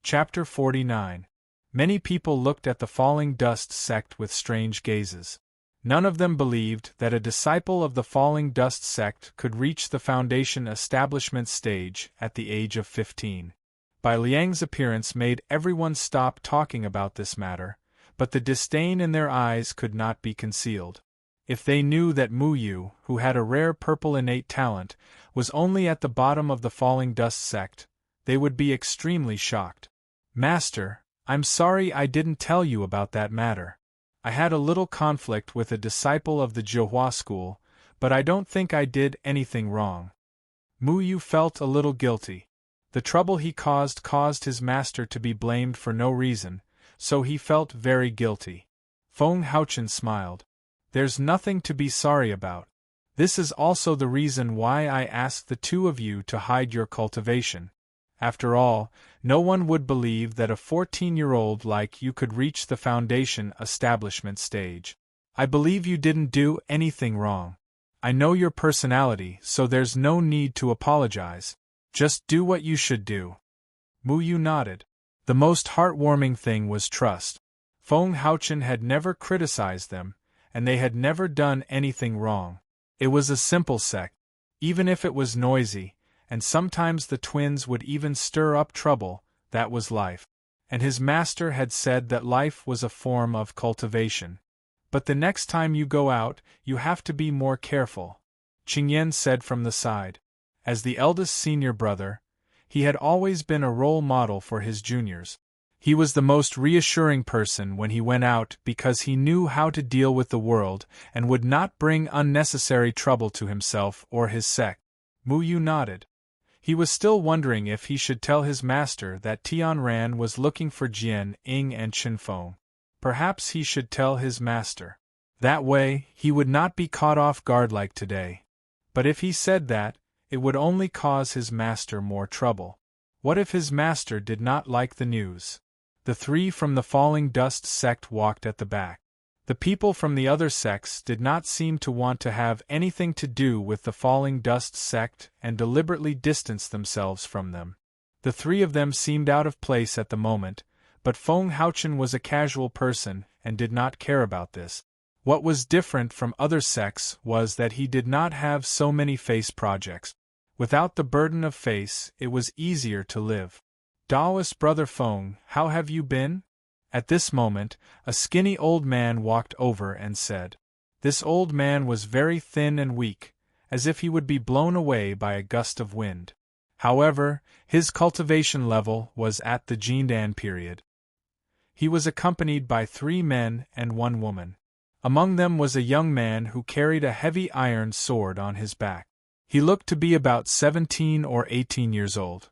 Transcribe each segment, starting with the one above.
Chapter 49. Many people looked at the falling dust sect with strange gazes. None of them believed that a disciple of the falling dust sect could reach the foundation establishment stage at the age of 15. Bai Liang's appearance made everyone stop talking about this matter, but the disdain in their eyes could not be concealed. If they knew that Mu Yu, who had a rare purple innate talent, was only at the bottom of the falling dust sect, they would be extremely shocked. "Master, I'm sorry I didn't tell you about that matter. I had a little conflict with a disciple of the Zhihua school, but I don't think I did anything wrong." Mu Yu felt a little guilty. The trouble he caused his master to be blamed for no reason, so he felt very guilty. Feng Haochen smiled. "There's nothing to be sorry about. This is also the reason why I asked the two of you to hide your cultivation. After all, no one would believe that a 14-year-old like you could reach the foundation establishment stage. I believe you didn't do anything wrong. I know your personality, so there's no need to apologize. Just do what you should do." Mu Yu nodded. The most heartwarming thing was trust. Feng Haochen had never criticized them, and they had never done anything wrong. It was a simple sect. Even if it was noisy, and sometimes the twins would even stir up trouble, that was life. And his master had said that life was a form of cultivation. "But the next time you go out, you have to be more careful," Qingyan said from the side. As the eldest senior brother, he had always been a role model for his juniors. He was the most reassuring person when he went out because he knew how to deal with the world and would not bring unnecessary trouble to himself or his sect. Mu Yu nodded. He was still wondering if he should tell his master that Tianran was looking for Jian, Ying and Chinfeng. Perhaps he should tell his master. That way, he would not be caught off guard like today. But if he said that, it would only cause his master more trouble. What if his master did not like the news? The three from the falling dust sect walked at the back. The people from the other sects did not seem to want to have anything to do with the falling dust sect and deliberately distanced themselves from them. The three of them seemed out of place at the moment, but Feng Haochen was a casual person and did not care about this. What was different from other sects was that he did not have so many face projects. Without the burden of face, it was easier to live. "Daoist brother Feng, how have you been?" At this moment, a skinny old man walked over and said. This old man was very thin and weak, as if he would be blown away by a gust of wind. However, his cultivation level was at the Jindan period. He was accompanied by 3 men and 1 woman. Among them was a young man who carried a heavy iron sword on his back. He looked to be about 17 or 18 years old.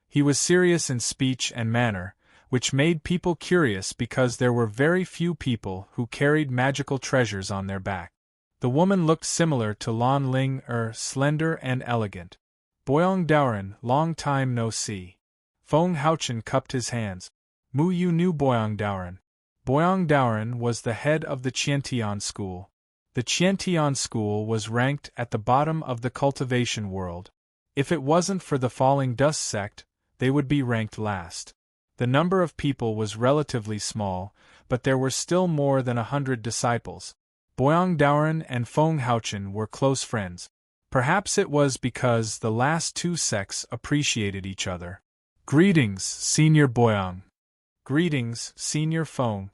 He was serious in speech and manner, which made people curious because there were very few people who carried magical treasures on their back. The woman looked similar to Lan Ling, slender and elegant. "Boyong Daoren, long time no see." Feng Haochen cupped his hands. Mu Yu knew Boyong Daoren. Boyong Daoren was the head of the Qiantian school. The Qiantian school was ranked at the bottom of the cultivation world. If it wasn't for the falling dust sect, they would be ranked last. The number of people was relatively small, but there were still more than 100 disciples. Boyong Daoren and Feng Haochen were close friends. Perhaps it was because the last 2 sects appreciated each other. "Greetings, Senior Boyong." "Greetings, Senior Feng."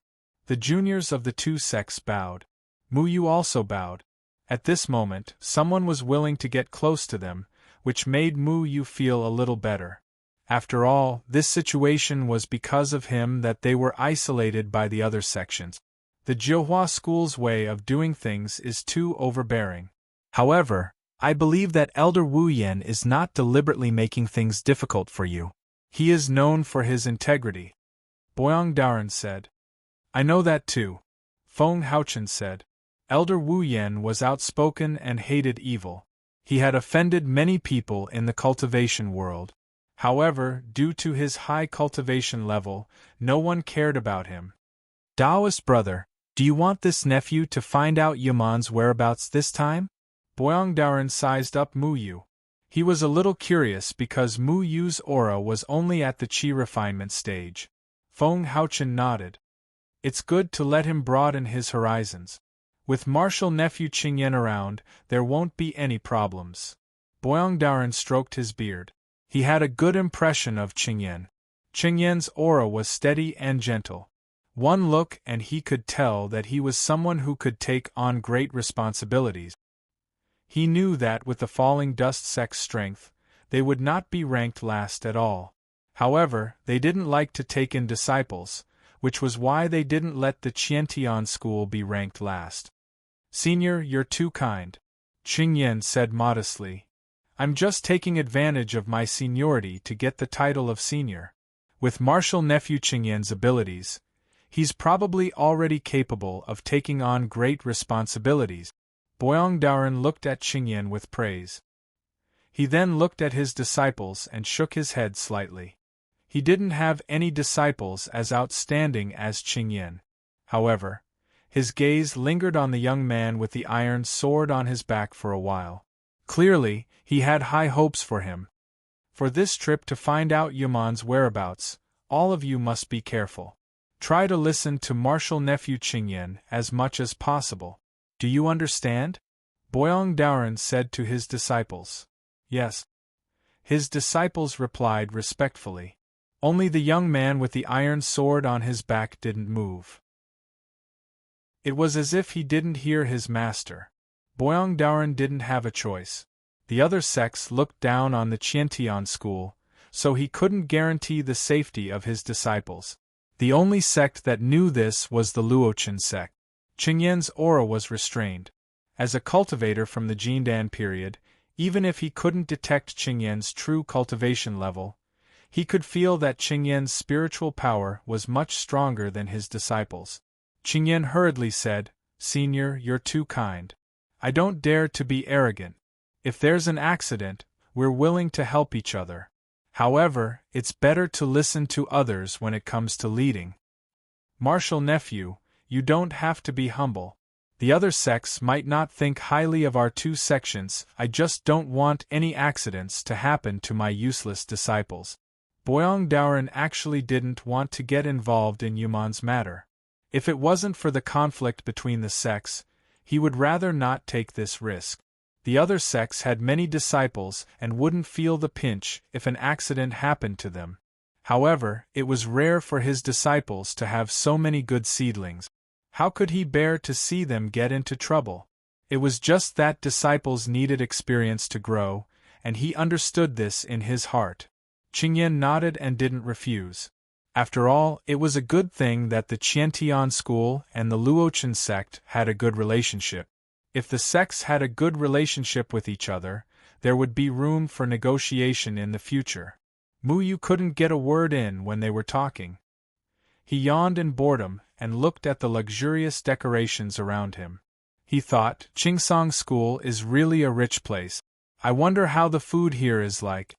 The juniors of the 2 sects bowed. Mu Yu also bowed. At this moment, someone was willing to get close to them, which made Mu Yu feel a little better. After all, this situation was because of him that they were isolated by the other sections. The Zhihua school's way of doing things is too overbearing. However, I believe that Elder Wu Yan is not deliberately making things difficult for you. He is known for his integrity. Boyong Daoren said. "I know that too," Feng Haochen said. Elder Wu Yan was outspoken and hated evil. He had offended many people in the cultivation world. However, due to his high cultivation level, no one cared about him. "Daoist brother, do you want this nephew to find out Yaman's whereabouts this time?" Boyong Daoren sized up Mu Yu. He was a little curious because Mu Yu's aura was only at the qi refinement stage. Feng Haochen nodded. It's good to let him broaden his horizons. With martial nephew Qingyan around, there won't be any problems. Boyongdaran stroked his beard. He had a good impression of Qingyan. Qingyan's aura was steady and gentle. One look and he could tell that he was someone who could take on great responsibilities. He knew that with the falling dust sect's strength, they would not be ranked last at all. However, they didn't like to take in disciples, which was why they didn't let the Qiantian school be ranked last. Senior, you're too kind, Qingyan said modestly. I'm just taking advantage of my seniority to get the title of senior. With martial nephew Qingyan's abilities, he's probably already capable of taking on great responsibilities. Boyongdaran looked at Qingyan with praise. He then looked at his disciples and shook his head slightly. He didn't have any disciples as outstanding as Qingyan. However, his gaze lingered on the young man with the iron sword on his back for a while. Clearly, he had high hopes for him. For this trip to find out Yuman's whereabouts, all of you must be careful. Try to listen to martial nephew Qingyan as much as possible. Do you understand? Boyongdaran said to his disciples. Yes. His disciples replied respectfully. Only the young man with the iron sword on his back didn't move. It was as if he didn't hear his master. Boyongdaran didn't have a choice. The other sects looked down on the Qiantian school, so he couldn't guarantee the safety of his disciples. The only sect that knew this was the Luochen sect. Qingyan's aura was restrained. As a cultivator from the Jindan period, even if he couldn't detect Qingyan's true cultivation level, he could feel that Qingyan's spiritual power was much stronger than his disciples. Qingyan hurriedly said, Senior, you're too kind. I don't dare to be arrogant. If there's an accident, we're willing to help each other. However, it's better to listen to others when it comes to leading. Martial nephew, you don't have to be humble. The other sects might not think highly of our two sections. I just don't want any accidents to happen to my useless disciples. Boyongdaran actually didn't want to get involved in Yuman's matter. If it wasn't for the conflict between the sects, he would rather not take this risk. The other sects had many disciples and wouldn't feel the pinch if an accident happened to them. However, it was rare for his disciples to have so many good seedlings. How could he bear to see them get into trouble? It was just that disciples needed experience to grow, and he understood this in his heart. Qingyan nodded and didn't refuse. After all, it was a good thing that the Qiantian school and the Luochen sect had a good relationship. If the sects had a good relationship with each other, there would be room for negotiation in the future. Mu Yu couldn't get a word in when they were talking. He yawned in boredom and looked at the luxurious decorations around him. He thought, Qingsong School is really a rich place. I wonder how the food here is like.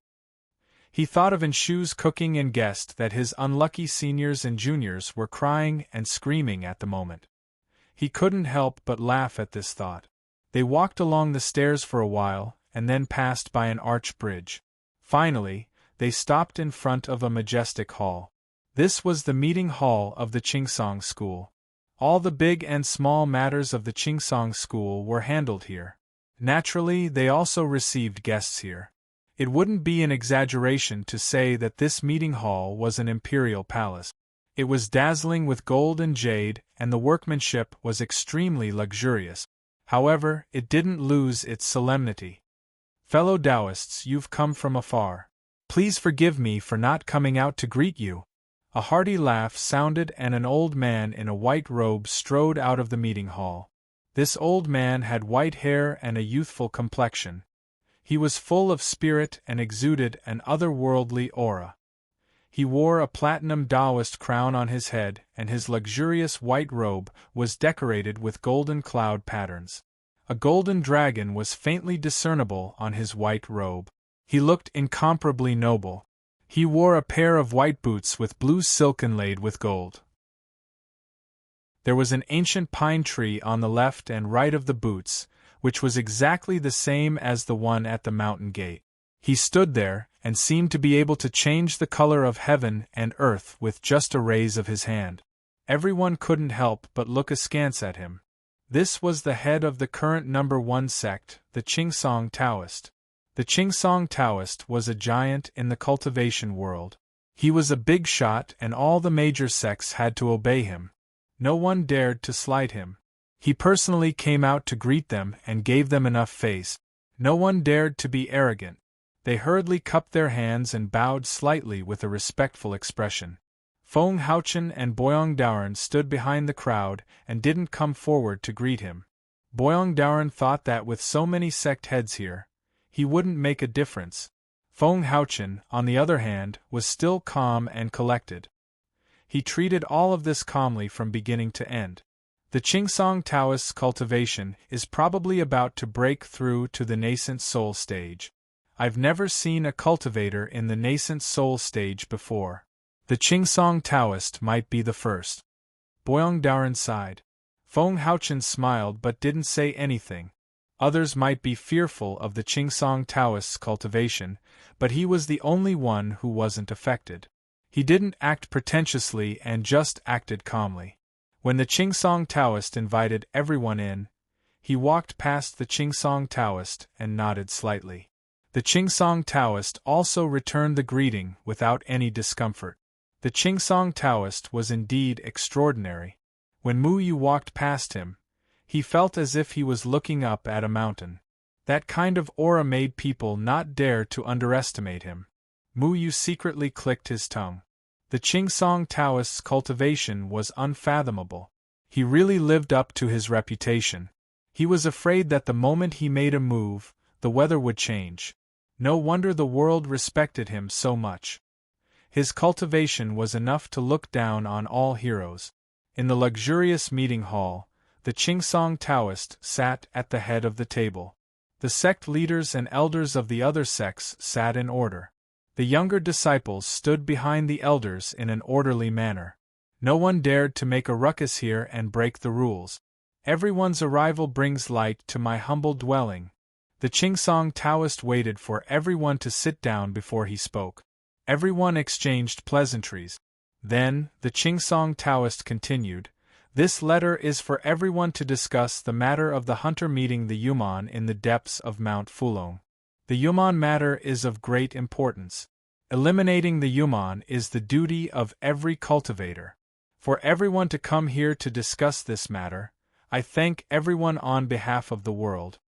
He thought of Enshu's cooking and guessed that his unlucky seniors and juniors were crying and screaming at the moment. He couldn't help but laugh at this thought. They walked along the stairs for a while, and then passed by an arch bridge. Finally, they stopped in front of a majestic hall. This was the meeting hall of the Qingsong School. All the big and small matters of the Qingsong School were handled here. Naturally, they also received guests here. It wouldn't be an exaggeration to say that this meeting hall was an imperial palace. It was dazzling with gold and jade, and the workmanship was extremely luxurious. However, it didn't lose its solemnity. Fellow Taoists, you've come from afar. Please forgive me for not coming out to greet you. A hearty laugh sounded and an old man in a white robe strode out of the meeting hall. This old man had white hair and a youthful complexion. He was full of spirit and exuded an otherworldly aura. He wore a platinum Taoist crown on his head, and his luxurious white robe was decorated with golden cloud patterns. A golden dragon was faintly discernible on his white robe. He looked incomparably noble. He wore a pair of white boots with blue silk inlaid with gold. There was an ancient pine tree on the left and right of the boots, which was exactly the same as the one at the mountain gate. He stood there, and seemed to be able to change the color of heaven and earth with just a raise of his hand. Everyone couldn't help but look askance at him. This was the head of the current number 1 sect, the Qingsong Taoist. The Qingsong Taoist was a giant in the cultivation world. He was a big shot, and all the major sects had to obey him. No one dared to slight him. He personally came out to greet them and gave them enough face. No one dared to be arrogant. They hurriedly cupped their hands and bowed slightly with a respectful expression. Feng Haochen and Boyong Daoren stood behind the crowd and didn't come forward to greet him. Boyong Daoren thought that with so many sect heads here, he wouldn't make a difference. Feng Haochen, on the other hand, was still calm and collected. He treated all of this calmly from beginning to end. The Qingsong Taoist's cultivation is probably about to break through to the nascent soul stage. I've never seen a cultivator in the nascent soul stage before. The Qingsong Taoist might be the first. Boyong Daoren sighed. Feng Haochen smiled but didn't say anything. Others might be fearful of the Qingsong Taoist's cultivation, but he was the only one who wasn't affected. He didn't act pretentiously and just acted calmly. When the Qingsong Taoist invited everyone in, he walked past the Qingsong Taoist and nodded slightly. The Qingsong Taoist also returned the greeting without any discomfort. The Qingsong Taoist was indeed extraordinary. When Mu Yu walked past him, he felt as if he was looking up at a mountain. That kind of aura made people not dare to underestimate him. Mu Yu secretly clicked his tongue. The Qingsong Taoist's cultivation was unfathomable. He really lived up to his reputation. He was afraid that the moment he made a move, the weather would change. No wonder the world respected him so much. His cultivation was enough to look down on all heroes. In the luxurious meeting hall, the Qingsong Taoist sat at the head of the table. The sect leaders and elders of the other sects sat in order. The younger disciples stood behind the elders in an orderly manner. No one dared to make a ruckus here and break the rules. Everyone's arrival brings light to my humble dwelling. The Qingsong Taoist waited for everyone to sit down before he spoke. Everyone exchanged pleasantries. Then, the Qingsong Taoist continued, "This letter is for everyone to discuss the matter of the hunter meeting the Yuman in the depths of Mount Fulong. The Yuman matter is of great importance. Eliminating the Yuman is the duty of every cultivator. For everyone to come here to discuss this matter, I thank everyone on behalf of the world.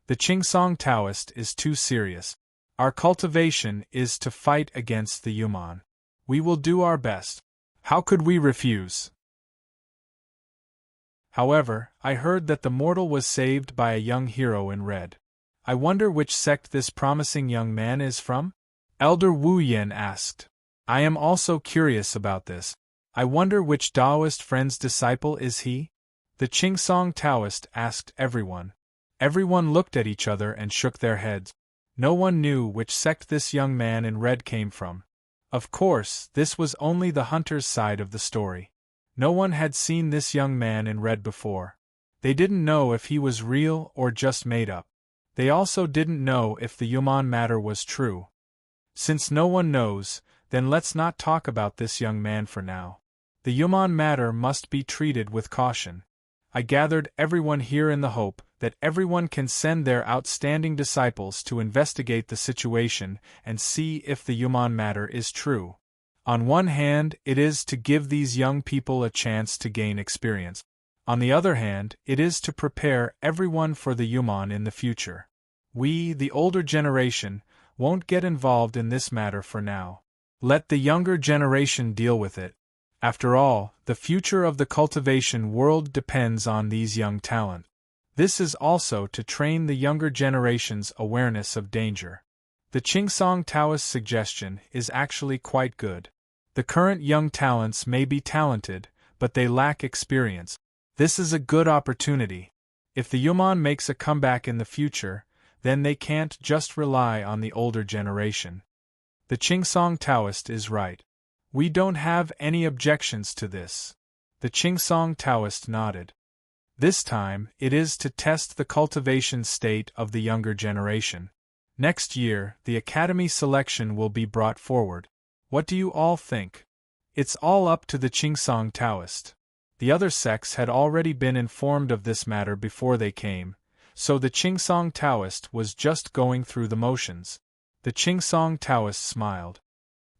The Qingsong Taoist is too serious. Our cultivation is to fight against the Yuman. We will do our best. How could we refuse?" However, I heard that the mortal was saved by a young hero in red. I wonder which sect this promising young man is from? Elder Wu Yin asked. I am also curious about this. I wonder which Taoist friend's disciple is he? The Qingsong Taoist asked everyone. Everyone looked at each other and shook their heads. No one knew which sect this young man in red came from. Of course, this was only the hunter's side of the story. No one had seen this young man in red before. They didn't know if he was real or just made up. They also didn't know if the Yuman matter was true. Since no one knows, then let's not talk about this young man for now. The Yuman matter must be treated with caution. I gathered everyone here in the hope that everyone can send their outstanding disciples to investigate the situation and see if the Yuman matter is true. On one hand, it is to give these young people a chance to gain experience. On the other hand, it is to prepare everyone for the Yuman in the future. We, the older generation, won't get involved in this matter for now. Let the younger generation deal with it. After all, the future of the cultivation world depends on these young talent. This is also to train the younger generation's awareness of danger. The Qingsong Taoist suggestion is actually quite good. The current young talents may be talented, but they lack experience. This is a good opportunity. If the Yuman makes a comeback in the future, then they can't just rely on the older generation. The Qingsong Taoist is right. We don't have any objections to this. The Qingsong Taoist nodded. This time, it is to test the cultivation state of the younger generation. Next year, the academy selection will be brought forward. What do you all think? It's all up to the Qingsong Taoist. The other sects had already been informed of this matter before they came, so the Qingsong Taoist was just going through the motions. The Qingsong Taoist smiled.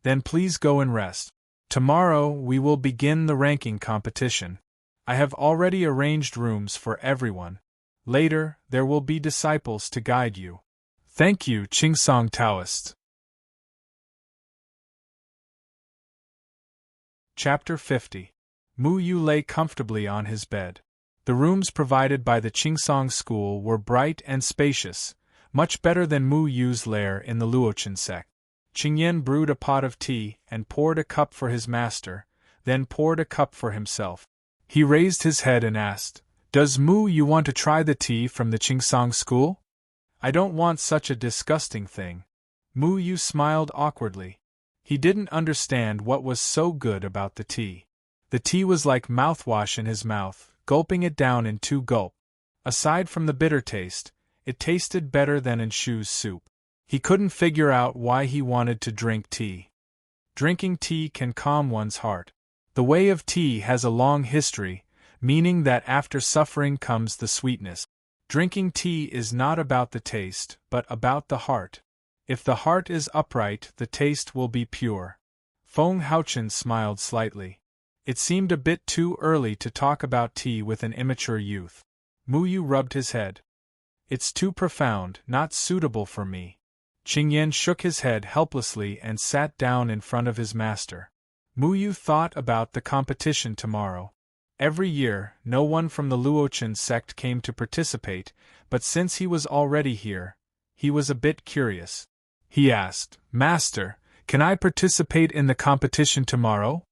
Then please go and rest. Tomorrow we will begin the ranking competition. I have already arranged rooms for everyone. Later, there will be disciples to guide you. Thank you, Qingsong Taoist. Chapter 50. Mu Yu lay comfortably on his bed. The rooms provided by the Qingsong school were bright and spacious, much better than Mu Yu's lair in the Luochen sect. Qingyan brewed a pot of tea and poured a cup for his master, then poured a cup for himself. He raised his head and asked, "Does Mu Yu want to try the tea from the Qingsong school?" "I don't want such a disgusting thing." Mu Yu smiled awkwardly. He didn't understand what was so good about the tea. The tea was like mouthwash in his mouth, gulping it down in 2 gulps. Aside from the bitter taste, it tasted better than in Shu's soup. He couldn't figure out why he wanted to drink tea. Drinking tea can calm one's heart. The way of tea has a long history, meaning that after suffering comes the sweetness. Drinking tea is not about the taste, but about the heart. If the heart is upright, the taste will be pure. Feng Haochen smiled slightly. It seemed a bit too early to talk about tea with an immature youth. Mu Yu rubbed his head. "It's too profound, not suitable for me." Qingyan shook his head helplessly and sat down in front of his master. Mu Yu thought about the competition tomorrow. Every year, no one from the Luochen sect came to participate, but since he was already here, he was a bit curious. He asked, "Master, can I participate in the competition tomorrow?"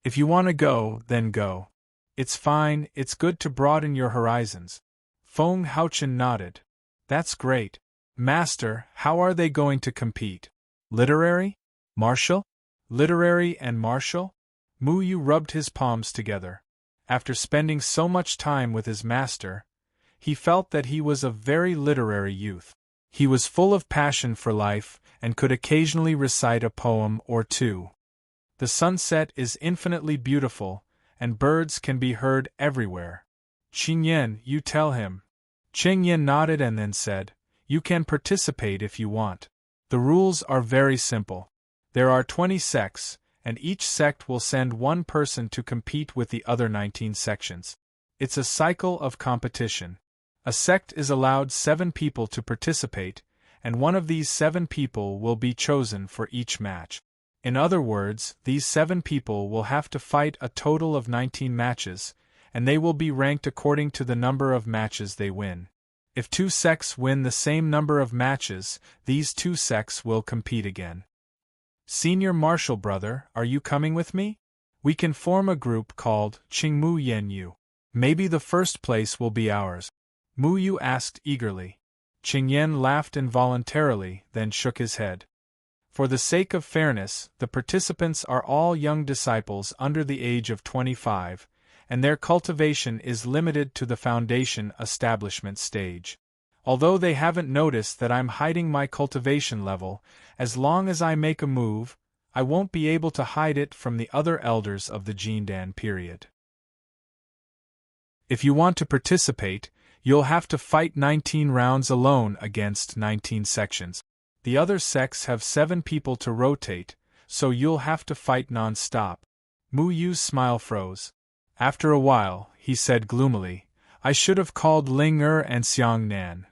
"If you want to go, then go. It's fine, it's good to broaden your horizons." Feng Haochen nodded. "That's great. Master, how are they going to compete? Literary? Martial? Literary and martial?" Mu Yu rubbed his palms together. After spending so much time with his master, he felt that he was a very literary youth. He was full of passion for life and could occasionally recite a poem or two. The sunset is infinitely beautiful, and birds can be heard everywhere. "Qingyan, you tell him." Qingyan nodded and then said, "You can participate if you want. The rules are very simple. There are 20 sects, and each sect will send one person to compete with the other 19 sections. It's a cycle of competition. A sect is allowed 7 people to participate, and one of these 7 people will be chosen for each match. In other words, these 7 people will have to fight a total of 19 matches, and they will be ranked according to the number of matches they win. If 2 sects win the same number of matches, these 2 sects will compete again. Senior Martial Brother, are you coming with me? We can form a group called Qingmu Yanyu. Maybe the first place will be ours." Mu Yu asked eagerly. Qingyan laughed involuntarily, then shook his head. For the sake of fairness, the participants are all young disciples under the age of 25, and their cultivation is limited to the foundation establishment stage. Although they haven't noticed that I'm hiding my cultivation level, as long as I make a move, I won't be able to hide it from the other elders of the Jindan period. If you want to participate, you'll have to fight 19 rounds alone against 19 sections. The other sects have 7 people to rotate, so you'll have to fight non-stop. Mu Yu's smile froze. After a while, he said gloomily, "I should have called Ling Er and Xiang Nan.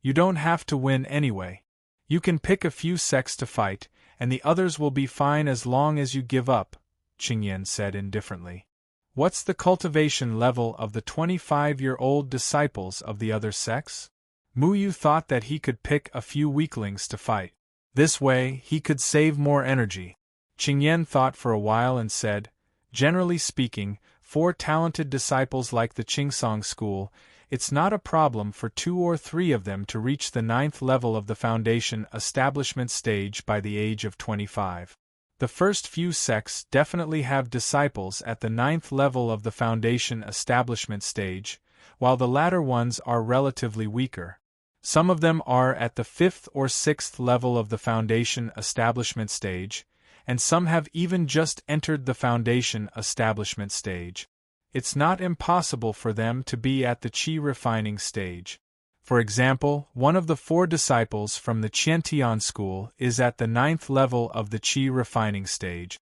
You don't have to win anyway. You can pick a few sects to fight, and the others will be fine as long as you give up," Qingyan said indifferently. "What's the cultivation level of the 25-year-old disciples of the other sects?" Mu Yu thought that he could pick a few weaklings to fight. This way, he could save more energy. Qingyan thought for a while and said, "Generally speaking, 4 talented disciples like the Qingsong school, it's not a problem for 2 or 3 of them to reach the 9th level of the foundation establishment stage by the age of 25. The first few sects definitely have disciples at the 9th level of the foundation establishment stage, while the latter ones are relatively weaker. Some of them are at the 5th or 6th level of the foundation establishment stage, and some have even just entered the foundation establishment stage. It's not impossible for them to be at the qi refining stage. For example, one of the 4 disciples from the Qiantian school is at the 9th level of the qi refining stage.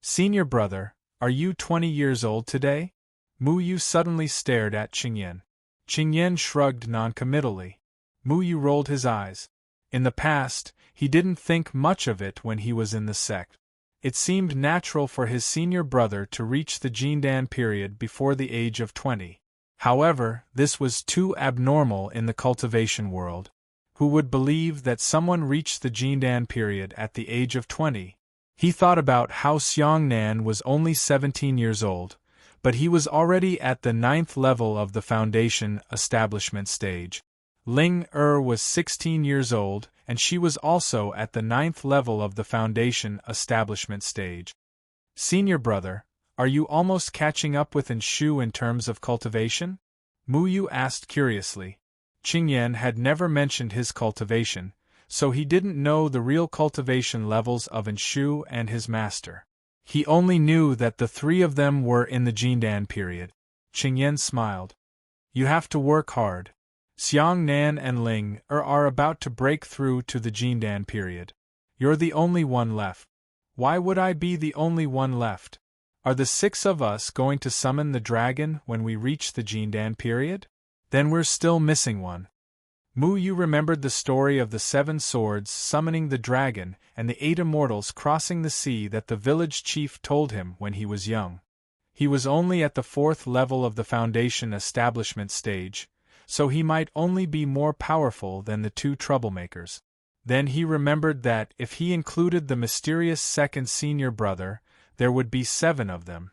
Senior brother, are you 20 years old today? Mu Yu suddenly stared at Qingyan. Qingyan shrugged noncommittally. Mu Yu rolled his eyes. In the past, he didn't think much of it when he was in the sect. It seemed natural for his senior brother to reach the Jindan period before the age of 20. However, this was too abnormal in the cultivation world. Who would believe that someone reached the Jindan period at the age of 20? He thought about how Xiongnan was only 17 years old, but he was already at the 9th level of the foundation establishment stage. Ling was 16 years old, and she was also at the 9th level of the foundation establishment stage. Senior brother, are you almost catching up with Enshu in terms of cultivation? Mu Yu asked curiously. Qingyan had never mentioned his cultivation, so he didn't know the real cultivation levels of Enshu and his master. He only knew that the 3 of them were in the Jindan period. Qingyan smiled. You have to work hard. Xiongnan and Ling are about to break through to the Jindan period. You're the only one left. Why would I be the only one left? Are the 6 of us going to summon the dragon when we reach the Jindan period? Then we're still missing one. Mu Yu remembered the story of the 7 swords summoning the dragon and the 8 immortals crossing the sea that the village chief told him when he was young. He was only at the 4th level of the foundation establishment stage, so he might only be more powerful than the 2 troublemakers. Then he remembered that if he included the mysterious second senior brother, there would be 7 of them.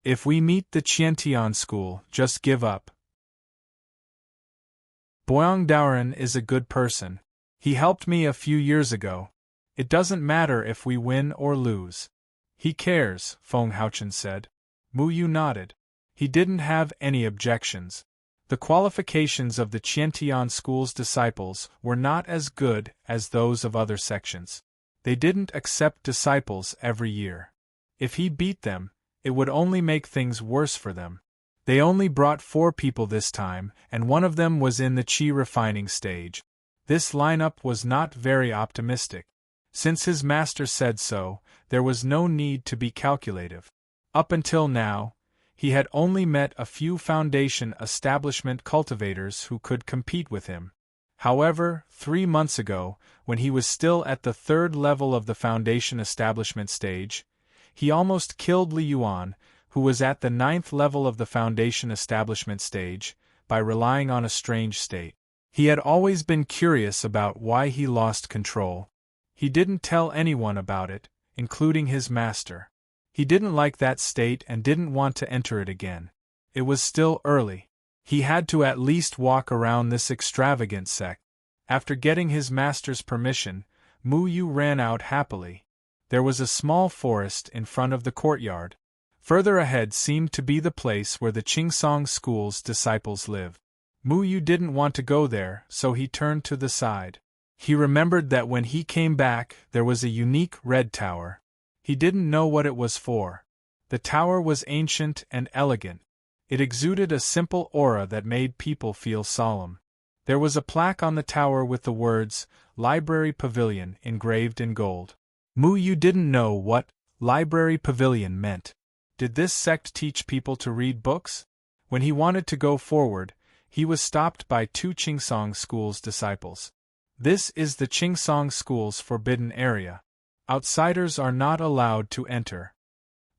If we meet the Qiantian school, just give up. Boyang Daoren is a good person. He helped me a few years ago. It doesn't matter if we win or lose. He cares, Feng Haochen said. Mu Yu nodded. He didn't have any objections. The qualifications of the Qiantian school's disciples were not as good as those of other sections. They didn't accept disciples every year. If he beat them, it would only make things worse for them. They only brought 4 people this time, and one of them was in the qi refining stage. This lineup was not very optimistic. Since his master said so, there was no need to be calculative. Up until now, he had only met a few foundation establishment cultivators who could compete with him. However, 3 months ago, when he was still at the 3rd level of the foundation establishment stage, he almost killed Li Yuan, who was at the 9th level of the foundation establishment stage, by relying on a strange state. He had always been curious about why he lost control. He didn't tell anyone about it, including his master. He didn't like that state and didn't want to enter it again. It was still early. He had to at least walk around this extravagant sect. After getting his master's permission, Mu Yu ran out happily. There was a small forest in front of the courtyard. Further ahead seemed to be the place where the Qingsong school's disciples live. Mu Yu didn't want to go there, so he turned to the side. He remembered that when he came back, there was a unique red tower. He didn't know what it was for. The tower was ancient and elegant. It exuded a simple aura that made people feel solemn. There was a plaque on the tower with the words, Library Pavilion, engraved in gold. Mu Yu didn't know what Library Pavilion meant. Did this sect teach people to read books? When he wanted to go forward, he was stopped by 2 Qingsong school's disciples. This is the Qingsong school's forbidden area. Outsiders are not allowed to enter.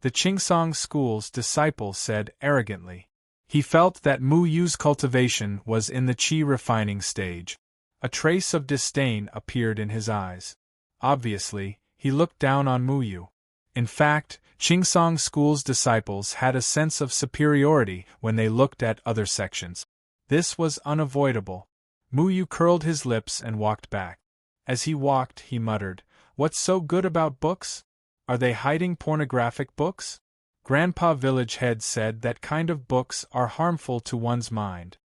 The Qingsong school's disciple said arrogantly. He felt that Mu Yu's cultivation was in the qi refining stage. A trace of disdain appeared in his eyes. Obviously, he looked down on Mu Yu. In fact, Qingsong school's disciples had a sense of superiority when they looked at other sections. This was unavoidable. Mu Yu curled his lips and walked back. As he walked, he muttered, "What's so good about books? Are they hiding pornographic books?" Grandpa Village Head said that kind of books are harmful to one's mind.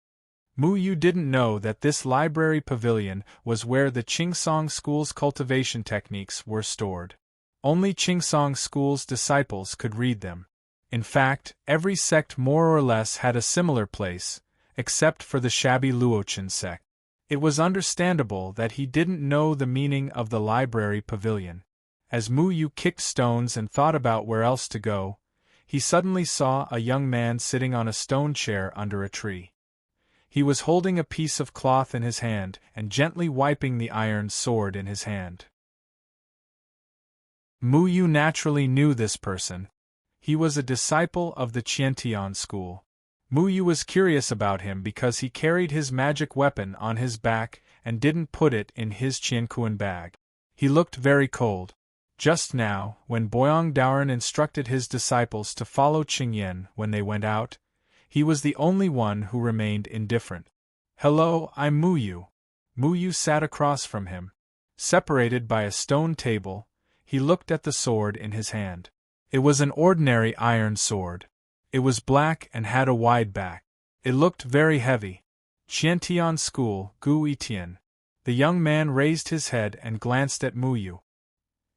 Mu Yu didn't know that this library pavilion was where the Qingsong School's cultivation techniques were stored. Only Qingsong School's disciples could read them. In fact, every sect more or less had a similar place, except for the shabby Luochen sect. It was understandable that he didn't know the meaning of the library pavilion. As Mu Yu kicked stones and thought about where else to go, he suddenly saw a young man sitting on a stone chair under a tree. He was holding a piece of cloth in his hand and gently wiping the iron sword in his hand. Mu Yu naturally knew this person. He was a disciple of the Qiantian school. Mu Yu was curious about him because he carried his magic weapon on his back and didn't put it in his Qiankuan bag. He looked very cold. Just now, when Boyang Daoren instructed his disciples to follow Qingyan when they went out, he was the only one who remained indifferent. "Hello, I'm Mu Yu." Mu Yu sat across from him. Separated by a stone table, he looked at the sword in his hand. It was an ordinary iron sword. It was black and had a wide back. It looked very heavy. "Qiantian School, Gu Yitian." The young man raised his head and glanced at Mu Yu.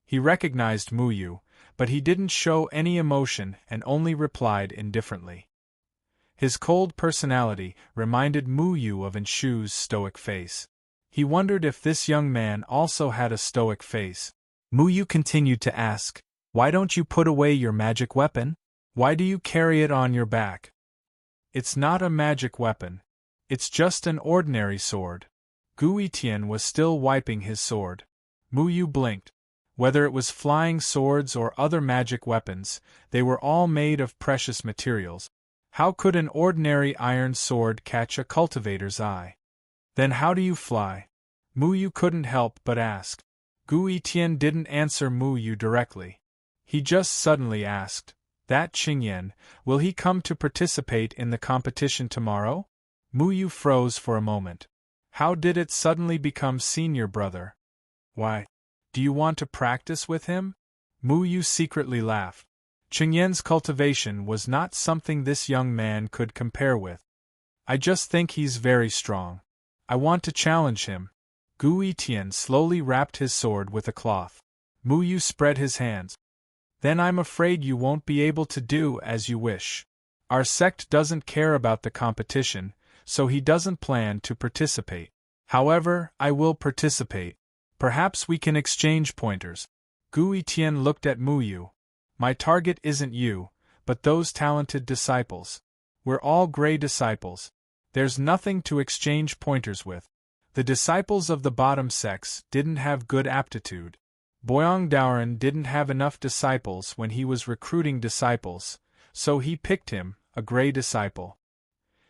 He recognized Mu Yu, but he didn't show any emotion and only replied indifferently. His cold personality reminded Mu Yu of Enshu's stoic face. He wondered if this young man also had a stoic face. Mu Yu continued to ask, "Why don't you put away your magic weapon? Why do you carry it on your back?" "It's not a magic weapon. It's just an ordinary sword." Gu Yitian was still wiping his sword. Mu Yu blinked. Whether it was flying swords or other magic weapons, they were all made of precious materials. How could an ordinary iron sword catch a cultivator's eye? "Then how do you fly?" Mu Yu couldn't help but ask. Gu Yitian didn't answer Mu Yu directly. He just suddenly asked, "That Qingyan, will he come to participate in the competition tomorrow?" Mu Yu froze for a moment. How did it suddenly become senior brother? "Why? Do you want to practice with him?" Mu Yu secretly laughed. Qingyan's cultivation was not something this young man could compare with. "I just think he's very strong. I want to challenge him." Gu Yitian slowly wrapped his sword with a cloth. Mu Yu spread his hands. "Then I'm afraid you won't be able to do as you wish. Our sect doesn't care about the competition, so he doesn't plan to participate. However, I will participate. Perhaps we can exchange pointers." Gu Yitian looked at Mu Yu. "My target isn't you, but those talented disciples. We're all Grey disciples. There's nothing to exchange pointers with. The disciples of the bottom sects didn't have good aptitude. Boyang Daoren didn't have enough disciples when he was recruiting disciples, so he picked him, a Grey disciple.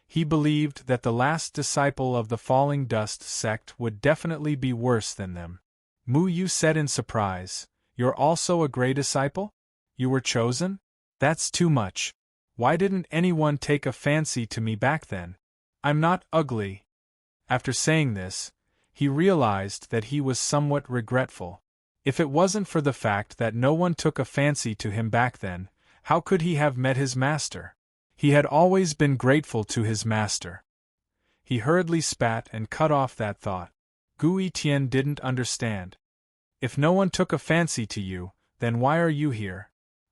He believed that the last disciple of the Falling Dust sect would definitely be worse than them." Mu Yu said in surprise, "You're also a Grey disciple? You were chosen? That's too much. Why didn't anyone take a fancy to me back then? I'm not ugly." After saying this, he realized that he was somewhat regretful. If it wasn't for the fact that no one took a fancy to him back then, how could he have met his master? He had always been grateful to his master. He hurriedly spat and cut off that thought. Gu Yitian didn't understand. "If no one took a fancy to you, then why are you here?"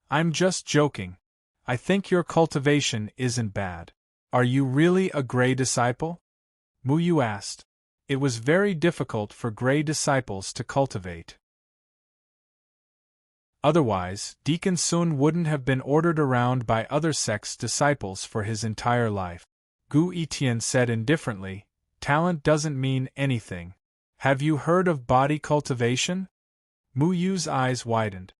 "I'm just joking. I think your cultivation isn't bad. Are you really a Grey disciple?" Mu Yu asked. It was very difficult for Grey disciples to cultivate. Otherwise, Deacon Sun wouldn't have been ordered around by other sects' disciples for his entire life. Gu Yitian said indifferently, "Talent doesn't mean anything. Have you heard of body cultivation?" Mu Yu's eyes widened.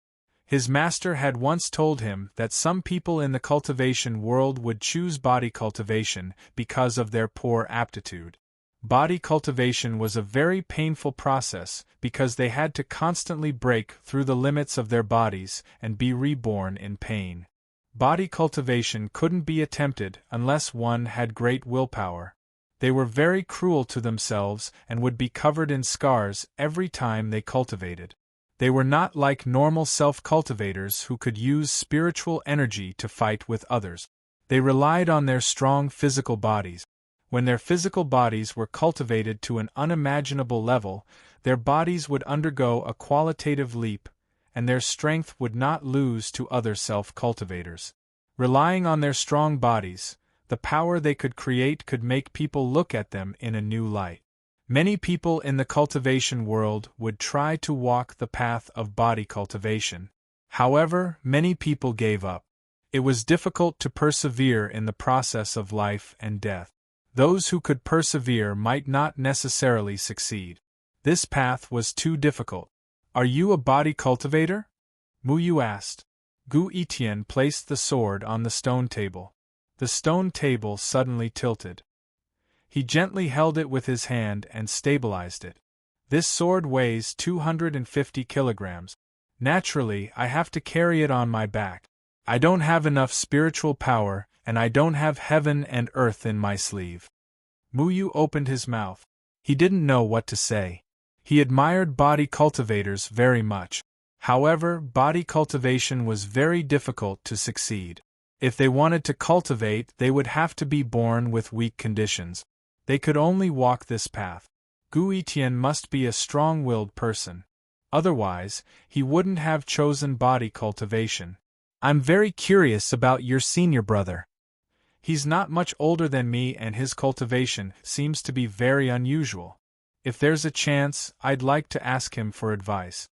His master had once told him that some people in the cultivation world would choose body cultivation because of their poor aptitude. Body cultivation was a very painful process because they had to constantly break through the limits of their bodies and be reborn in pain. Body cultivation couldn't be attempted unless one had great willpower. They were very cruel to themselves and would be covered in scars every time they cultivated. They were not like normal self-cultivators who could use spiritual energy to fight with others. They relied on their strong physical bodies. When their physical bodies were cultivated to an unimaginable level, their bodies would undergo a qualitative leap, and their strength would not lose to other self-cultivators. Relying on their strong bodies, the power they could create could make people look at them in a new light. Many people in the cultivation world would try to walk the path of body cultivation. However, many people gave up. It was difficult to persevere in the process of life and death. Those who could persevere might not necessarily succeed. This path was too difficult. Are you a body cultivator? Mu Yu asked. Gu Etian placed the sword on the stone table. The stone table suddenly tilted. He gently held it with his hand and stabilized it. This sword weighs 250 kilograms. Naturally, I have to carry it on my back. I don't have enough spiritual power, and I don't have heaven and earth in my sleeve. Mu Yu opened his mouth. He didn't know what to say. He admired body cultivators very much. However, body cultivation was very difficult to succeed. If they wanted to cultivate, they would have to be born with weak conditions. They could only walk this path. Gu Etian must be a strong-willed person. Otherwise, he wouldn't have chosen body cultivation. I'm very curious about your senior brother. He's not much older than me and his cultivation seems to be very unusual. If there's a chance, I'd like to ask him for advice.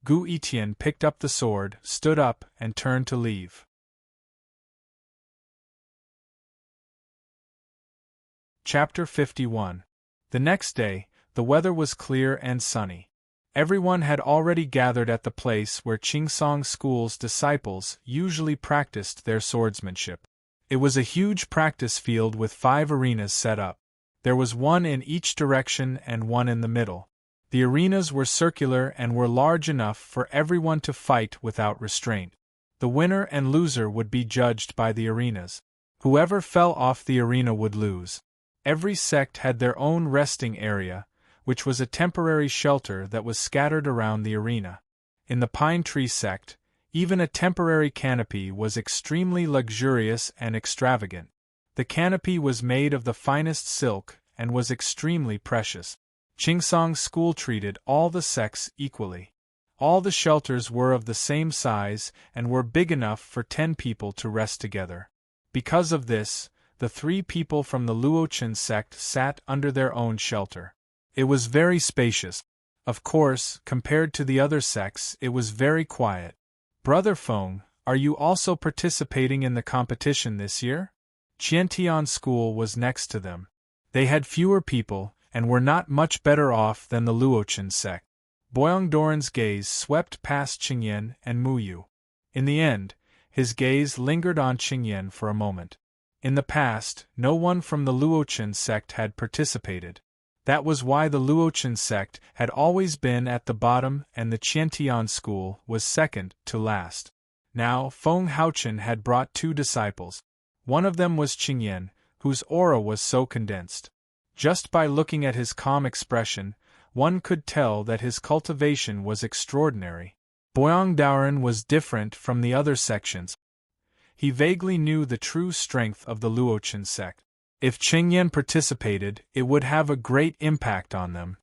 Gu Etian picked up the sword, stood up, and turned to leave. Chapter 51. The next day, the weather was clear and sunny. Everyone had already gathered at the place where Qingsong School's disciples usually practiced their swordsmanship. It was a huge practice field with 5 arenas set up. There was one in each direction and one in the middle. The arenas were circular and were large enough for everyone to fight without restraint. The winner and loser would be judged by the arenas. Whoever fell off the arena would lose. Every sect had their own resting area, which was a temporary shelter that was scattered around the arena. In the Pine Tree sect, even a temporary canopy was extremely luxurious and extravagant. The canopy was made of the finest silk and was extremely precious. Qingsong School treated all the sects equally. All the shelters were of the same size and were big enough for 10 people to rest together. Because of this, the 3 people from the Luochen sect sat under their own shelter. It was very spacious. Of course, compared to the other sects, it was very quiet. Brother Feng, are you also participating in the competition this year? Qiantian School was next to them. They had fewer people, and were not much better off than the Luochen sect. Boyongdoran's gaze swept past Qingyan and Mu Yu. In the end, his gaze lingered on Qingyan for a moment. In the past, no one from the Luochen sect had participated. That was why the Luochen sect had always been at the bottom and the Qiantian School was second to last. Now, Feng Haochen had brought 2 disciples. One of them was Qingyan, whose aura was so condensed. Just by looking at his calm expression, one could tell that his cultivation was extraordinary. Boyongdaoren was different from the other sections. He vaguely knew the true strength of the Luochen sect. If Qingyan participated, it would have a great impact on them.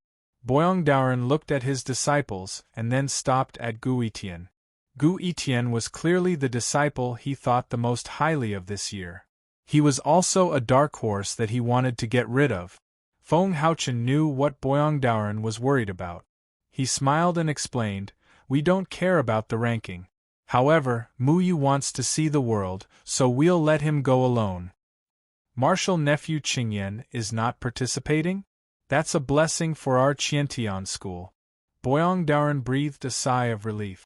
Boyongdaoren looked at his disciples and then stopped at Gu Etian. Gu Etian was clearly the disciple he thought the most highly of this year. He was also a dark horse that he wanted to get rid of. Feng Haochen knew what Boyongdaoren was worried about. He smiled and explained, "We don't care about the ranking. However, Mu Yu wants to see the world, so we'll let him go alone." Martial nephew Qingyan is not participating? That's a blessing for our Qiantian School. Boyongdaoren breathed a sigh of relief.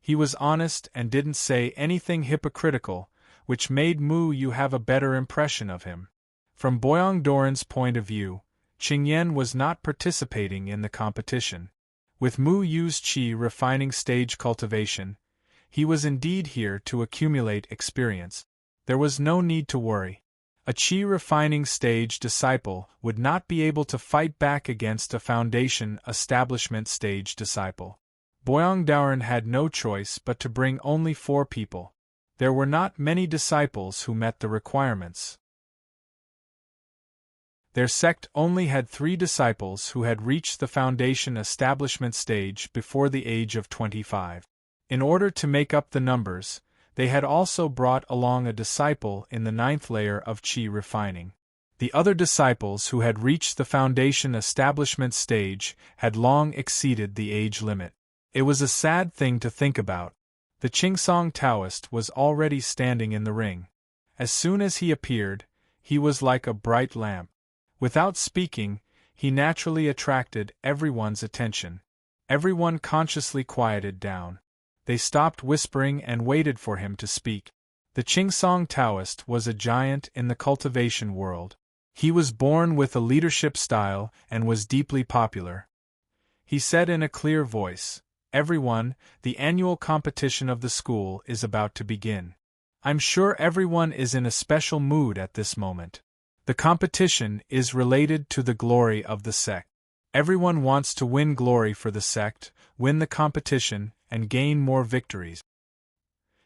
He was honest and didn't say anything hypocritical, which made Mu Yu have a better impression of him. From Boyongdaoren's point of view, Qingyan was not participating in the competition. With Mu Yu's qi refining stage cultivation, he was indeed here to accumulate experience. There was no need to worry. A qi refining stage disciple would not be able to fight back against a foundation establishment stage disciple. Boyongdaoren had no choice but to bring only 4 people. There were not many disciples who met the requirements. Their sect only had 3 disciples who had reached the foundation establishment stage before the age of 25. In order to make up the numbers, they had also brought along a disciple in the 9th layer of Qi refining. The other disciples who had reached the foundation establishment stage had long exceeded the age limit. It was a sad thing to think about. The Qingsong Taoist was already standing in the ring. As soon as he appeared, he was like a bright lamp. Without speaking, he naturally attracted everyone's attention. Everyone consciously quieted down. They stopped whispering and waited for him to speak. The Qingsong Taoist was a giant in the cultivation world. He was born with a leadership style and was deeply popular. He said in a clear voice, "Everyone, the annual competition of the school is about to begin. I'm sure everyone is in a special mood at this moment. The competition is related to the glory of the sect. Everyone wants to win glory for the sect, win the competition, and gain more victories."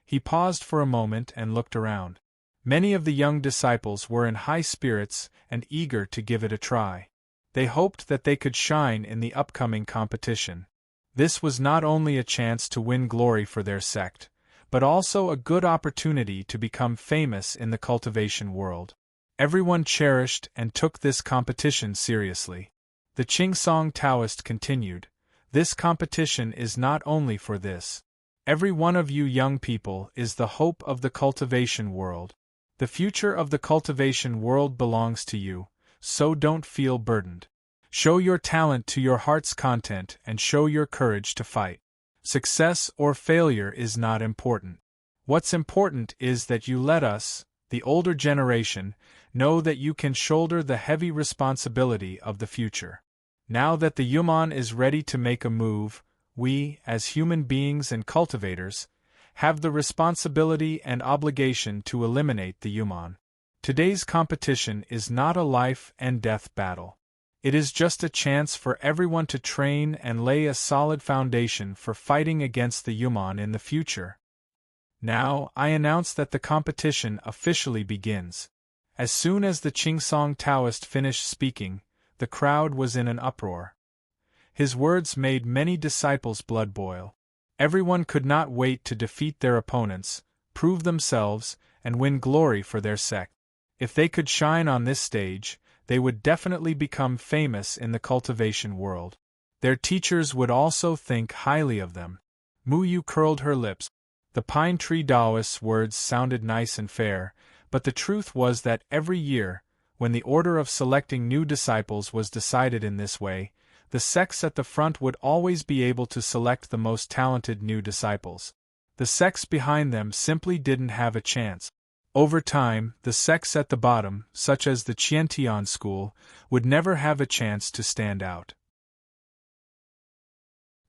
He paused for a moment and looked around. Many of the young disciples were in high spirits and eager to give it a try. They hoped that they could shine in the upcoming competition. This was not only a chance to win glory for their sect, but also a good opportunity to become famous in the cultivation world. Everyone cherished and took this competition seriously. The Qingsong Taoist continued, "This competition is not only for this. Every one of you young people is the hope of the cultivation world. The future of the cultivation world belongs to you, so don't feel burdened. Show your talent to your heart's content and show your courage to fight. Success or failure is not important. What's important is that you let us, the older generation, know that you can shoulder the heavy responsibility of the future. Now that the Yuman is ready to make a move, we, as human beings and cultivators, have the responsibility and obligation to eliminate the Yuman. Today's competition is not a life and death battle. It is just a chance for everyone to train and lay a solid foundation for fighting against the Yuman in the future. Now, I announce that the competition officially begins." As soon as the Qingsong Taoist finished speaking, the crowd was in an uproar. His words made many disciples' blood boil. Everyone could not wait to defeat their opponents, prove themselves, and win glory for their sect. If they could shine on this stage, they would definitely become famous in the cultivation world. Their teachers would also think highly of them. Mu Yu curled her lips. The pine tree Taoist's words sounded nice and fair, but the truth was that every year, when the order of selecting new disciples was decided in this way, the sects at the front would always be able to select the most talented new disciples. The sects behind them simply didn't have a chance. Over time, the sects at the bottom, such as the Qiantian school, would never have a chance to stand out.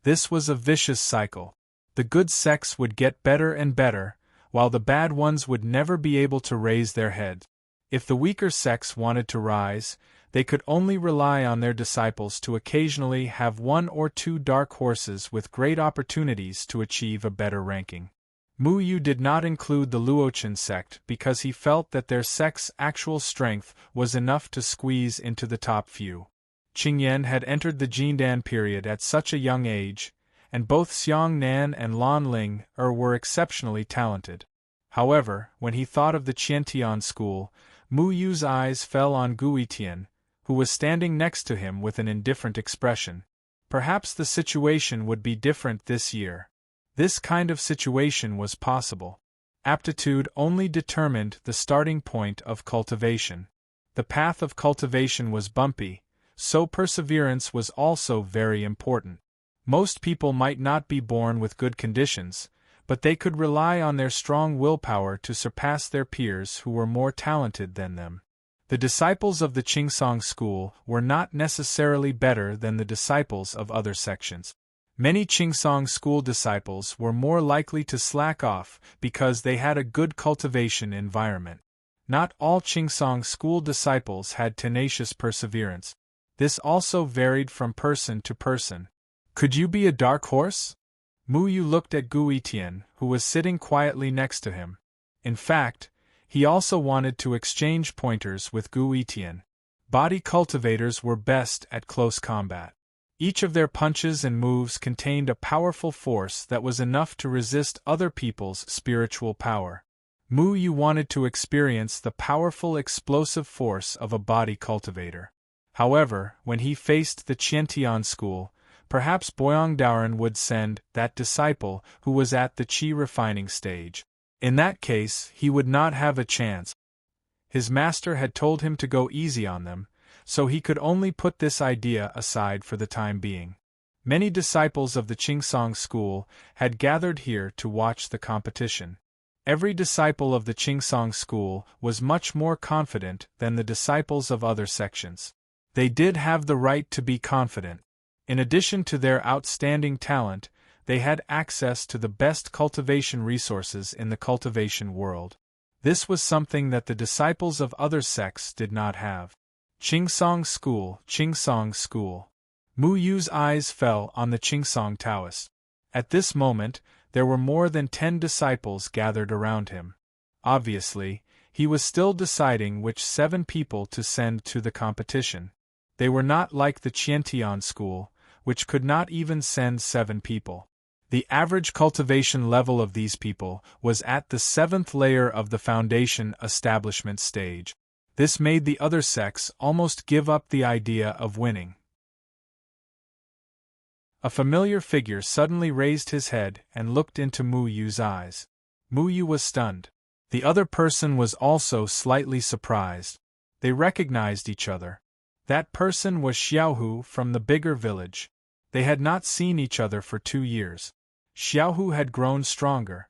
This was a vicious cycle. The good sects would get better and better, while the bad ones would never be able to raise their heads. If the weaker sects wanted to rise, they could only rely on their disciples to occasionally have 1 or 2 dark horses with great opportunities to achieve a better ranking. Mu Yu did not include the Luochen sect because he felt that their sect's actual strength was enough to squeeze into the top few. Qingyan had entered the Jindan period at such a young age, and both Xiang Nan and Lan Ling were exceptionally talented. However, when he thought of the Qiantian school, Mu Yu's eyes fell on Guitian, who was standing next to him with an indifferent expression. Perhaps the situation would be different this year. This kind of situation was possible. Aptitude only determined the starting point of cultivation. The path of cultivation was bumpy, so perseverance was also very important. Most people might not be born with good conditions, but they could rely on their strong willpower to surpass their peers who were more talented than them. The disciples of the Qingsong school were not necessarily better than the disciples of other sections. Many Qingsong school disciples were more likely to slack off because they had a good cultivation environment. Not all Qingsong school disciples had tenacious perseverance. This also varied from person to person. Could you be a dark horse? Mu Yu looked at Guitian, who was sitting quietly next to him. In fact, he also wanted to exchange pointers with Guitian. Body cultivators were best at close combat. Each of their punches and moves contained a powerful force that was enough to resist other people's spiritual power. Mu Yu wanted to experience the powerful explosive force of a body cultivator. However, when he faced the Qiantian school, perhaps Boyongdaoren would send that disciple who was at the qi refining stage. In that case, he would not have a chance. His master had told him to go easy on them, so he could only put this idea aside for the time being. Many disciples of the Qingsong school had gathered here to watch the competition. Every disciple of the Qingsong school was much more confident than the disciples of other sections. They did have the right to be confident. In addition to their outstanding talent, they had access to the best cultivation resources in the cultivation world. This was something that the disciples of other sects did not have. Qingsong School, Qingsong School. Mu Yu's eyes fell on the Qingsong Taoist. At this moment, there were more than 10 disciples gathered around him. Obviously, he was still deciding which 7 people to send to the competition. They were not like the Qiantian school, which could not even send 7 people. The average cultivation level of these people was at the 7th layer of the foundation establishment stage. This made the other sects almost give up the idea of winning. A familiar figure suddenly raised his head and looked into Mu Yu's eyes. Mu Yu was stunned. The other person was also slightly surprised. They recognized each other. That person was Xiaohu from the bigger village. They had not seen each other for 2 years. Xiaohu had grown stronger.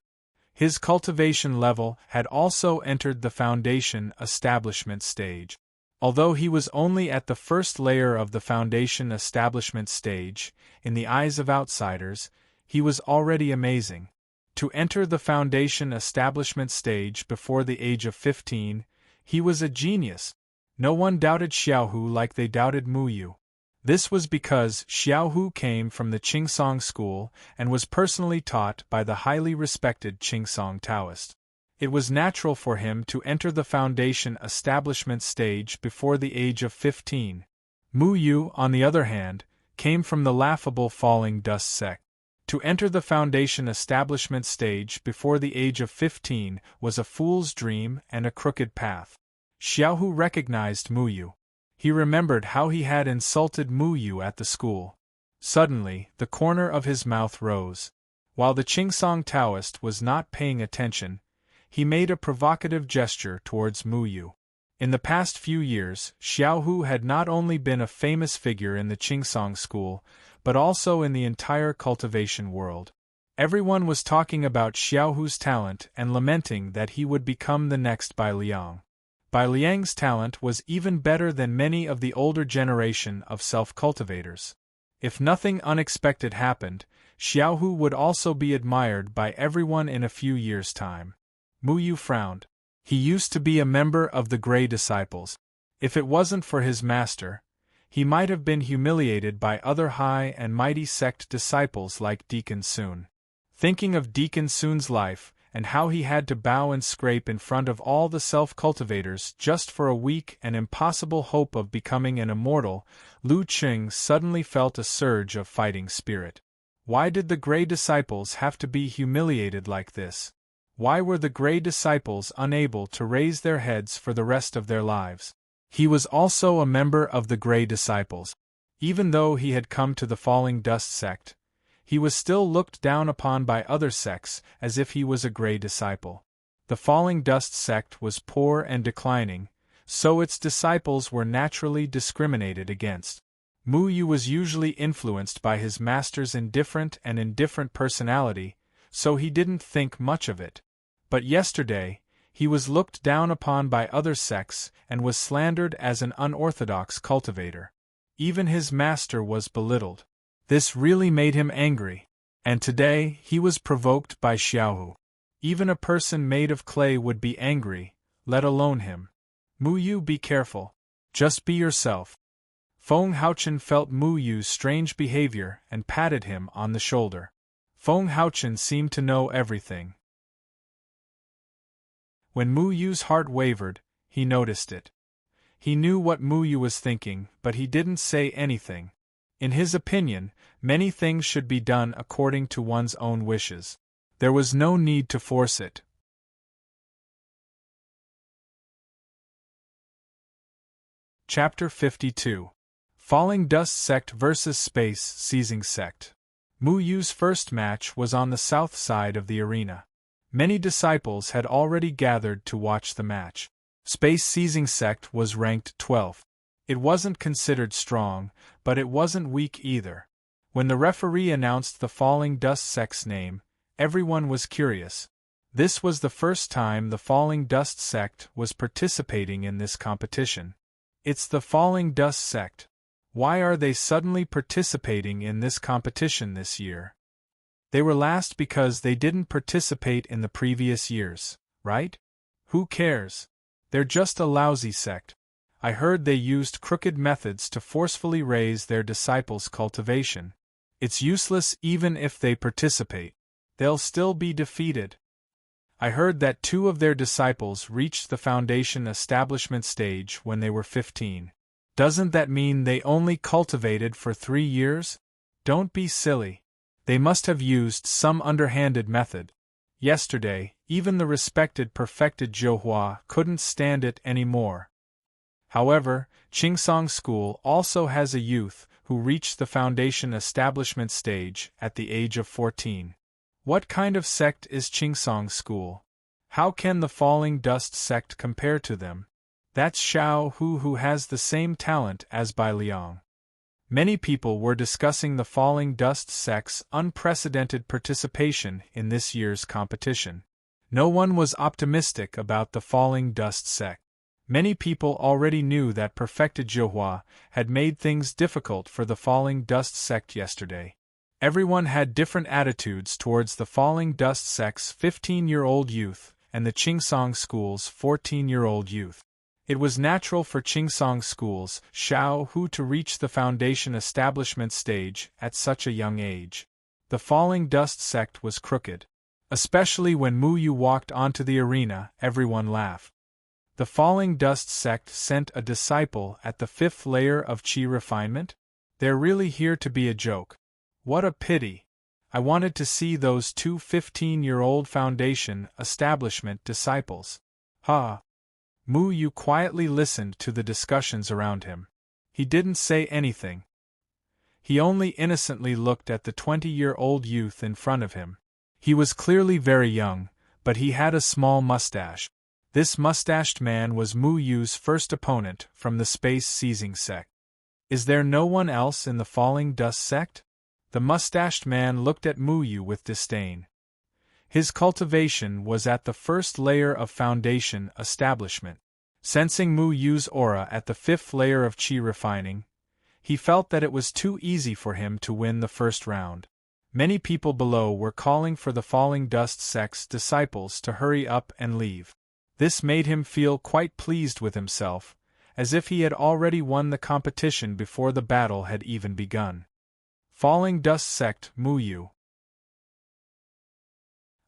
His cultivation level had also entered the foundation establishment stage. Although he was only at the first layer of the foundation establishment stage, in the eyes of outsiders, he was already amazing. To enter the foundation establishment stage before the age of 15, he was a genius. No one doubted Xiaohu like they doubted Mu Yu. This was because Xiaohu came from the Qingsong school and was personally taught by the highly respected Qingsong Taoist. It was natural for him to enter the foundation establishment stage before the age of 15. Mu Yu, on the other hand, came from the laughable falling dust sect. To enter the foundation establishment stage before the age of 15 was a fool's dream and a crooked path. Xiaohu recognized Mu Yu. He remembered how he had insulted Mu Yu at the school. Suddenly, the corner of his mouth rose. While the Qingsong Taoist was not paying attention, he made a provocative gesture towards Mu Yu. In the past few years, Xiaohu had not only been a famous figure in the Qingsong school, but also in the entire cultivation world. Everyone was talking about Xiaohu's talent and lamenting that he would become the next Bai Liang. Bai Liang's talent was even better than many of the older generation of self-cultivators. If nothing unexpected happened, Xiaohu would also be admired by everyone in a few years' time. Mu Yu frowned. He used to be a member of the Grey Disciples. If it wasn't for his master, he might have been humiliated by other high and mighty sect disciples like Deacon Sun. Thinking of Deacon Sun's life, and how he had to bow and scrape in front of all the self-cultivators just for a weak and impossible hope of becoming an immortal, Lu Qing suddenly felt a surge of fighting spirit. Why did the Grey Disciples have to be humiliated like this? Why were the Grey Disciples unable to raise their heads for the rest of their lives? He was also a member of the Grey Disciples. Even though he had come to the Falling Dust sect, he was still looked down upon by other sects as if he was a Grey Disciple. The Falling Dust sect was poor and declining, so its disciples were naturally discriminated against. Mu Yu was usually influenced by his master's indifferent and indifferent personality, so he didn't think much of it. But yesterday, he was looked down upon by other sects and was slandered as an unorthodox cultivator. Even his master was belittled. This really made him angry. And today, he was provoked by Xiaohu. Even a person made of clay would be angry, let alone him. Mu Yu, be careful. Just be yourself. Feng Haochen felt Mu Yu's strange behavior and patted him on the shoulder. Feng Haochen seemed to know everything. When Mu Yu's heart wavered, he noticed it. He knew what Mu Yu was thinking, but he didn't say anything. In his opinion, many things should be done according to one's own wishes. There was no need to force it. Chapter 52. Falling Dust Sect vs. Space Seizing Sect. Mu Yu's first match was on the south side of the arena. Many disciples had already gathered to watch the match. Space Seizing Sect was ranked 12th. It wasn't considered strong, but it wasn't weak either. When the referee announced the Falling Dust Sect's name, everyone was curious. This was the first time the Falling Dust Sect was participating in this competition. It's the Falling Dust Sect. Why are they suddenly participating in this competition this year? They were last because they didn't participate in the previous years, right? Who cares? They're just a lousy sect. I heard they used crooked methods to forcefully raise their disciples' cultivation. It's useless even if they participate. They'll still be defeated. I heard that 2 of their disciples reached the foundation establishment stage when they were 15. Doesn't that mean they only cultivated for 3 years? Don't be silly. They must have used some underhanded method. Yesterday, even the respected perfected Zhouhua couldn't stand it anymore. However, Qingsong School also has a youth who reached the foundation establishment stage at the age of 14. What kind of sect is Qingsong School? How can the Falling Dust Sect compare to them? That's Xiao Hu, who has the same talent as Bai Liang. Many people were discussing the Falling Dust Sect's unprecedented participation in this year's competition. No one was optimistic about the Falling Dust Sect. Many people already knew that perfected Zhouhua had made things difficult for the Falling Dust Sect yesterday. Everyone had different attitudes towards the Falling Dust Sect's 15-year-old youth and the Qingsong School's 14-year-old youth. It was natural for Qingsong School's Xiao Hu to reach the foundation establishment stage at such a young age. The Falling Dust Sect was crooked. Especially when Mu Yu walked onto the arena, everyone laughed. The Falling Dust Sect sent a disciple at the 5th layer of Qi refinement? They're really here to be a joke. What a pity. I wanted to see those 2 15-year-old foundation establishment disciples. Ha! Mu Yu quietly listened to the discussions around him. He didn't say anything. He only innocently looked at the 20-year-old youth in front of him. He was clearly very young, but he had a small mustache. This mustached man was Mu Yu's first opponent from the Space Seizing Sect. Is there no one else in the Falling Dust Sect? The mustached man looked at Mu Yu with disdain. His cultivation was at the 1st layer of foundation establishment. Sensing Mu Yu's aura at the 5th layer of Qi refining, he felt that it was too easy for him to win the first round. Many people below were calling for the Falling Dust Sect's disciples to hurry up and leave. This made him feel quite pleased with himself, as if he had already won the competition before the battle had even begun. Falling Dust Sect Mu Yu.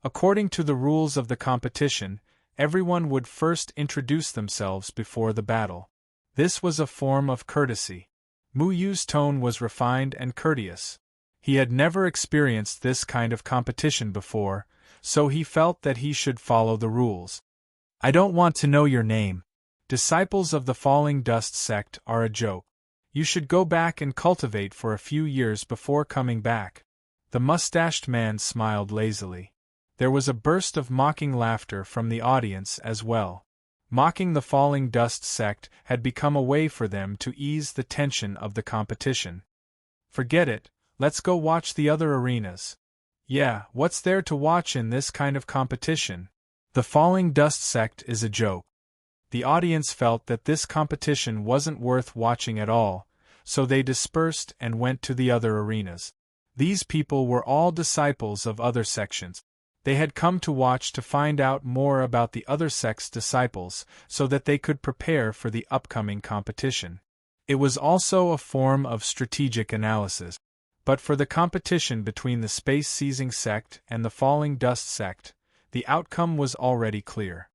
According to the rules of the competition, everyone would first introduce themselves before the battle. This was a form of courtesy. Mu Yu's tone was refined and courteous. He had never experienced this kind of competition before, so he felt that he should follow the rules. I don't want to know your name. Disciples of the Falling Dust Sect are a joke. You should go back and cultivate for a few years before coming back. The mustached man smiled lazily. There was a burst of mocking laughter from the audience as well. Mocking the Falling Dust Sect had become a way for them to ease the tension of the competition. Forget it, let's go watch the other arenas. Yeah, what's there to watch in this kind of competition? The Falling Dust Sect is a joke. The audience felt that this competition wasn't worth watching at all, so they dispersed and went to the other arenas. These people were all disciples of other sections. They had come to watch to find out more about the other sect's disciples so that they could prepare for the upcoming competition. It was also a form of strategic analysis. But for the competition between the Space Seizing Sect and the Falling Dust Sect, the outcome was already clear.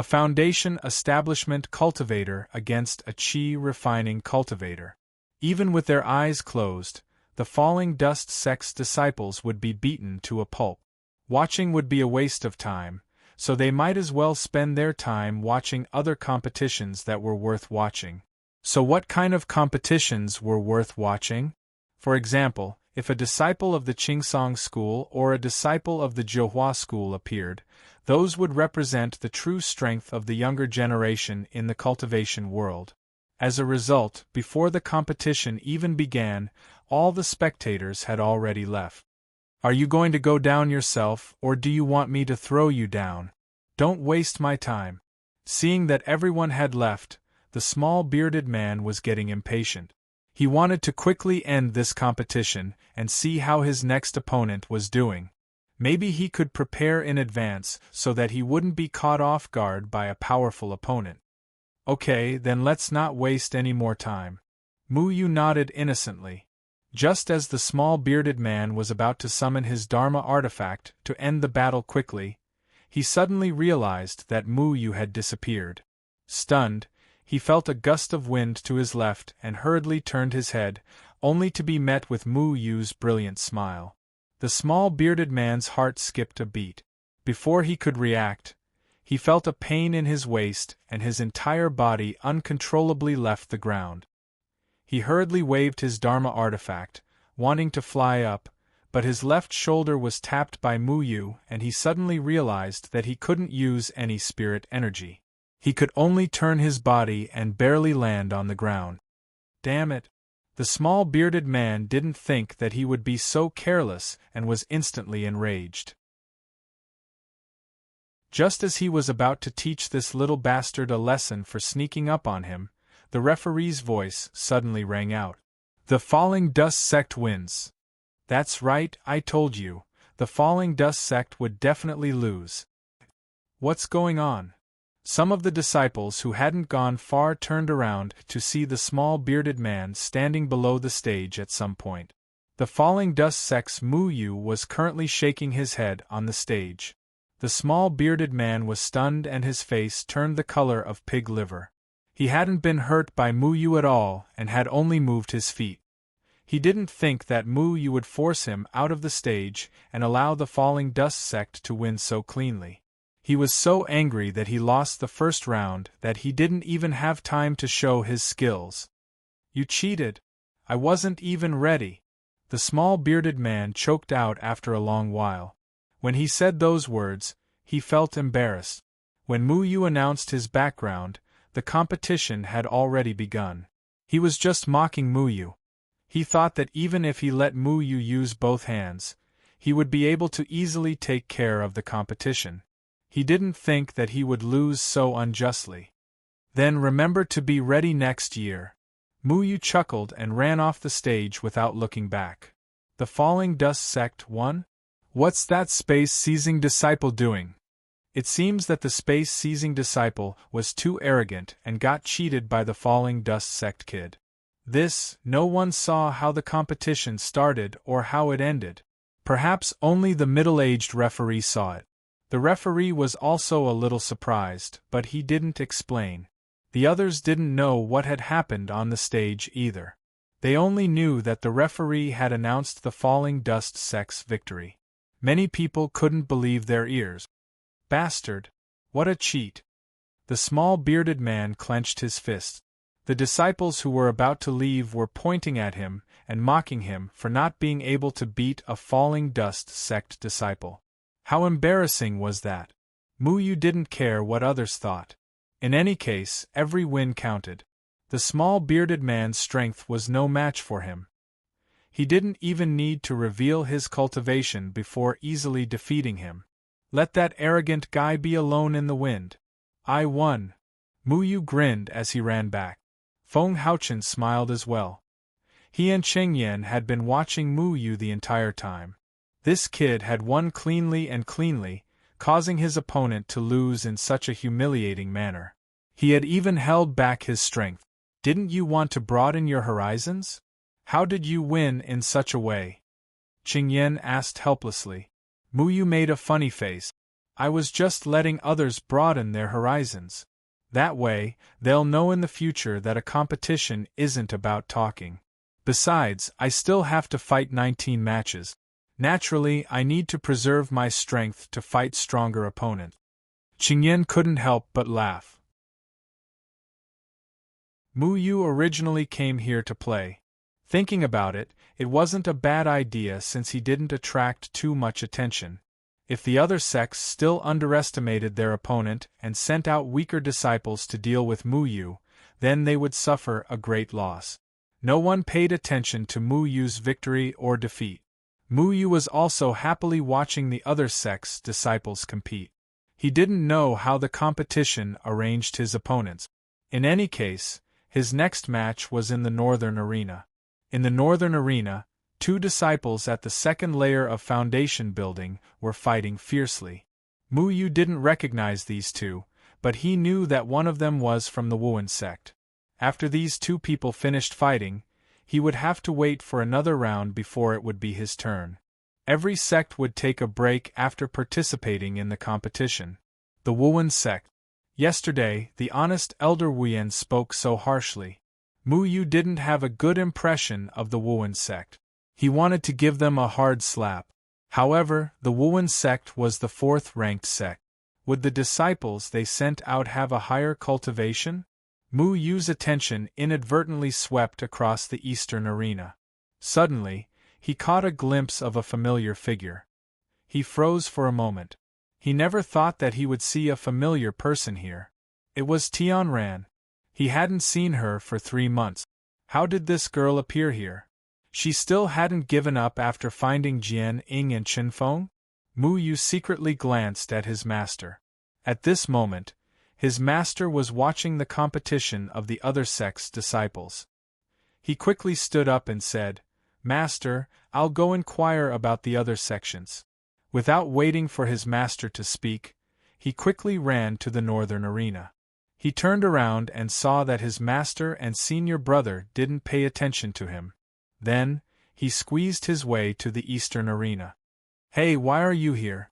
A foundation establishment cultivator against a chi refining cultivator. Even with their eyes closed, the falling dust sect's disciples would be beaten to a pulp. Watching would be a waste of time, so they might as well spend their time watching other competitions that were worth watching. So what kind of competitions were worth watching? For example, if a disciple of the Qingsong school or a disciple of the Zhohua school appeared, those would represent the true strength of the younger generation in the cultivation world. As a result, before the competition even began, all the spectators had already left. Are you going to go down yourself, or do you want me to throw you down? Don't waste my time. Seeing that everyone had left, the small bearded man was getting impatient. He wanted to quickly end this competition and see how his next opponent was doing. Maybe he could prepare in advance so that he wouldn't be caught off guard by a powerful opponent. Okay, then let's not waste any more time. Mu Yu nodded innocently. Just as the small bearded man was about to summon his Dharma artifact to end the battle quickly, he suddenly realized that Mu Yu had disappeared. Stunned, he felt a gust of wind to his left and hurriedly turned his head, only to be met with Mu Yu's brilliant smile. The small bearded man's heart skipped a beat. Before he could react, he felt a pain in his waist and his entire body uncontrollably left the ground. He hurriedly waved his Dharma artifact, wanting to fly up, but his left shoulder was tapped by Mu Yu and he suddenly realized that he couldn't use any spirit energy. He could only turn his body and barely land on the ground. Damn it! The small bearded man didn't think that he would be so careless and was instantly enraged. Just as he was about to teach this little bastard a lesson for sneaking up on him, the referee's voice suddenly rang out. The Falling Dust Sect wins. That's right, I told you, the Falling Dust Sect would definitely lose. What's going on? Some of the disciples who hadn't gone far turned around to see the small bearded man standing below the stage at some point. The Falling Dust Sect's Mu Yu was currently shaking his head on the stage. The small bearded man was stunned and his face turned the color of pig liver. He hadn't been hurt by Mu Yu at all and had only moved his feet. He didn't think that Mu Yu would force him out of the stage and allow the Falling Dust Sect to win so cleanly. He was so angry that he lost the first round that he didn't even have time to show his skills. You cheated. I wasn't even ready. The small bearded man choked out after a long while. When he said those words, he felt embarrassed. When Mu Yu announced his background, the competition had already begun. He was just mocking Mu Yu. He thought that even if he let Mu Yu use both hands, he would be able to easily take care of the competition. He didn't think that he would lose so unjustly. Then remember to be ready next year. Mu Yu chuckled and ran off the stage without looking back. The Falling Dust Sect won? What's that space-seizing disciple doing? It seems that the space-seizing disciple was too arrogant and got cheated by the Falling Dust Sect kid. No one saw how the competition started or how it ended. Perhaps only the middle-aged referee saw it. The referee was also a little surprised, but he didn't explain. The others didn't know what had happened on the stage either. They only knew that the referee had announced the Falling Dust Sect's victory. Many people couldn't believe their ears. Bastard! What a cheat! The small bearded man clenched his fists. The disciples who were about to leave were pointing at him and mocking him for not being able to beat a Falling Dust Sect disciple. How embarrassing was that? Mu Yu didn't care what others thought. In any case, every win counted. The small bearded man's strength was no match for him. He didn't even need to reveal his cultivation before easily defeating him. Let that arrogant guy be alone in the wind. I won. Mu Yu grinned as he ran back. Feng Haochen smiled as well. He and Cheng Yan had been watching Mu Yu the entire time. This kid had won cleanly, causing his opponent to lose in such a humiliating manner. He had even held back his strength. Didn't you want to broaden your horizons? How did you win in such a way? Cheng Yan asked helplessly. Mu Yu made a funny face. I was just letting others broaden their horizons. That way, they'll know in the future that a competition isn't about talking. Besides, I still have to fight 19 matches. Naturally, I need to preserve my strength to fight stronger opponents. Qingyan couldn't help but laugh. Mu Yu originally came here to play. Thinking about it, it wasn't a bad idea since he didn't attract too much attention. If the other sects still underestimated their opponent and sent out weaker disciples to deal with Mu Yu, then they would suffer a great loss. No one paid attention to Mu Yu's victory or defeat. Mu Yu was also happily watching the other sects' disciples compete. He didn't know how the competition arranged his opponents. In any case, his next match was in the northern arena. In the northern arena, 2 disciples at the second layer of foundation building were fighting fiercely. Mu Yu didn't recognize these 2, but he knew that one of them was from the Wuan sect. After these 2 people finished fighting, he would have to wait for another round before it would be his turn. Every sect would take a break after participating in the competition. The Wuan sect. Yesterday, the honest Elder Wuyan spoke so harshly. Mu Yu didn't have a good impression of the Wuan sect. He wanted to give them a hard slap. However, the Wuan sect was the 4th-ranked sect. Would the disciples they sent out have a higher cultivation? Mu Yu's attention inadvertently swept across the eastern arena. Suddenly, he caught a glimpse of a familiar figure. He froze for a moment. He never thought that he would see a familiar person here. It was Tianran. He hadn't seen her for 3 months. How did this girl appear here? She still hadn't given up after finding Jian Ying and Chen Feng? Mu Yu secretly glanced at his master. At this moment, his master was watching the competition of the other sect's disciples. He quickly stood up and said, "Master, I'll go inquire about the other sections." Without waiting for his master to speak, he quickly ran to the northern arena. He turned around and saw that his master and senior brother didn't pay attention to him. Then, he squeezed his way to the eastern arena. "Hey, why are you here?"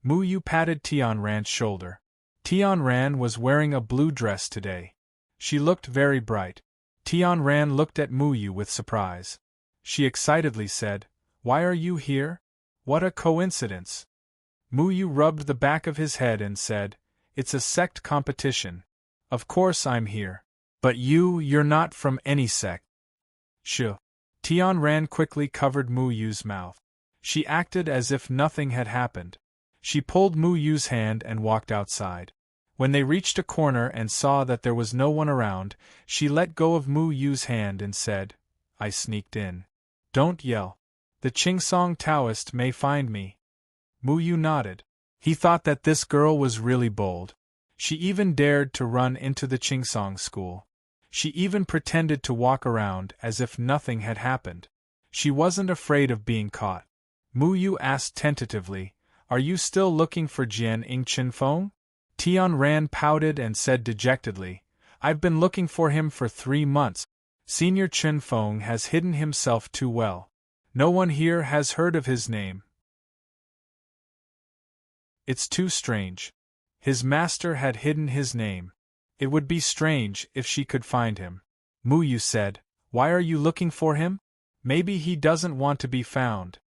Mu Yu patted Tianran's shoulder. Tianran was wearing a blue dress today. She looked very bright. Tianran looked at Mu Yu with surprise. She excitedly said, "Why are you here? What a coincidence." Mu Yu rubbed the back of his head and said, "It's a sect competition. Of course I'm here. But you're not from any sect." "Shh." Tianran quickly covered Mu Yu's mouth. She acted as if nothing had happened. She pulled Mu Yu's hand and walked outside. When they reached a corner and saw that there was no one around, she let go of Mu Yu's hand and said, "I sneaked in. Don't yell. The Qingsong Taoist may find me." Mu Yu nodded. He thought that this girl was really bold. She even dared to run into the Qingsong school. She even pretended to walk around as if nothing had happened. She wasn't afraid of being caught. Mu Yu asked tentatively, "Are you still looking for Jian Ying Chen Feng?" Tianran pouted and said dejectedly, "I've been looking for him for 3 months. Senior Chen Feng has hidden himself too well. No one here has heard of his name. It's too strange. His master had hidden his name. It would be strange if she could find him." Mu Yu said, "Why are you looking for him? Maybe he doesn't want to be found."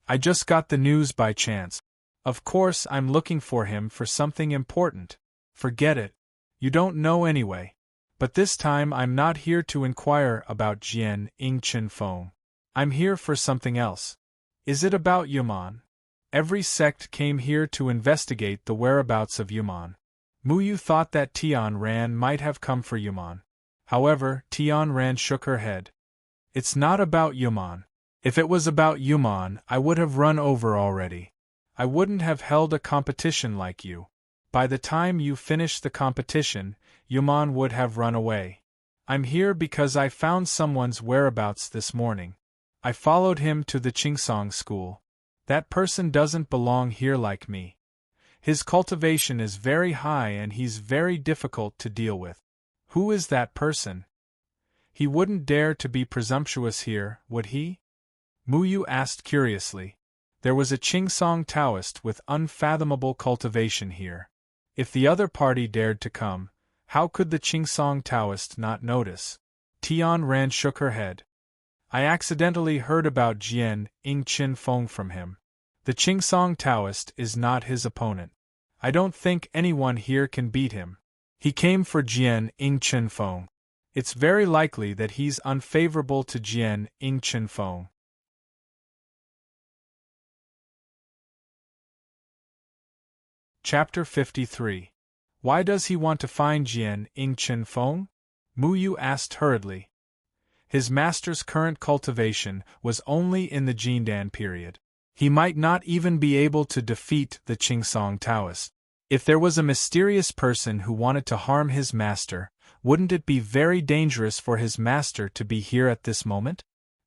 "I just got the news by chance. Of course I'm looking for him for something important." "Forget it. You don't know anyway. But this time I'm not here to inquire about Jian Ying Chen Feng. I'm here for something else." "Is it about Yuman?" Every sect came here to investigate the whereabouts of Yuman. Mu Yu thought that Tianran might have come for Yuman. However, Tianran shook her head. "It's not about Yuman. If it was about Yuman, I would have run over already. I wouldn't have held a competition like you. By the time you finished the competition, Yuman would have run away. I'm here because I found someone's whereabouts this morning. I followed him to the Qingsong school. That person doesn't belong here like me. His cultivation is very high and he's very difficult to deal with." "Who is that person?" "He wouldn't dare to be presumptuous here, would he?" Mu Yu asked curiously. There was a Qingsong Taoist with unfathomable cultivation here. If the other party dared to come, how could the Qingsong Taoist not notice? Tian Ran shook her head. I accidentally heard about Jian Ing Chin Feng from him. The Qingsong Taoist is not his opponent. I don't think anyone here can beat him. He came for Jian Ing Chin Feng. It's very likely that he's unfavorable to Jian Ing Chin Feng. Chapter 53. Why does he want to find Jian Ing Chin Feng? Mu Yu asked hurriedly. His master's current cultivation was only in the Jindan period. He might not even be able to defeat the Qingsong Taoist. If there was a mysterious person who wanted to harm his master, wouldn't it be very dangerous for his master to be here at this moment?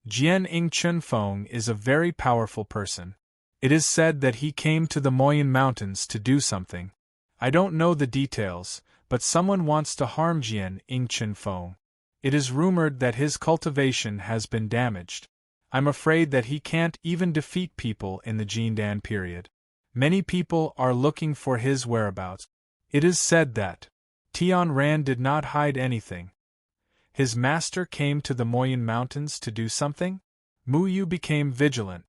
Jian Ing Chin Feng is a very powerful person. It is said that he came to the Moyan Mountains to do something. I don't know the details, but someone wants to harm Jian Ing Chin Feng. It is rumored that his cultivation has been damaged. I'm afraid that he can't even defeat people in the Jindan period. Many people are looking for his whereabouts. It is said that Tian Ran did not hide anything. His master came to the Moyan Mountains to do something? Mu Yu became vigilant.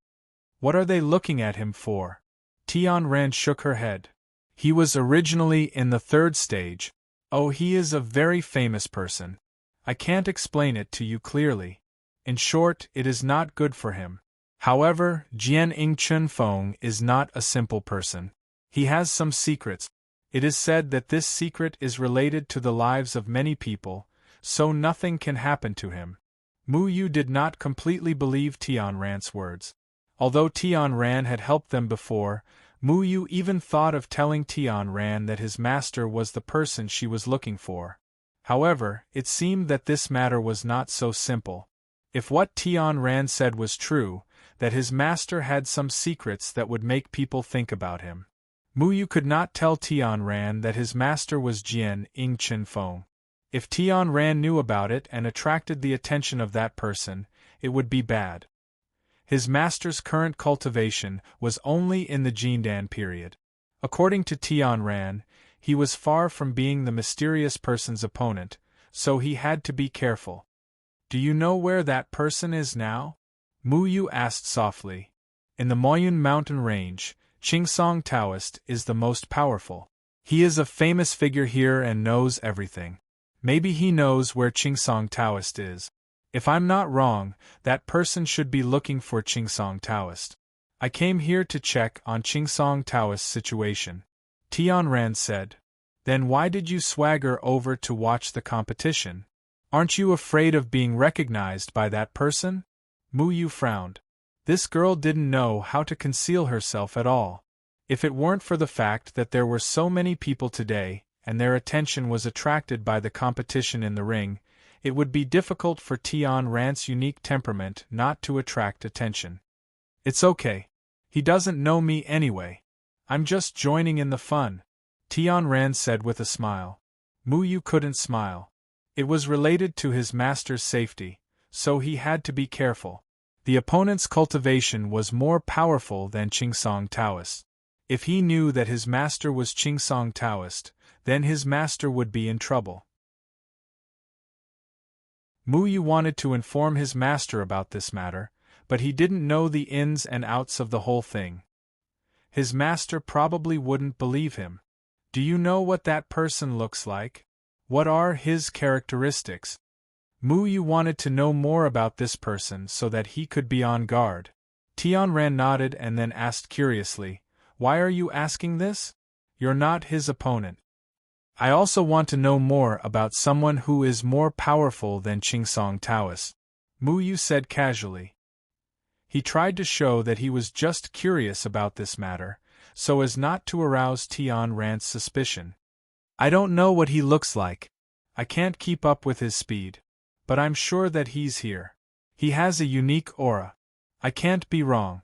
What are they looking at him for? Tian Ran shook her head. He was originally in the third stage. Oh, he is a very famous person. I can't explain it to you clearly. In short, it is not good for him. However, Jian Ing Chin Feng is not a simple person. He has some secrets. It is said that this secret is related to the lives of many people, so nothing can happen to him. Mu Yu did not completely believe Tian Ran's words. Although Tian Ran had helped them before, Mu Yu even thought of telling Tian Ran that his master was the person she was looking for. However, it seemed that this matter was not so simple. If what Tian Ran said was true, that his master had some secrets that would make people think about him. Mu Yu could not tell Tian Ran that his master was Jian Ing Chin Feng. If Tian Ran knew about it and attracted the attention of that person, it would be bad. His master's current cultivation was only in the Jindan period. According to Tian Ran, he was far from being the mysterious person's opponent, so he had to be careful. Do you know where that person is now? Mu Yu asked softly. In the Moyan mountain range, Qingsong Taoist is the most powerful. He is a famous figure here and knows everything. Maybe he knows where Qingsong Taoist is. If I'm not wrong, that person should be looking for Qingsong Taoist. I came here to check on Qingsong Taoist's situation. Tian Ran said. Then why did you swagger over to watch the competition? Aren't you afraid of being recognized by that person? Mu Yu frowned. This girl didn't know how to conceal herself at all. If it weren't for the fact that there were so many people today, and their attention was attracted by the competition in the ring, it would be difficult for Tian Ran's unique temperament not to attract attention. It's okay. He doesn't know me anyway. I'm just joining in the fun, Tian Ran said with a smile. Mu Yu couldn't smile. It was related to his master's safety, so he had to be careful. The opponent's cultivation was more powerful than Qingsong Taoist. If he knew that his master was Qingsong Taoist, then his master would be in trouble. Mu Yu wanted to inform his master about this matter, but he didn't know the ins and outs of the whole thing. His master probably wouldn't believe him. Do you know what that person looks like? What are his characteristics? Mu Yu wanted to know more about this person so that he could be on guard. Tian Ran nodded and then asked curiously, Why are you asking this? You're not his opponent. I also want to know more about someone who is more powerful than Qingsong Taoist, Mu Yu said casually. He tried to show that he was just curious about this matter, so as not to arouse Tian Ran's suspicion. I don't know what he looks like. I can't keep up with his speed. But I'm sure that he's here. He has a unique aura. I can't be wrong.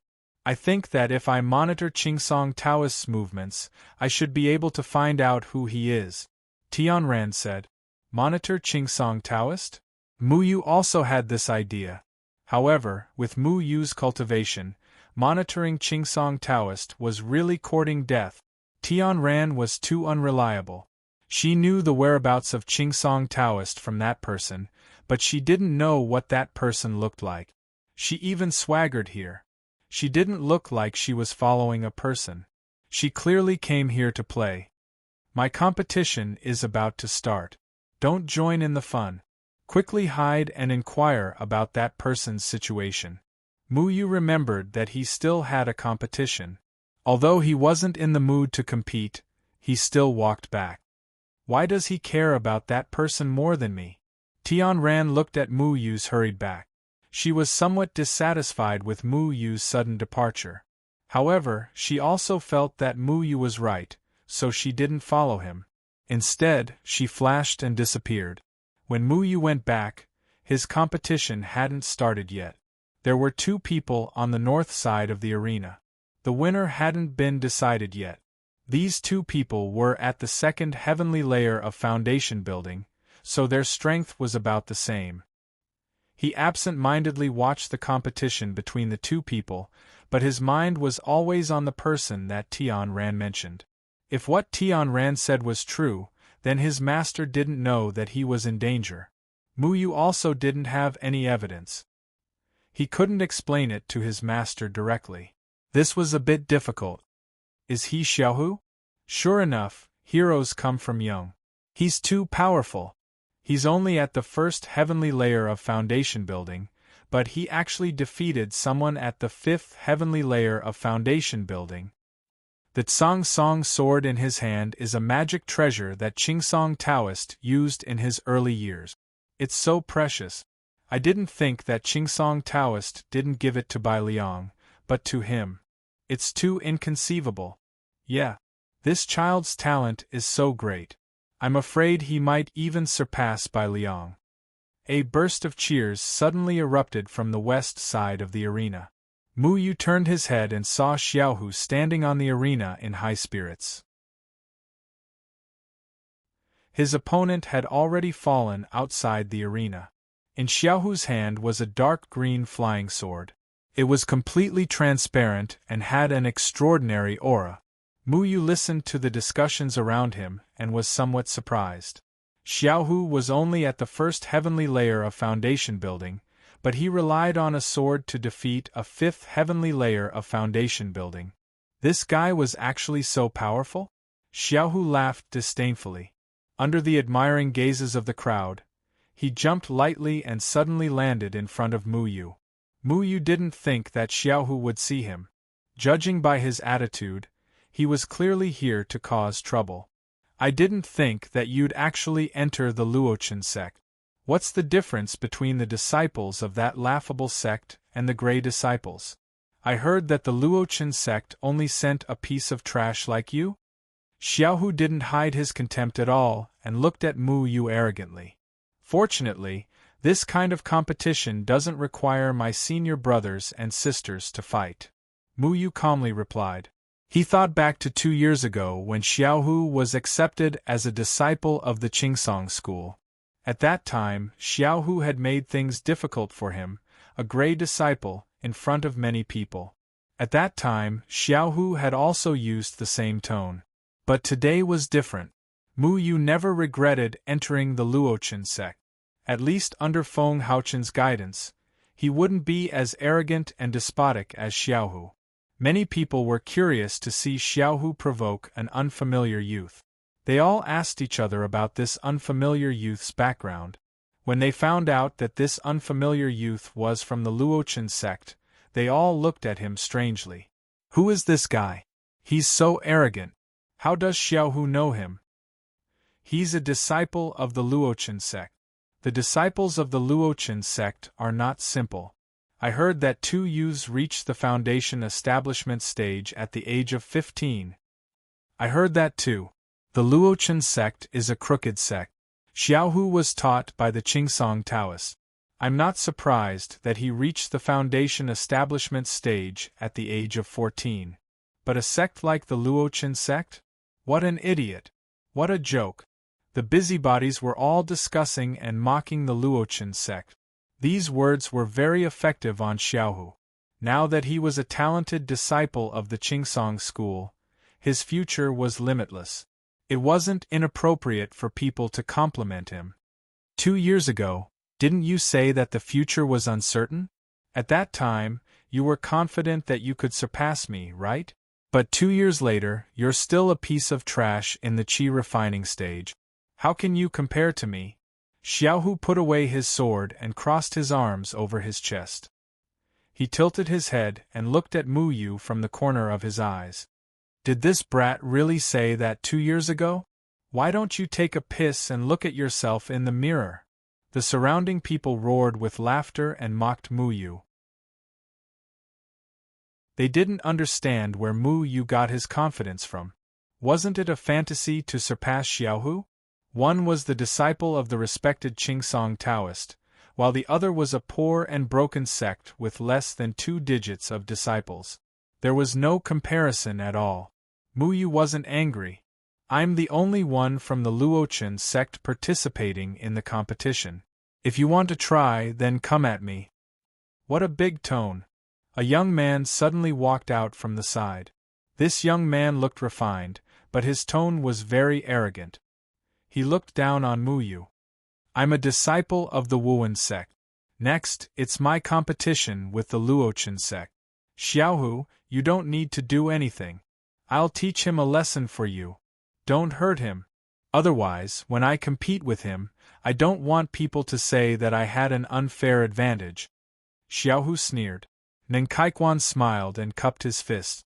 I think that if I monitor Qingsong Taoist's movements, I should be able to find out who he is, Tian Ran said. Monitor Qingsong Taoist? Mu Yu also had this idea. However, with Mu Yu's cultivation, monitoring Qingsong Taoist was really courting death. Tian Ran was too unreliable. She knew the whereabouts of Qingsong Taoist from that person, but she didn't know what that person looked like. She even swaggered here. She didn't look like she was following a person. She clearly came here to play. My competition is about to start. Don't join in the fun. Quickly hide and inquire about that person's situation. Mu Yu remembered that he still had a competition. Although he wasn't in the mood to compete, he still walked back. Why does he care about that person more than me? Tian Ran looked at Mu Yu's hurried back. She was somewhat dissatisfied with Mu Yu's sudden departure. However, she also felt that Mu Yu was right, so she didn't follow him. Instead, she flashed and disappeared. When Mu Yu went back, his competition hadn't started yet. There were 2 people on the north side of the arena. The winner hadn't been decided yet. These 2 people were at the second heavenly layer of foundation building, so their strength was about the same. He absent-mindedly watched the competition between the 2 people, but his mind was always on the person that Tian Ran mentioned. If what Tian Ran said was true, then his master didn't know that he was in danger. Mu Yu also didn't have any evidence. He couldn't explain it to his master directly. This was a bit difficult. Is he Xiaohu? Sure enough, heroes come from young. He's too powerful. He's only at the first heavenly layer of foundation building, but he actually defeated someone at the 5th heavenly layer of foundation building. The Tsang Song sword in his hand is a magic treasure that Qingsong Taoist used in his early years. It's so precious. I didn't think that Qingsong Taoist didn't give it to Bai Liang, but to him. It's too inconceivable. Yeah. This child's talent is so great. I'm afraid he might even surpass Bai Liang. A burst of cheers suddenly erupted from the west side of the arena. Mu Yu turned his head and saw Xiaohu standing on the arena in high spirits. His opponent had already fallen outside the arena. In Xiaohu's hand was a dark green flying sword. It was completely transparent and had an extraordinary aura. Mu Yu listened to the discussions around him and was somewhat surprised. Xiaohu was only at the first heavenly layer of foundation building, but he relied on a sword to defeat a 5th heavenly layer of foundation building. This guy was actually so powerful? Xiaohu laughed disdainfully. Under the admiring gazes of the crowd, he jumped lightly and suddenly landed in front of Mu Yu. Mu Yu didn't think that Xiaohu would see him. Judging by his attitude, he was clearly here to cause trouble. I didn't think that you'd actually enter the Luochen sect. What's the difference between the disciples of that laughable sect and the Grey disciples? I heard that the Luochen sect only sent a piece of trash like you? Xiaohu didn't hide his contempt at all and looked at Mu Yu arrogantly. Fortunately, this kind of competition doesn't require my senior brothers and sisters to fight. Mu Yu calmly replied. He thought back to 2 years ago when Xiaohu was accepted as a disciple of the Qingsong school. At that time, Xiaohu had made things difficult for him, a Grey disciple, in front of many people. At that time, Xiaohu had also used the same tone. But today was different. Mu Yu never regretted entering the Luochen sect. At least under Feng Haochen's guidance, he wouldn't be as arrogant and despotic as Xiaohu. Many people were curious to see Xiaohu provoke an unfamiliar youth. They all asked each other about this unfamiliar youth's background. When they found out that this unfamiliar youth was from the Luochen sect, they all looked at him strangely. Who is this guy? He's so arrogant. How does Xiaohu know him? He's a disciple of the Luochen sect. The disciples of the Luochen sect are not simple. I heard that 2 youths reached the foundation establishment stage at the age of 15. I heard that too. The Luochen sect is a crooked sect. Xiaohu was taught by the Qingsong Taoists. I'm not surprised that he reached the foundation establishment stage at the age of 14. But a sect like the Luochen sect? What an idiot! What a joke! The busybodies were all discussing and mocking the Luochen sect. These words were very effective on Xiaohu. Now that he was a talented disciple of the Qingsong school, his future was limitless. It wasn't inappropriate for people to compliment him. 2 years ago, didn't you say that the future was uncertain? At that time, you were confident that you could surpass me, right? But 2 years later, you're still a piece of trash in the qi refining stage. How can you compare to me? Xiaohu put away his sword and crossed his arms over his chest. He tilted his head and looked at Mu Yu from the corner of his eyes. Did this brat really say that 2 years ago? Why don't you take a piss and look at yourself in the mirror? The surrounding people roared with laughter and mocked Mu Yu. They didn't understand where Mu Yu got his confidence from. Wasn't it a fantasy to surpass Xiaohu? One was the disciple of the respected Qingsong Taoist, while the other was a poor and broken sect with less than 2 digits of disciples. There was no comparison at all. Mu Yu wasn't angry. I'm the only one from the Luochen sect participating in the competition. If you want to try, then come at me. What a big tone. A young man suddenly walked out from the side. This young man looked refined, but his tone was very arrogant. He looked down on Mu Yu. I'm a disciple of the Wuwen sect. Next, it's my competition with the Luochen sect. Xiaohu, you don't need to do anything. I'll teach him a lesson for you. Don't hurt him. Otherwise, when I compete with him, I don't want people to say that I had an unfair advantage. Xiaohu sneered. Ninkaiquan smiled and cupped his fist.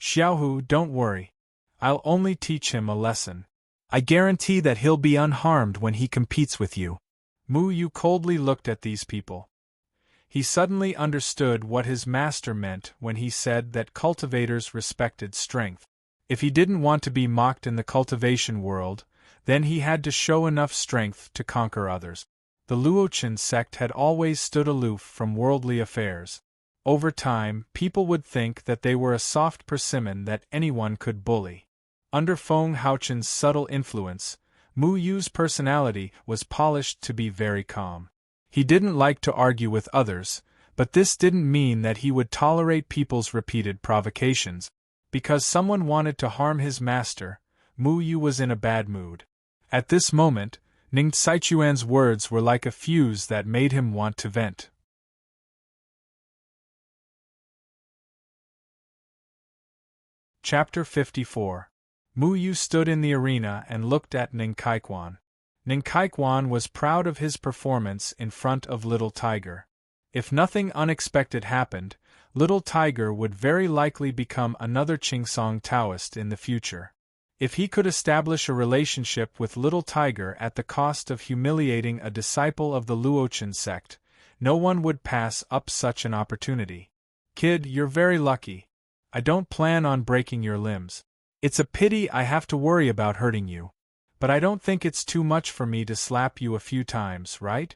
Xiaohu, don't worry. I'll only teach him a lesson. I guarantee that he'll be unharmed when he competes with you. Mu Yu coldly looked at these people. He suddenly understood what his master meant when he said that cultivators respected strength. If he didn't want to be mocked in the cultivation world, then he had to show enough strength to conquer others. The Luochen sect had always stood aloof from worldly affairs. Over time, people would think that they were a soft persimmon that anyone could bully. Under Feng Haochen's subtle influence, Mu Yu's personality was polished to be very calm. He didn't like to argue with others, but this didn't mean that he would tolerate people's repeated provocations. Because someone wanted to harm his master, Mu Yu was in a bad mood. At this moment, Ning Saichuan's words were like a fuse that made him want to vent. Chapter 54. Mu Yu stood in the arena and looked at Ninkaiquan. Ninkaiquan was proud of his performance in front of Little Tiger. If nothing unexpected happened, Little Tiger would very likely become another Qingsong Taoist in the future. If he could establish a relationship with Little Tiger at the cost of humiliating a disciple of the Luochen sect, no one would pass up such an opportunity. Kid, you're very lucky. I don't plan on breaking your limbs. It's a pity I have to worry about hurting you. But I don't think it's too much for me to slap you a few times, right?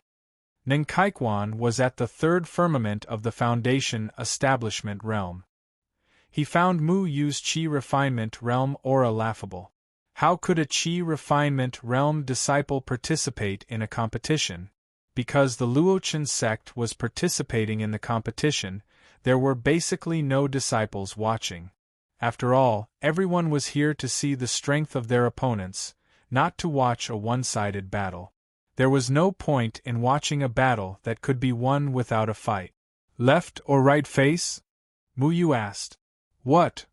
Ninkaiquan was at the 3rd firmament of the Foundation Establishment realm. He found Mu Yu's Qi Refinement realm aura laughable. How could a Qi Refinement realm disciple participate in a competition? Because the Luochen sect was participating in the competition, there were basically no disciples watching. After all, everyone was here to see the strength of their opponents, not to watch a one-sided battle. There was no point in watching a battle that could be won without a fight. Left or right face? Mu Yu asked. What?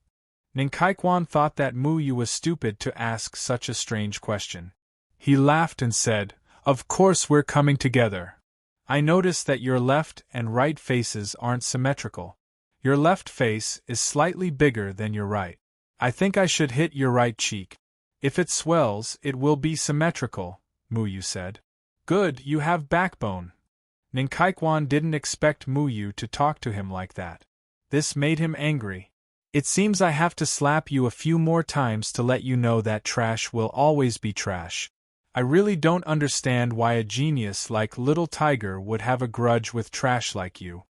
Ninkaiquan thought that Mu Yu was stupid to ask such a strange question. He laughed and said, Of course we're coming together. I notice that your left and right faces aren't symmetrical. Your left face is slightly bigger than your right. I think I should hit your right cheek. If it swells, it will be symmetrical, Mu Yu said. Good, you have backbone. Ninkaiquan didn't expect Mu Yu to talk to him like that. This made him angry. It seems I have to slap you a few more times to let you know that trash will always be trash. I really don't understand why a genius like Little Tiger would have a grudge with trash like you.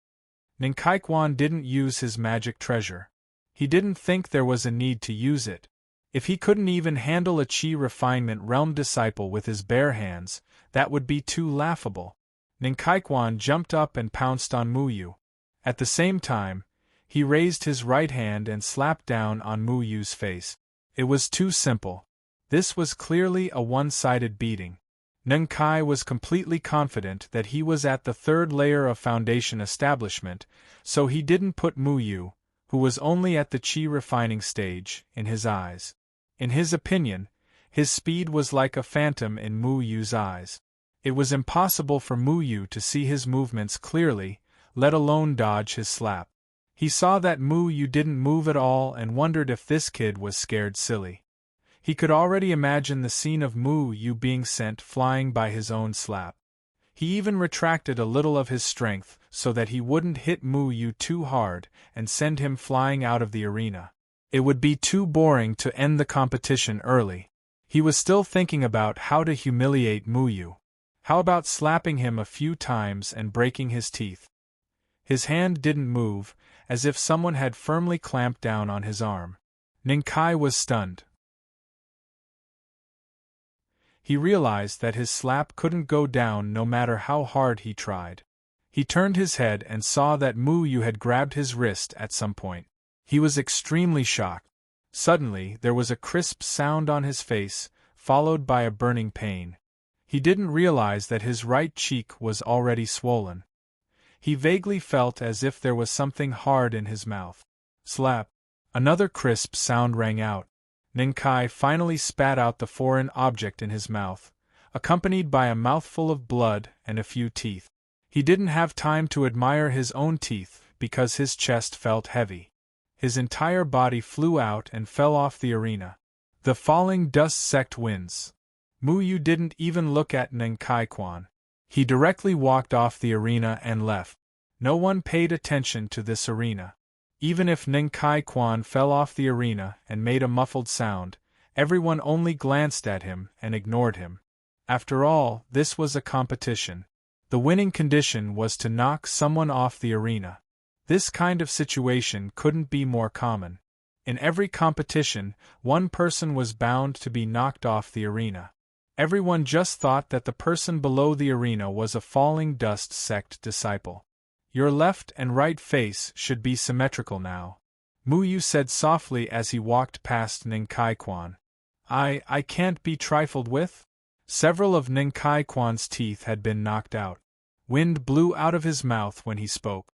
Ninkaiquan didn't use his magic treasure. He didn't think there was a need to use it. If he couldn't even handle a Qi Refinement realm disciple with his bare hands, that would be too laughable. Ninkaiquan jumped up and pounced on Mu Yu. At the same time, he raised his right hand and slapped down on Mu Yu's face. It was too simple. This was clearly a one-sided beating. Neng Kai was completely confident that he was at the third layer of foundation establishment, so he didn't put Mu Yu, who was only at the qi refining stage, in his eyes. In his opinion, his speed was like a phantom in Mu Yu's eyes. It was impossible for Mu Yu to see his movements clearly, let alone dodge his slap. He saw that Mu Yu didn't move at all and wondered if this kid was scared silly. He could already imagine the scene of Mu Yu being sent flying by his own slap. He even retracted a little of his strength so that he wouldn't hit Mu Yu too hard and send him flying out of the arena. It would be too boring to end the competition early. He was still thinking about how to humiliate Mu Yu. How about slapping him a few times and breaking his teeth? His hand didn't move, as if someone had firmly clamped down on his arm. Neng Kai was stunned. He realized that his slap couldn't go down no matter how hard he tried. He turned his head and saw that Mu Yu had grabbed his wrist at some point. He was extremely shocked. Suddenly, there was a crisp sound on his face, followed by a burning pain. He didn't realize that his right cheek was already swollen. He vaguely felt as if there was something hard in his mouth. Slap. Another crisp sound rang out. Neng Kai finally spat out the foreign object in his mouth, accompanied by a mouthful of blood and a few teeth. He didn't have time to admire his own teeth because his chest felt heavy. His entire body flew out and fell off the arena. The falling dust sect wins. Mu Yu didn't even look at Neng Kai Quan. He directly walked off the arena and left. No one paid attention to this arena. Even if Neng Kai Quan fell off the arena and made a muffled sound, everyone only glanced at him and ignored him. After all, this was a competition. The winning condition was to knock someone off the arena. This kind of situation couldn't be more common. In every competition, one person was bound to be knocked off the arena. Everyone just thought that the person below the arena was a falling dust sect disciple. Your left and right face should be symmetrical now, Mu Yu said softly as he walked past Neng Kai Quan. I can't be trifled with? Several of Neng Kai Quan's teeth had been knocked out. Wind blew out of his mouth when he spoke.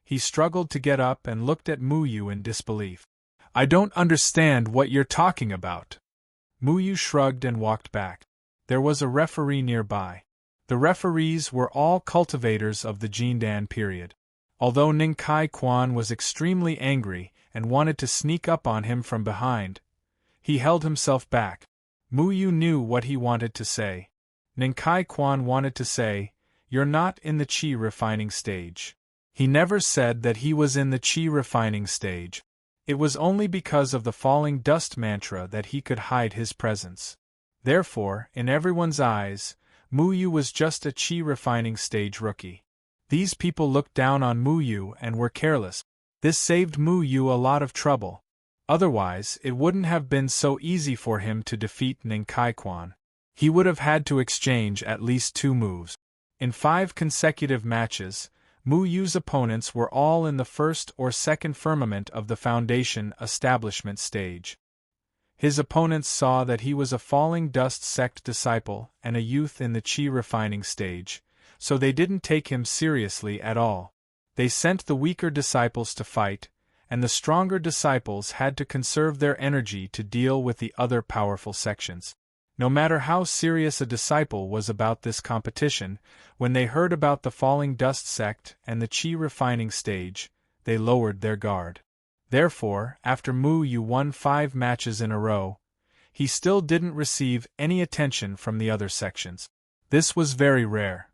He struggled to get up and looked at Mu Yu in disbelief. I don't understand what you're talking about. Mu Yu shrugged and walked back. There was a referee nearby. The referees were all cultivators of the Jindan period. Although Neng Kai Quan was extremely angry and wanted to sneak up on him from behind, he held himself back. Mu Yu knew what he wanted to say. Neng Kai Quan wanted to say, "You're not in the qi refining stage." He never said that he was in the qi refining stage. It was only because of the falling dust mantra that he could hide his presence. Therefore, in everyone's eyes, Mu Yu was just a qi refining stage rookie. These people looked down on Mu Yu and were careless. This saved Mu Yu a lot of trouble. Otherwise, it wouldn't have been so easy for him to defeat Neng Kai Quan. He would have had to exchange at least 2 moves. In 5 consecutive matches, Mu Yu's opponents were all in the first or second firmament of the foundation establishment stage. His opponents saw that he was a falling dust sect disciple and a youth in the qi refining stage, so they didn't take him seriously at all. They sent the weaker disciples to fight, and the stronger disciples had to conserve their energy to deal with the other powerful sections. No matter how serious a disciple was about this competition, when they heard about the falling dust sect and the qi refining stage, they lowered their guard. Therefore, after Mu Yu won 5 matches in a row, he still didn't receive any attention from the other sections. This was very rare.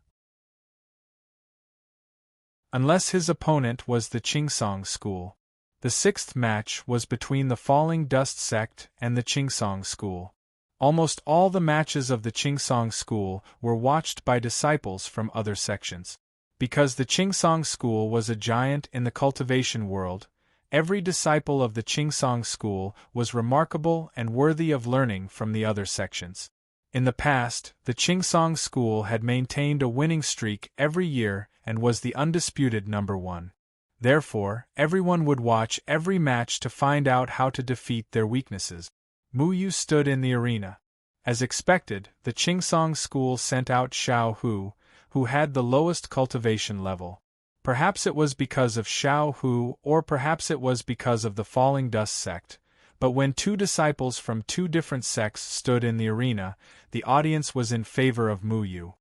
Unless his opponent was the Qingsong school. The 6th match was between the falling dust sect and the Qingsong school. Almost all the matches of the Qingsong school were watched by disciples from other sections. Because the Qingsong school was a giant in the cultivation world, every disciple of the Qingsong school was remarkable and worthy of learning from the other sections. In the past, the Qingsong school had maintained a winning streak every year and was the undisputed number 1. Therefore, everyone would watch every match to find out how to defeat their weaknesses. Mu Yu stood in the arena. As expected, the Qingsong school sent out Xiao Hu, who had the lowest cultivation level. Perhaps it was because of Xiao Hu, or perhaps it was because of the Falling Dust sect, but when two disciples from two different sects stood in the arena, the audience was in favor of Mu Yu.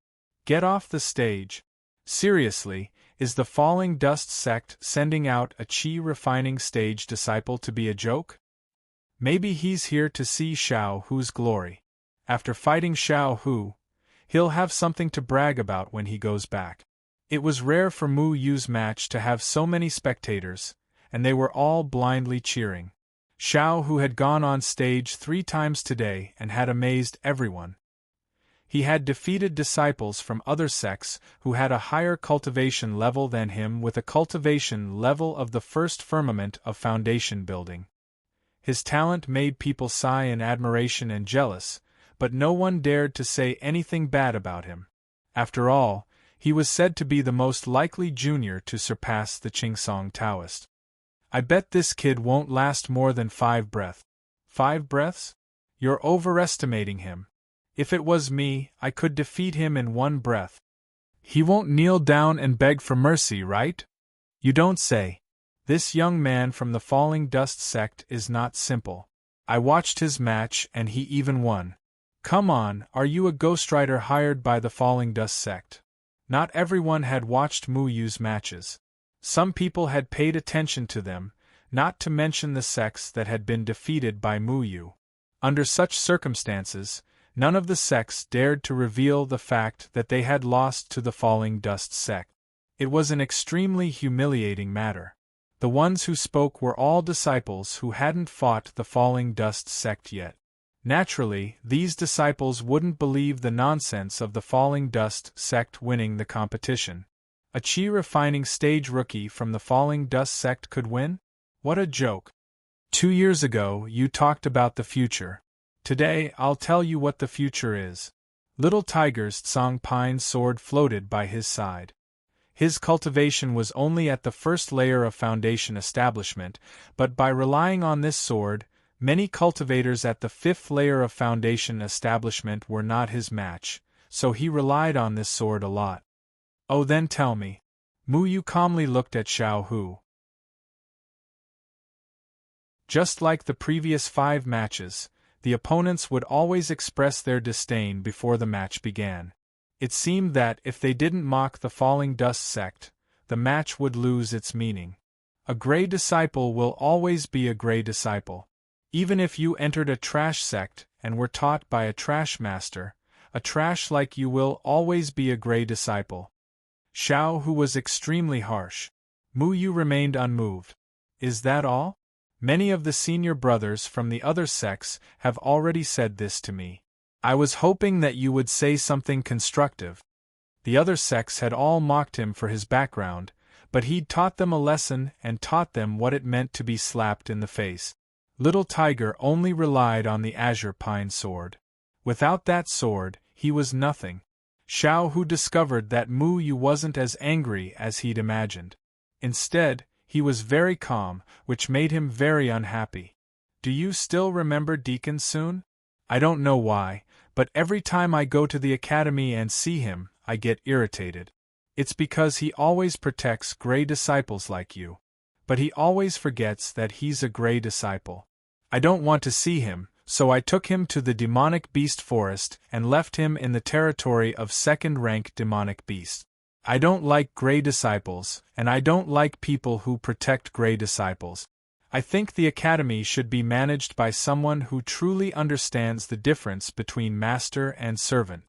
Get off the stage. Seriously, is the Falling Dust sect sending out a chi-refining stage disciple to be a joke? Maybe he's here to see Xiao Hu's glory. After fighting Xiao Hu, he'll have something to brag about when he goes back. It was rare for Mu Yu's match to have so many spectators, and they were all blindly cheering. Xiao Hu had gone on stage 3 times today and had amazed everyone. He had defeated disciples from other sects who had a higher cultivation level than him with a cultivation level of the first firmament of foundation building. His talent made people sigh in admiration and jealous, but no one dared to say anything bad about him. After all, he was said to be the most likely junior to surpass the Qingsong Taoist. I bet this kid won't last more than 5 breaths. 5 breaths? You're overestimating him. If it was me, I could defeat him in 1 breath. He won't kneel down and beg for mercy, right? You don't say. This young man from the Falling Dust sect is not simple. I watched his match and he even won. Come on, are you a ghostwriter hired by the Falling Dust sect? Not everyone had watched Mu Yu's matches. Some people had paid attention to them, not to mention the sects that had been defeated by Mu Yu. Under such circumstances, none of the sects dared to reveal the fact that they had lost to the Falling Dust sect. It was an extremely humiliating matter. The ones who spoke were all disciples who hadn't fought the Falling Dust sect yet. Naturally, these disciples wouldn't believe the nonsense of the Falling Dust sect winning the competition. A chi-refining stage rookie from the Falling Dust sect could win? What a joke. 2 years ago, you talked about the future. Today, I'll tell you what the future is. Little Tiger's Tsang Pine sword floated by his side. His cultivation was only at the first layer of foundation establishment, but by relying on this sword, many cultivators at the 5th layer of foundation establishment were not his match, so he relied on this sword a lot. Oh, then tell me. Mu Yu calmly looked at Xiao Hu. Just like the previous 5 matches, the opponents would always express their disdain before the match began. It seemed that if they didn't mock the Falling Dust sect, the match would lose its meaning. A gray disciple will always be a gray disciple. Even if you entered a trash sect and were taught by a trash master, a trash like you will always be a gray disciple. Xiao Hu was extremely harsh. Mu Yu remained unmoved. Is that all? Many of the senior brothers from the other sects have already said this to me. I was hoping that you would say something constructive. The other sects had all mocked him for his background, but he'd taught them a lesson and taught them what it meant to be slapped in the face. Little Tiger only relied on the azure pine sword. Without that sword, he was nothing. Xiao Hu discovered that Mu Yu wasn't as angry as he'd imagined. Instead, he was very calm, which made him very unhappy. Do you still remember Deacon Sun? I don't know why, but every time I go to the academy and see him, I get irritated. It's because he always protects gray disciples like you. But he always forgets that he's a gray disciple. I don't want to see him, so I took him to the demonic beast forest and left him in the territory of second-rank demonic beasts. I don't like gray disciples, and I don't like people who protect gray disciples. I think the academy should be managed by someone who truly understands the difference between master and servant.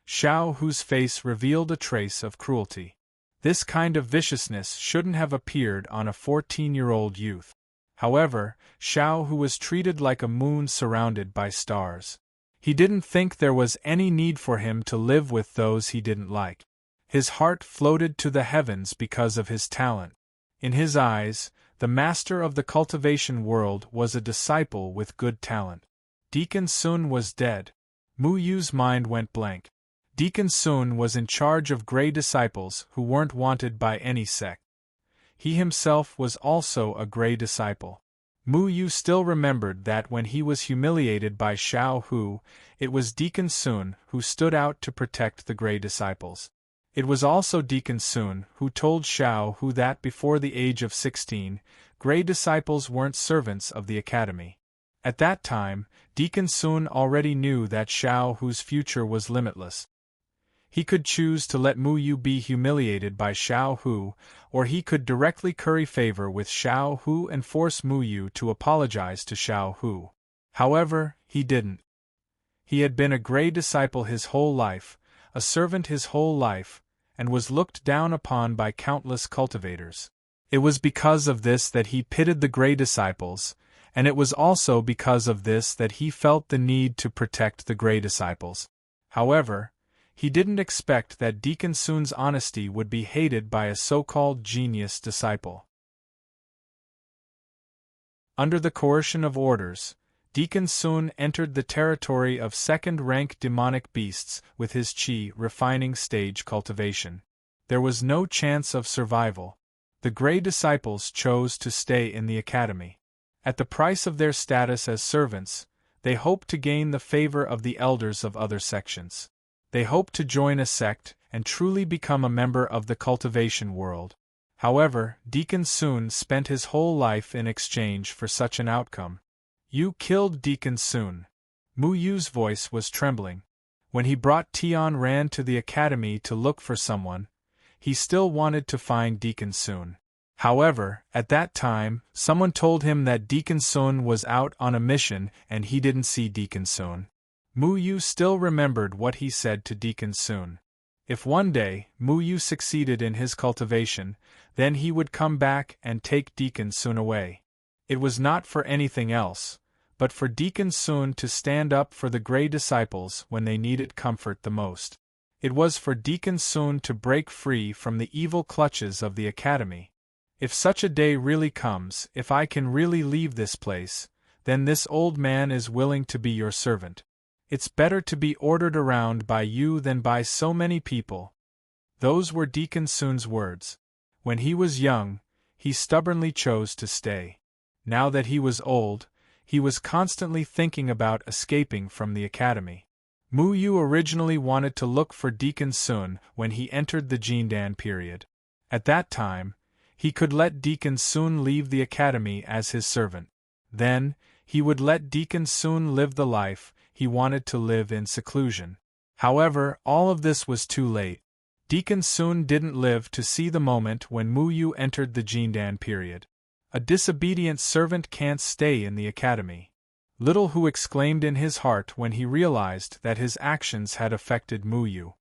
Xiao Hu's face revealed a trace of cruelty. This kind of viciousness shouldn't have appeared on a 14-year-old youth. However, Xiao Hu was treated like a moon surrounded by stars. He didn't think there was any need for him to live with those he didn't like. His heart floated to the heavens because of his talent. In his eyes, the master of the cultivation world was a disciple with good talent. Deacon Sun was dead. Mu Yu's mind went blank. Deacon Sun was in charge of gray disciples who weren't wanted by any sect. he himself was also a Grey disciple. Mu Yu still remembered that when he was humiliated by Xiao Hu, it was Deacon Sun who stood out to protect the Grey disciples. It was also Deacon Sun who told Xiao Hu that before the age of 16, Grey disciples weren't servants of the academy. At that time, Deacon Sun already knew that Xiao Hu's future was limitless. He could choose to let Mu Yu be humiliated by Xiao Hu, or he could directly curry favor with Xiao Hu and force Mu Yu to apologize to Xiao Hu. However, he didn't. He had been a Grey disciple his whole life, a servant his whole life, and was looked down upon by countless cultivators. It was because of this that he pitied the Grey disciples, and it was also because of this that he felt the need to protect the Grey disciples. However, he didn't expect that Deacon Sun's honesty would be hated by a so-called genius disciple. Under the coercion of orders, Deacon Sun entered the territory of second-rank demonic beasts with his qi refining stage cultivation. There was no chance of survival. The Grey disciples chose to stay in the academy. At the price of their status as servants, they hoped to gain the favor of the elders of other sections. They hoped to join a sect and truly become a member of the cultivation world. However, Deacon Sun spent his whole life in exchange for such an outcome. You killed Deacon Sun. Mu Yu's voice was trembling. When he brought Tian Ran to the academy to look for someone, he still wanted to find Deacon Sun. However, at that time, someone told him that Deacon Sun was out on a mission and he didn't see Deacon Sun. Mu Yu still remembered what he said to Deacon Sun. If one day Mu Yu succeeded in his cultivation, then he would come back and take Deacon Sun away. It was not for anything else, but for Deacon Sun to stand up for the Grey disciples when they needed comfort the most. It was for Deacon Sun to break free from the evil clutches of the academy. If such a day really comes, if I can really leave this place, then this old man is willing to be your servant. It's better to be ordered around by you than by so many people. Those were Deacon Sun's words. When he was young, he stubbornly chose to stay. Now that he was old, he was constantly thinking about escaping from the academy. Mu Yu originally wanted to look for Deacon Sun when he entered the Jindan period. At that time, he could let Deacon Sun leave the academy as his servant. Then, he would let Deacon Sun live the life he wanted to live in seclusion. However, all of this was too late. Deacon Sun didn't live to see the moment when Mu Yu entered the Jindan period. A disobedient servant can't stay in the academy. Little Hu exclaimed in his heart when he realized that his actions had affected Mu Yu.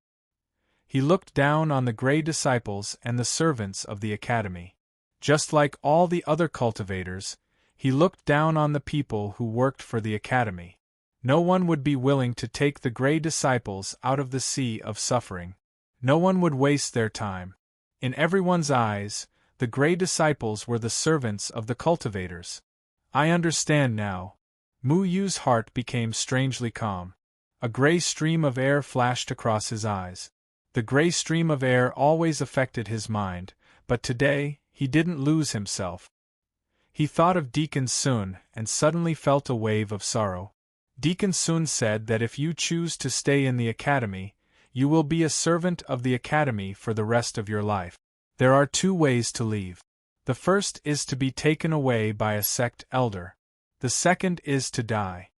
He looked down on the Grey disciples and the servants of the academy. Just like all the other cultivators, he looked down on the people who worked for the academy. No one would be willing to take the Grey disciples out of the sea of suffering. No one would waste their time. In everyone's eyes, the Grey disciples were the servants of the cultivators. I understand now. Mu Yu's heart became strangely calm. A grey stream of air flashed across his eyes. The grey stream of air always affected his mind, but today, he didn't lose himself. He thought of Deacon Sun and suddenly felt a wave of sorrow. Deacon Sun said that if you choose to stay in the academy, you will be a servant of the academy for the rest of your life. There are two ways to leave. The first is to be taken away by a sect elder. The second is to die.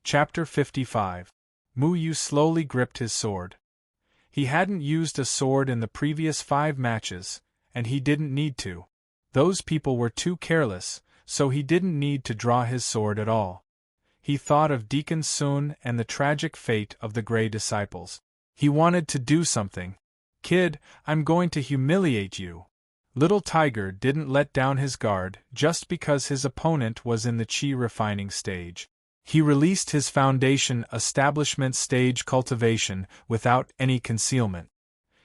Chapter 55. Mu Yu slowly gripped his sword. He hadn't used a sword in the previous 5 matches, and he didn't need to. Those people were too careless, so he didn't need to draw his sword at all. He thought of Deacon Sun and the tragic fate of the Grey disciples. He wanted to do something. Kid, I'm going to humiliate you. Little Tiger didn't let down his guard just because his opponent was in the chi refining stage. He released his foundation establishment stage cultivation without any concealment.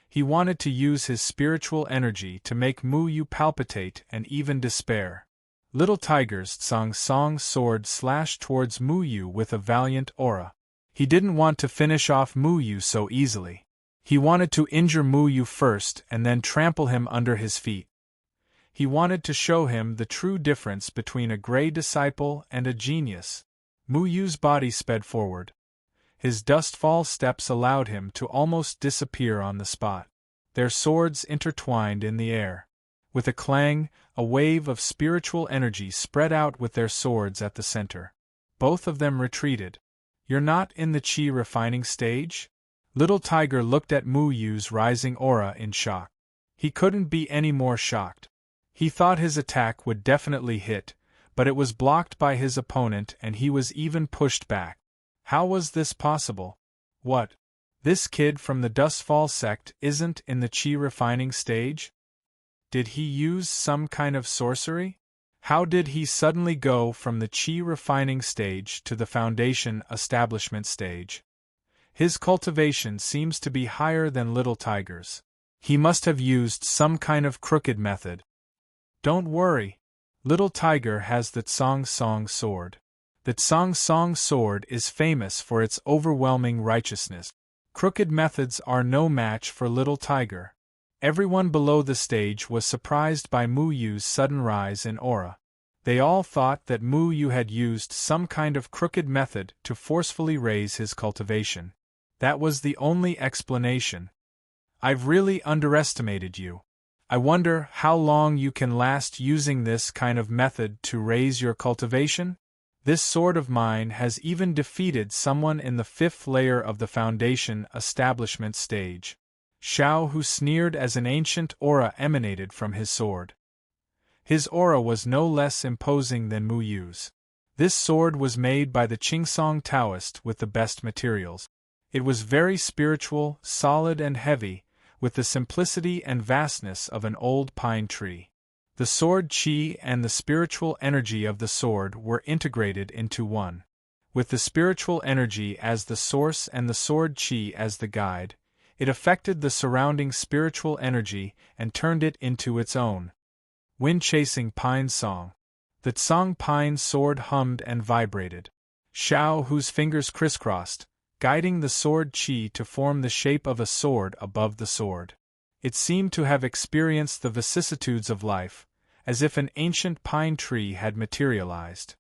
He wanted to use his spiritual energy to make Mu Yu palpitate and even despair. Little Tiger's Tsang Song sword slashed towards Mu Yu with a valiant aura. He didn't want to finish off Mu Yu so easily. He wanted to injure Mu Yu first and then trample him under his feet. He wanted to show him the true difference between a gray disciple and a genius. Mu Yu's body sped forward. His dustfall steps allowed him to almost disappear on the spot. Their swords intertwined in the air. With a clang, a wave of spiritual energy spread out with their swords at the center. Both of them retreated. "You're not in the chi refining stage?" Little Tiger looked at Mu Yu's rising aura in shock. He couldn't be any more shocked. He thought his attack would definitely hit, but it was blocked by his opponent and he was even pushed back. How was this possible? What? This kid from the Dustfall sect isn't in the chi refining stage? Did he use some kind of sorcery? How did he suddenly go from the chi refining stage to the foundation establishment stage? His cultivation seems to be higher than Little Tiger's. He must have used some kind of crooked method. Don't worry. Little Tiger has the Tsang Song sword. The Tsang Song sword is famous for its overwhelming righteousness. Crooked methods are no match for Little Tiger. Everyone below the stage was surprised by Mu Yu's sudden rise in aura. They all thought that Mu Yu had used some kind of crooked method to forcefully raise his cultivation. That was the only explanation. "I've really underestimated you. I wonder how long you can last using this kind of method to raise your cultivation? This sword of mine has even defeated someone in the 5th layer of the foundation establishment stage." Xiao Hu sneered as an ancient aura emanated from his sword. His aura was no less imposing than Mu Yu's. This sword was made by the Qingsong Taoist with the best materials. It was very spiritual, solid and heavy, with the simplicity and vastness of an old pine tree. The sword qi and the spiritual energy of the sword were integrated into one. With the spiritual energy as the source and the sword qi as the guide, it affected the surrounding spiritual energy and turned it into its own. Wind-chasing pine song. The Tsang pine sword hummed and vibrated. Xiao Hu's fingers crisscrossed, guiding the sword qi to form the shape of a sword above the sword. It seemed to have experienced the vicissitudes of life, as if an ancient pine tree had materialized.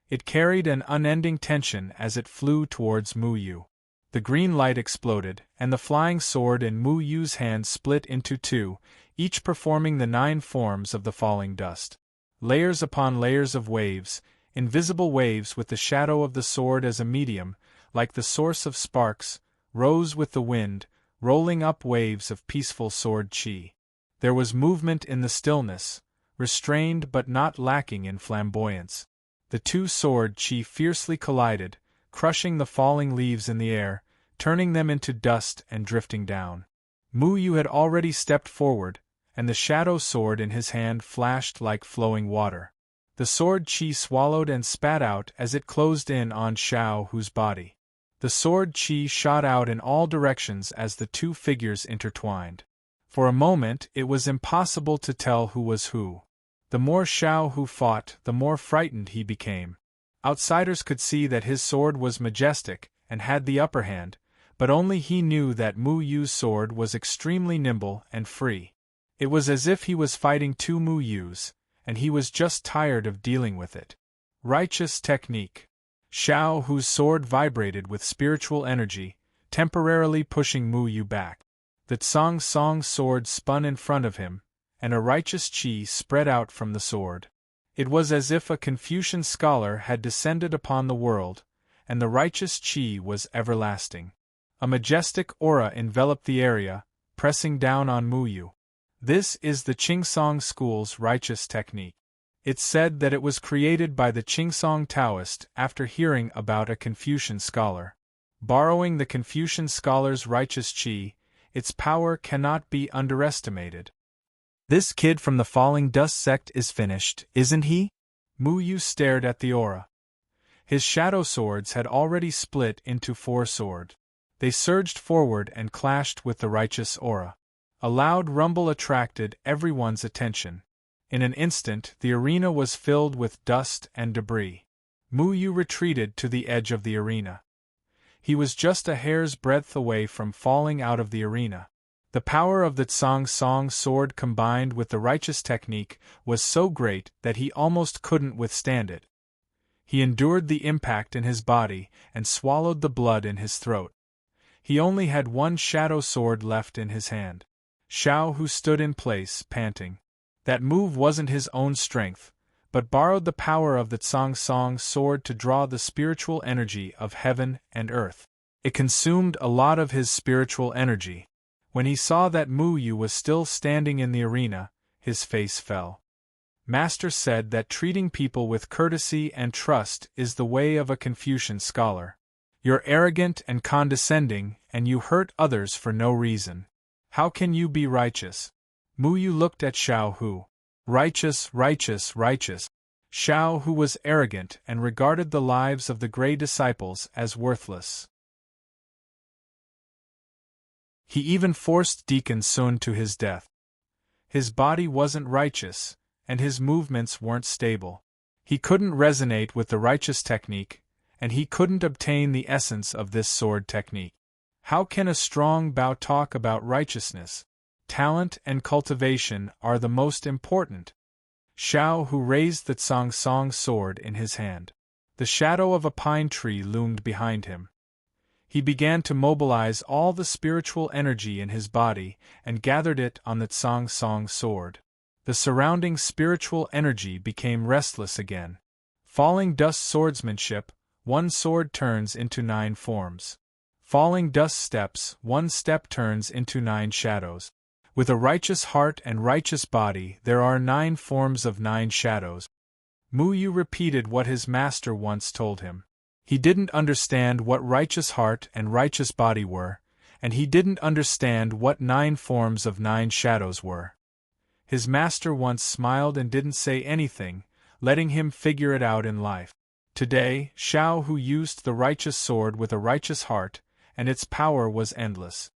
It carried an unending tension as it flew towards Mu Yu. The green light exploded, and the flying sword in Mu Yu's hand split into two, each performing the 9 forms of the falling dust. Layers upon layers of waves, invisible waves with the shadow of the sword as a medium, like the source of sparks, rose with the wind, rolling up waves of peaceful sword qi. There was movement in the stillness, restrained but not lacking in flamboyance. The two sword qi fiercely collided, crushing the falling leaves in the air, turning them into dust and drifting down. Mu Yu had already stepped forward, and the shadow sword in his hand flashed like flowing water. The sword qi swallowed and spat out as it closed in on Xiao Hu's body. The sword qi shot out in all directions as the two figures intertwined. For a moment it was impossible to tell who was who. The more Xiao Hu fought, the more frightened he became. Outsiders could see that his sword was majestic and had the upper hand, but only he knew that Mu Yu's sword was extremely nimble and free. It was as if he was fighting two Mu Yus, and he was just tired of dealing with it. Righteous technique. Xiao Hu's sword vibrated with spiritual energy, temporarily pushing Mu Yu back. The Tsang Song sword spun in front of him, and a righteous qi spread out from the sword. It was as if a Confucian scholar had descended upon the world, and the righteous qi was everlasting. A majestic aura enveloped the area, pressing down on Mu Yu. This is the Qingsong school's righteous technique. It's said that it was created by the Qingsong Taoist after hearing about a Confucian scholar. Borrowing the Confucian scholar's righteous qi, its power cannot be underestimated. This kid from the Falling Dust sect is finished, isn't he? Mu Yu stared at the aura. His shadow swords had already split into 4 swords. They surged forward and clashed with the righteous aura. A loud rumble attracted everyone's attention. In an instant, the arena was filled with dust and debris. Mu Yu retreated to the edge of the arena. He was just a hair's breadth away from falling out of the arena. The power of the Tsang Song sword combined with the righteous technique was so great that he almost couldn't withstand it. He endured the impact in his body and swallowed the blood in his throat. He only had one shadow sword left in his hand. Xiao Hu stood in place, panting. That move wasn't his own strength, but borrowed the power of the Tsang Song sword to draw the spiritual energy of heaven and earth. It consumed a lot of his spiritual energy. When he saw that Mu Yu was still standing in the arena, his face fell. Master said that treating people with courtesy and trust is the way of a Confucian scholar. You're arrogant and condescending, and you hurt others for no reason. How can you be righteous? Mu Yu looked at Xiao Hu. Righteous, righteous, righteous. Xiao Hu was arrogant and regarded the lives of the Grey disciples as worthless. He even forced Deacon Sun to his death. His body wasn't righteous, and his movements weren't stable. He couldn't resonate with the righteous technique, and he couldn't obtain the essence of this sword technique. How can a strong Bao talk about righteousness? Talent and cultivation are the most important. Xiao Hu raised the Tsang Song sword in his hand. The shadow of a pine tree loomed behind him. He began to mobilize all the spiritual energy in his body and gathered it on the Tsang Song sword. The surrounding spiritual energy became restless again. Falling dust swordsmanship, one sword turns into 9 forms. Falling dust steps, one step turns into 9 shadows. With a righteous heart and righteous body, there are 9 forms of 9 shadows. Mu Yu repeated what his master once told him. He didn't understand what righteous heart and righteous body were, and he didn't understand what 9 forms of 9 shadows were. His master once smiled and didn't say anything, letting him figure it out in life. Today, Xiao Hu used the righteous sword with a righteous heart, and its power was endless.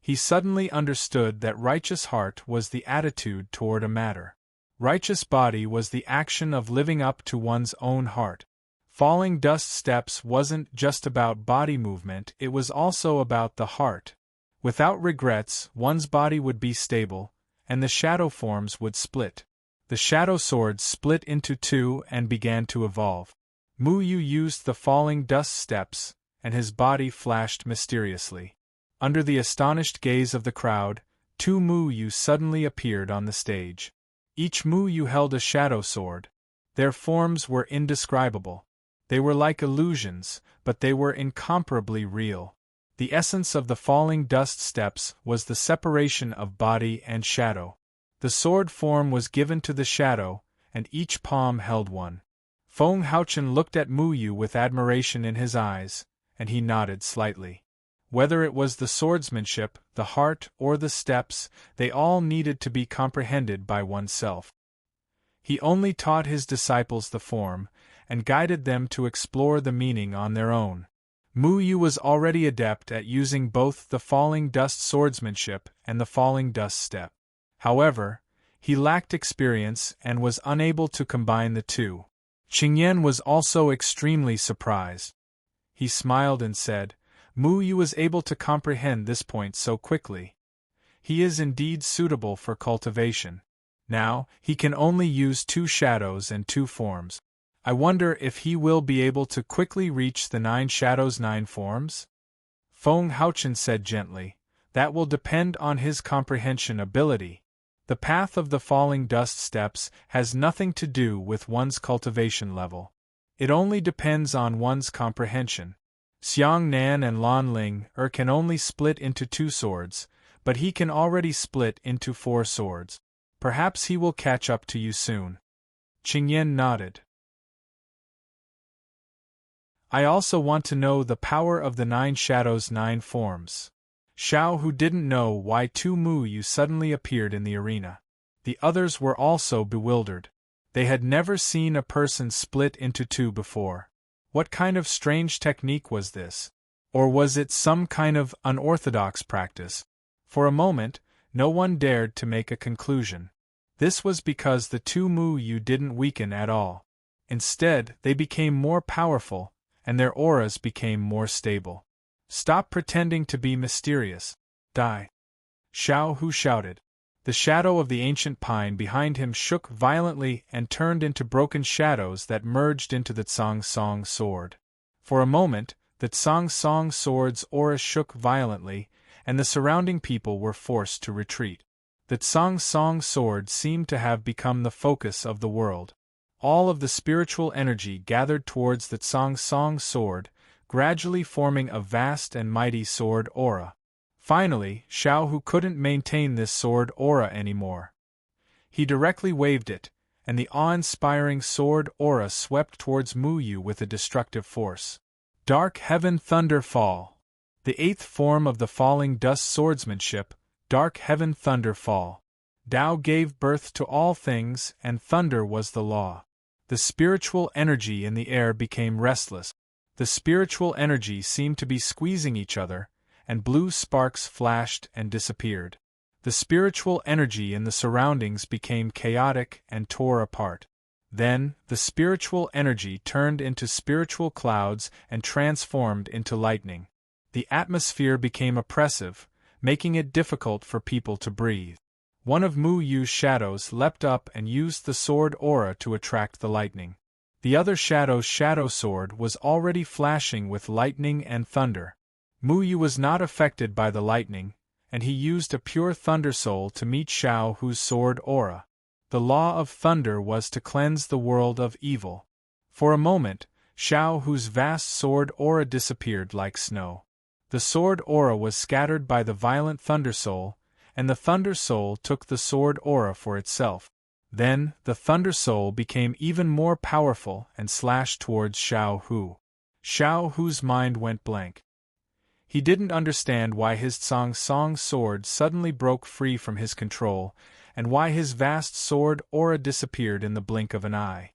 He suddenly understood that righteous heart was the attitude toward a matter. Righteous body was the action of living up to one's own heart. Falling dust steps wasn't just about body movement, it was also about the heart. Without regrets, one's body would be stable, and the shadow forms would split. The shadow swords split into 2 and began to evolve. Mu Yu used the falling dust steps, and his body flashed mysteriously. Under the astonished gaze of the crowd, 2 Mu Yu suddenly appeared on the stage. Each Mu Yu held a shadow sword. Their forms were indescribable. They were like illusions, but they were incomparably real. The essence of the falling dust steps was the separation of body and shadow. The sword form was given to the shadow, and each palm held one. Feng Haochen looked at Mu Yu with admiration in his eyes, and he nodded slightly. Whether it was the swordsmanship, the heart, or the steps, they all needed to be comprehended by oneself. He only taught his disciples the form, and guided them to explore the meaning on their own. Mu Yu was already adept at using both the falling dust swordsmanship and the falling dust step. However, he lacked experience and was unable to combine the two. Qingyan was also extremely surprised. He smiled and said, Mu Yu was able to comprehend this point so quickly. He is indeed suitable for cultivation. Now, he can only use 2 shadows and 2 forms. I wonder if he will be able to quickly reach the 9 shadows 9 forms? Feng Haochen said gently, that will depend on his comprehension ability. The path of the falling dust steps has nothing to do with one's cultivation level. It only depends on one's comprehension. Xiang Nan and Lan Ling can only split into 2 swords, but he can already split into 4 swords. Perhaps he will catch up to you soon. Qingyan nodded. I also want to know the power of the 9 shadows 9 forms. Xiao Hu didn't know why 2 Mu Yu suddenly appeared in the arena. The others were also bewildered. They had never seen a person split into 2 before. What kind of strange technique was this? Or was it some kind of unorthodox practice? For a moment, no one dared to make a conclusion. This was because the 2 Mu Yu didn't weaken at all. Instead, they became more powerful, and their auras became more stable. Stop pretending to be mysterious. Die. Xiao Hu shouted. The shadow of the ancient pine behind him shook violently and turned into broken shadows that merged into the Tsang Song sword. For a moment, the Tsang Song sword's aura shook violently, and the surrounding people were forced to retreat. The Tsang Song sword seemed to have become the focus of the world. All of the spiritual energy gathered towards the Tsang Song sword, gradually forming a vast and mighty sword aura. Finally, Xiao Hu couldn't maintain this sword aura anymore. He directly waved it, and the awe-inspiring sword aura swept towards Mu Yu with a destructive force. Dark Heaven Thunder Fall. The eighth form of the falling dust swordsmanship, Dark Heaven Thunder Fall. Tao gave birth to all things, and thunder was the law. The spiritual energy in the air became restless. The spiritual energy seemed to be squeezing each other, and blue sparks flashed and disappeared. The spiritual energy in the surroundings became chaotic and tore apart. Then, the spiritual energy turned into spiritual clouds and transformed into lightning. The atmosphere became oppressive, making it difficult for people to breathe. One of Mu Yu's shadows leapt up and used the sword aura to attract the lightning. The other shadow's shadow sword was already flashing with lightning and thunder. Mu Yu was not affected by the lightning, and he used a pure thunder soul to meet Xiao Hu's sword aura. The law of thunder was to cleanse the world of evil. For a moment, Xiao Hu's vast sword aura disappeared like snow. The sword aura was scattered by the violent thunder soul, and the thunder soul took the sword aura for itself. Then, the thunder soul became even more powerful and slashed towards Xiao Hu. Xiao Hu's mind went blank. He didn't understand why his Tsang Song sword suddenly broke free from his control, and why his vast sword aura disappeared in the blink of an eye.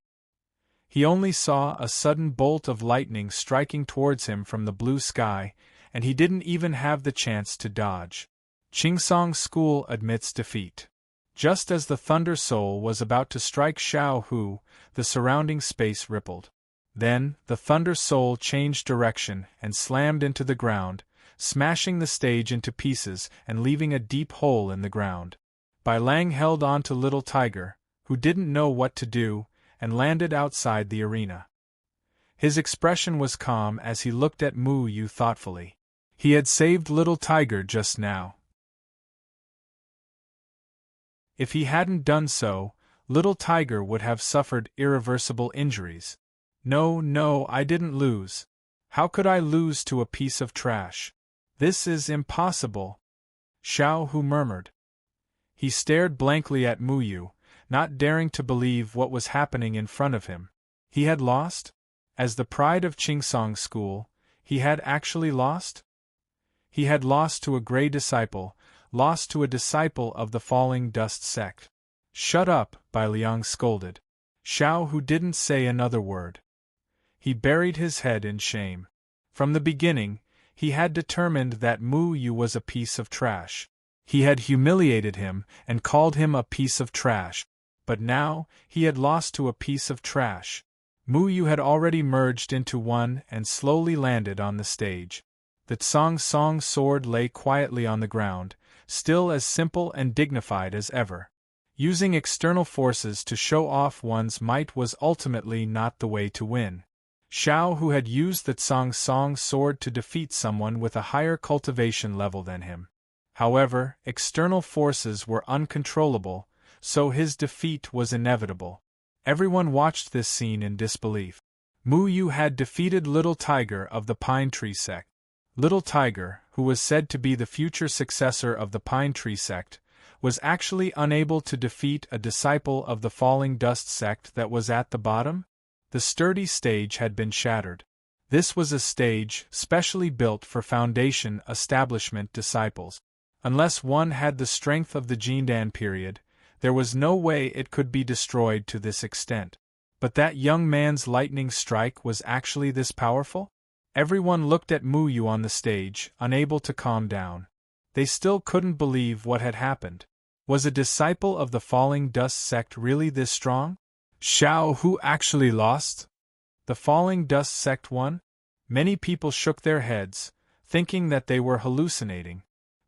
He only saw a sudden bolt of lightning striking towards him from the blue sky, and he didn't even have the chance to dodge. Qingsong School admits defeat. Just as the Thunder Soul was about to strike Xiao Hu, the surrounding space rippled. Then, the Thunder Soul changed direction and slammed into the ground, smashing the stage into pieces and leaving a deep hole in the ground. Bai Lang held on to Little Tiger, who didn't know what to do, and landed outside the arena. His expression was calm as he looked at Mu Yu thoughtfully. He had saved Little Tiger just now. If he hadn't done so, Little Tiger would have suffered irreversible injuries. No, I didn't lose. How could I lose to a piece of trash? This is impossible. Xiao Hu murmured. He stared blankly at Mu Yu, not daring to believe what was happening in front of him. He had lost? As the pride of Qingsong School, he had actually lost? He had lost to a Grey disciple, lost to a disciple of the Falling Dust sect. Shut up, Bai Liang scolded. Xiao Hu didn't say another word. He buried his head in shame. From the beginning, he had determined that Mu Yu was a piece of trash. He had humiliated him and called him a piece of trash. But now, he had lost to a piece of trash. Mu Yu had already merged into one and slowly landed on the stage. The Tsang Song sword lay quietly on the ground, still as simple and dignified as ever. Using external forces to show off one's might was ultimately not the way to win. Xiao Hu had used the Tsang Song sword to defeat someone with a higher cultivation level than him. However, external forces were uncontrollable, so his defeat was inevitable. Everyone watched this scene in disbelief. Mu Yu had defeated Little Tiger of the Pine Tree sect. Little Tiger, who was said to be the future successor of the Pine Tree sect, was actually unable to defeat a disciple of the Falling Dust sect that was at the bottom? The sturdy stage had been shattered. This was a stage specially built for Foundation establishment disciples. Unless one had the strength of the Jindan period, there was no way it could be destroyed to this extent. But that young man's lightning strike was actually this powerful? Everyone looked at Mu Yu on the stage, unable to calm down. They still couldn't believe what had happened. Was a disciple of the Falling Dust sect really this strong? Xiao who actually lost? The falling dust sect won? Many people shook their heads, thinking that they were hallucinating.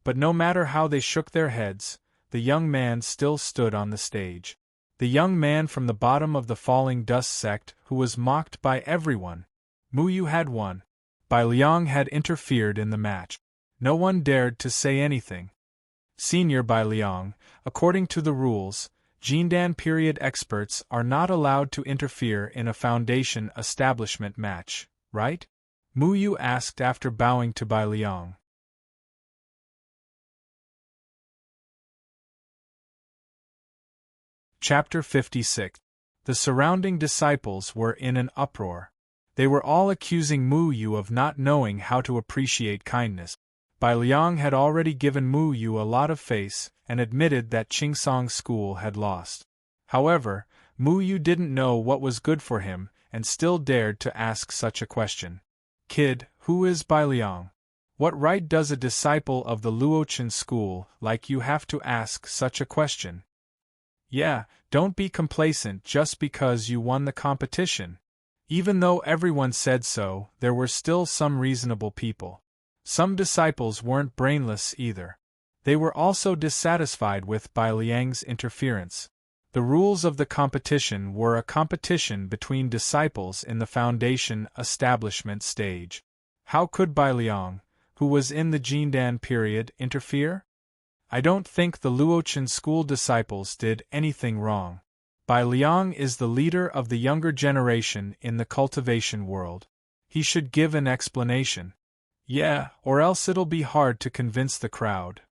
But no matter how they shook their heads, the young man still stood on the stage. The young man from the bottom of the falling dust sect who was mocked by everyone. Mu Yu had won. Bai Liang had interfered in the match. No one dared to say anything. Senior Bai Liang, according to the rules, Jindan period experts are not allowed to interfere in a foundation establishment match, right? Mu Yu asked after bowing to Bai Liang. Chapter 56. The surrounding disciples were in an uproar. They were all accusing Mu Yu of not knowing how to appreciate kindness. Bai Liang had already given Mu Yu a lot of face and admitted that Qingsong School had lost. However, Mu Yu didn't know what was good for him and still dared to ask such a question. Kid, who is Bai Liang? What right does a disciple of the Luochen school like you have to ask such a question? Yeah, don't be complacent just because you won the competition. Even though everyone said so, there were still some reasonable people. Some disciples weren't brainless either. They were also dissatisfied with Bai Liang's interference. The rules of the competition were a competition between disciples in the foundation establishment stage. How could Bai Liang, who was in the Jindan period, interfere? I don't think the Luochen school disciples did anything wrong. Bai Liang is the leader of the younger generation in the cultivation world. He should give an explanation. Yeah, or else it'll be hard to convince the crowd.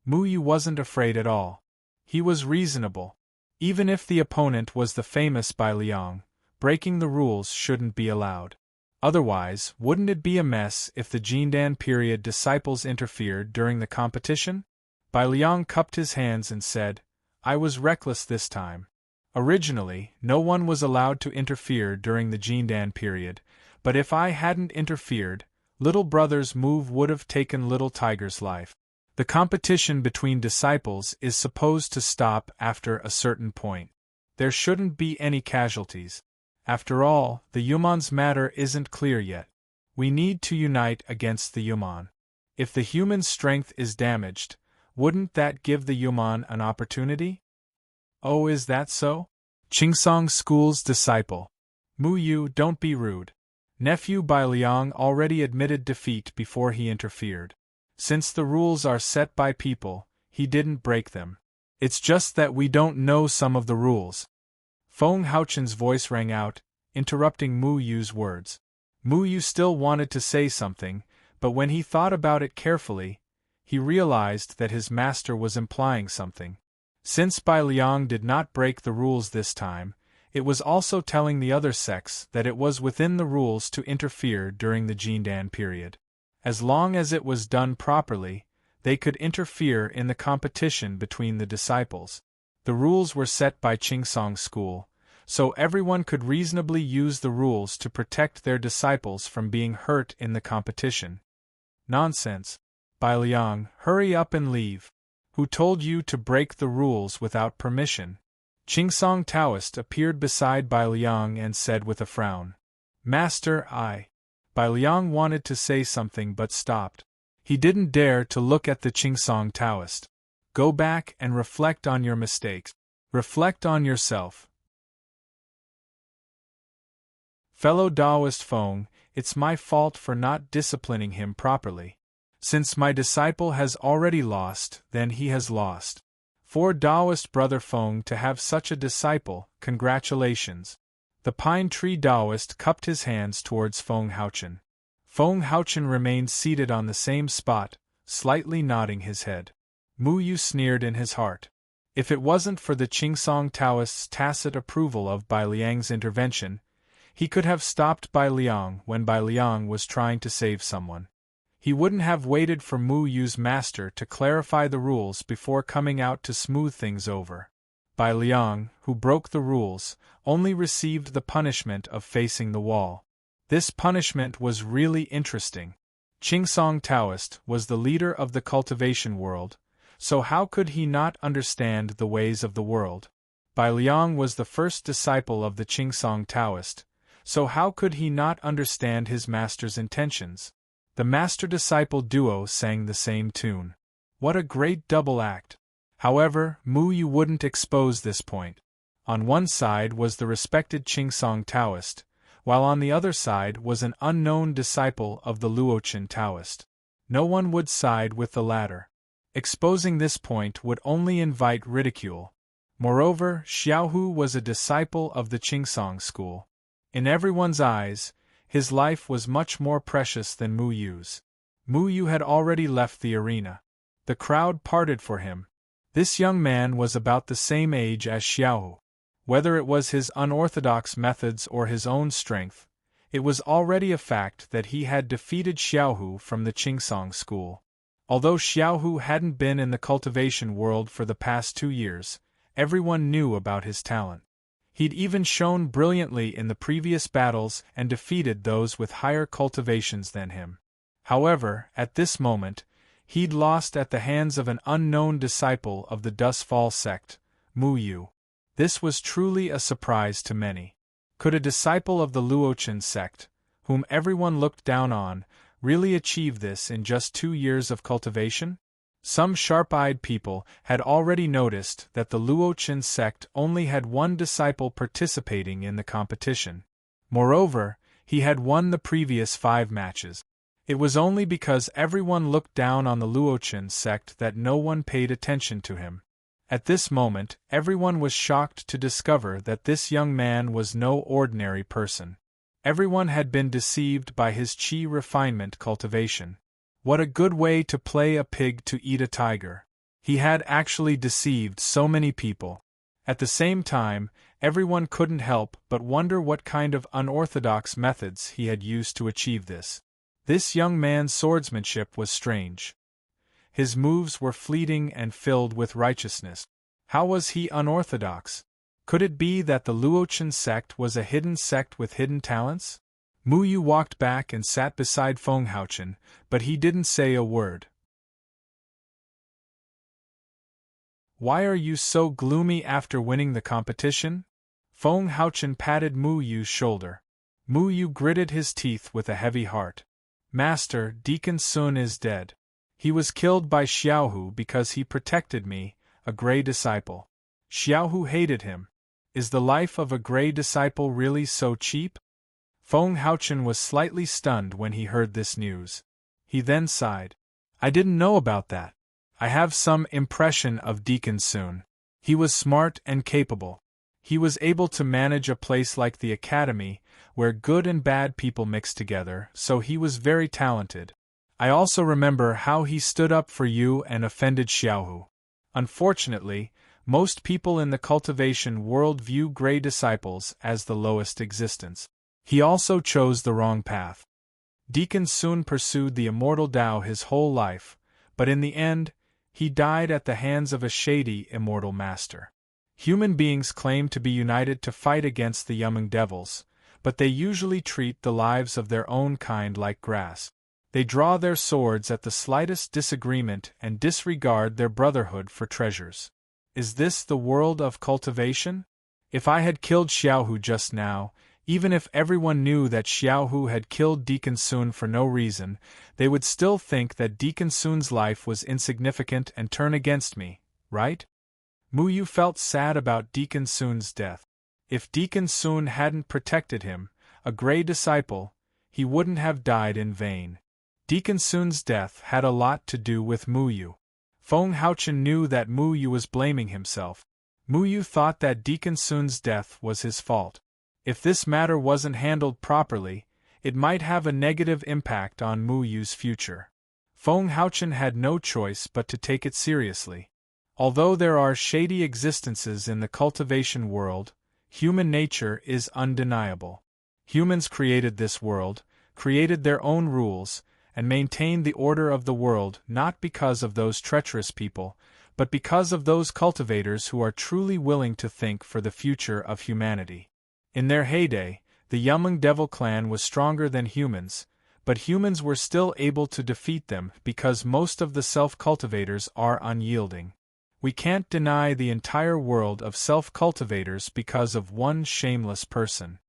Mu Yu wasn't afraid at all. He was reasonable. Even if the opponent was the famous Bai Liang, breaking the rules shouldn't be allowed. Otherwise, wouldn't it be a mess if the Jindan period disciples interfered during the competition? Bai Liang cupped his hands and said, I was reckless this time. Originally, no one was allowed to interfere during the Jindan period, but if I hadn't interfered, little brother's move would have taken little tiger's life. The competition between disciples is supposed to stop after a certain point. There shouldn't be any casualties. After all, the Yuman's matter isn't clear yet. We need to unite against the Yuman. If the human strength is damaged, wouldn't that give the Yuman an opportunity? Oh, is that so? Qingsong School's disciple. Mu Yu, don't be rude. Nephew Bai Liang already admitted defeat before he interfered. Since the rules are set by people, he didn't break them. It's just that we don't know some of the rules. Feng Haochen's voice rang out, interrupting Mu Yu's words. Mu Yu still wanted to say something, but when he thought about it carefully, he realized that his master was implying something. Since Bai Liang did not break the rules this time, it was also telling the other sects that it was within the rules to interfere during the Jindan period. As long as it was done properly, they could interfere in the competition between the disciples. The rules were set by Qingsong School, so everyone could reasonably use the rules to protect their disciples from being hurt in the competition. Nonsense. Bai Liang, hurry up and leave. Who told you to break the rules without permission? Qingsong Taoist appeared beside Bai Liang and said with a frown. Master, Bai Liang wanted to say something but stopped. He didn't dare to look at the Qingsong Taoist. Go back and reflect on your mistakes. Reflect on yourself. Fellow Taoist Feng, it's my fault for not disciplining him properly. Since my disciple has already lost, then he has lost. For Taoist brother Feng to have such a disciple, congratulations. The pine tree Taoist cupped his hands towards Feng Haochen. Feng Haochen remained seated on the same spot, slightly nodding his head. Mu Yu sneered in his heart. If it wasn't for the Qingsong Taoist's tacit approval of Bai Liang's intervention, he could have stopped Bai Liang when Bai Liang was trying to save someone. He wouldn't have waited for Mu Yu's master to clarify the rules before coming out to smooth things over. Bai Liang, who broke the rules, only received the punishment of facing the wall. This punishment was really interesting. Qingsong Taoist was the leader of the cultivation world, so how could he not understand the ways of the world? Bai Liang was the first disciple of the Qingsong Taoist, so how could he not understand his master's intentions? The master-disciple duo sang the same tune. What a great double act! However, Mu Yu wouldn't expose this point. On one side was the respected Qingsong Taoist, while on the other side was an unknown disciple of the Luochen Taoist. No one would side with the latter. Exposing this point would only invite ridicule. Moreover, Xiaohu was a disciple of the Qingsong school. In everyone's eyes, his life was much more precious than Mu Yu's. Mu Yu had already left the arena. The crowd parted for him. This young man was about the same age as Xiaohu. Whether it was his unorthodox methods or his own strength, it was already a fact that he had defeated Xiaohu from the Qingsong school. Although Xiaohu hadn't been in the cultivation world for the past 2 years, everyone knew about his talent. He'd even shone brilliantly in the previous battles and defeated those with higher cultivations than him. However, at this moment, he'd lost at the hands of an unknown disciple of the Dustfall sect, Mu Yu. This was truly a surprise to many. Could a disciple of the Luochen sect, whom everyone looked down on, really achieve this in just 2 years of cultivation? Some sharp-eyed people had already noticed that the Luochen sect only had one disciple participating in the competition. Moreover, he had won the previous 5 matches. It was only because everyone looked down on the Luochen sect that no one paid attention to him. At this moment, everyone was shocked to discover that this young man was no ordinary person. Everyone had been deceived by his qi refinement cultivation. What a good way to play a pig to eat a tiger. He had actually deceived so many people. At the same time, everyone couldn't help but wonder what kind of unorthodox methods he had used to achieve this. This young man's swordsmanship was strange. His moves were fleeting and filled with righteousness. How was he unorthodox? Could it be that the Luochen sect was a hidden sect with hidden talents? Mu Yu walked back and sat beside Feng Haochen, but he didn't say a word. Why are you so gloomy after winning the competition? Feng Haochen patted Mu Yu's shoulder. Mu Yu gritted his teeth with a heavy heart. Master, Deacon Sun is dead. He was killed by Xiaohu because he protected me, a Grey disciple. Xiaohu hated him. Is the life of a Grey disciple really so cheap? Feng Haochen was slightly stunned when he heard this news. He then sighed. I didn't know about that. I have some impression of Deacon Sun. He was smart and capable. He was able to manage a place like the academy, where good and bad people mix together, so he was very talented. I also remember how he stood up for you and offended Xiaohu. Unfortunately, most people in the cultivation world view Grey disciples as the lowest existence. He also chose the wrong path. Deacon Sun pursued the immortal Tao his whole life, but in the end, he died at the hands of a shady immortal master. Human beings claim to be united to fight against the Yumeng devils, but they usually treat the lives of their own kind like grass. They draw their swords at the slightest disagreement and disregard their brotherhood for treasures. Is this the world of cultivation? If I had killed Xiaohu just now, even if everyone knew that Xiaohu had killed Deacon Sun for no reason, they would still think that Deacon Sun's life was insignificant and turn against me, right? Mu Yu felt sad about Deacon Sun's death. If Deacon Sun hadn't protected him, a Grey disciple, he wouldn't have died in vain. Deacon Sun's death had a lot to do with Mu Yu. Feng Haochen knew that Mu Yu was blaming himself. Mu Yu thought that Deacon Sun's death was his fault. If this matter wasn't handled properly, it might have a negative impact on Mu Yu's future. Feng Haochen had no choice but to take it seriously. Although there are shady existences in the cultivation world, human nature is undeniable. Humans created this world, created their own rules, and maintained the order of the world not because of those treacherous people, but because of those cultivators who are truly willing to think for the future of humanity. In their heyday, the Yumeng Devil clan was stronger than humans, but humans were still able to defeat them because most of the self-cultivators are unyielding. We can't deny the entire world of self-cultivators because of one shameless person.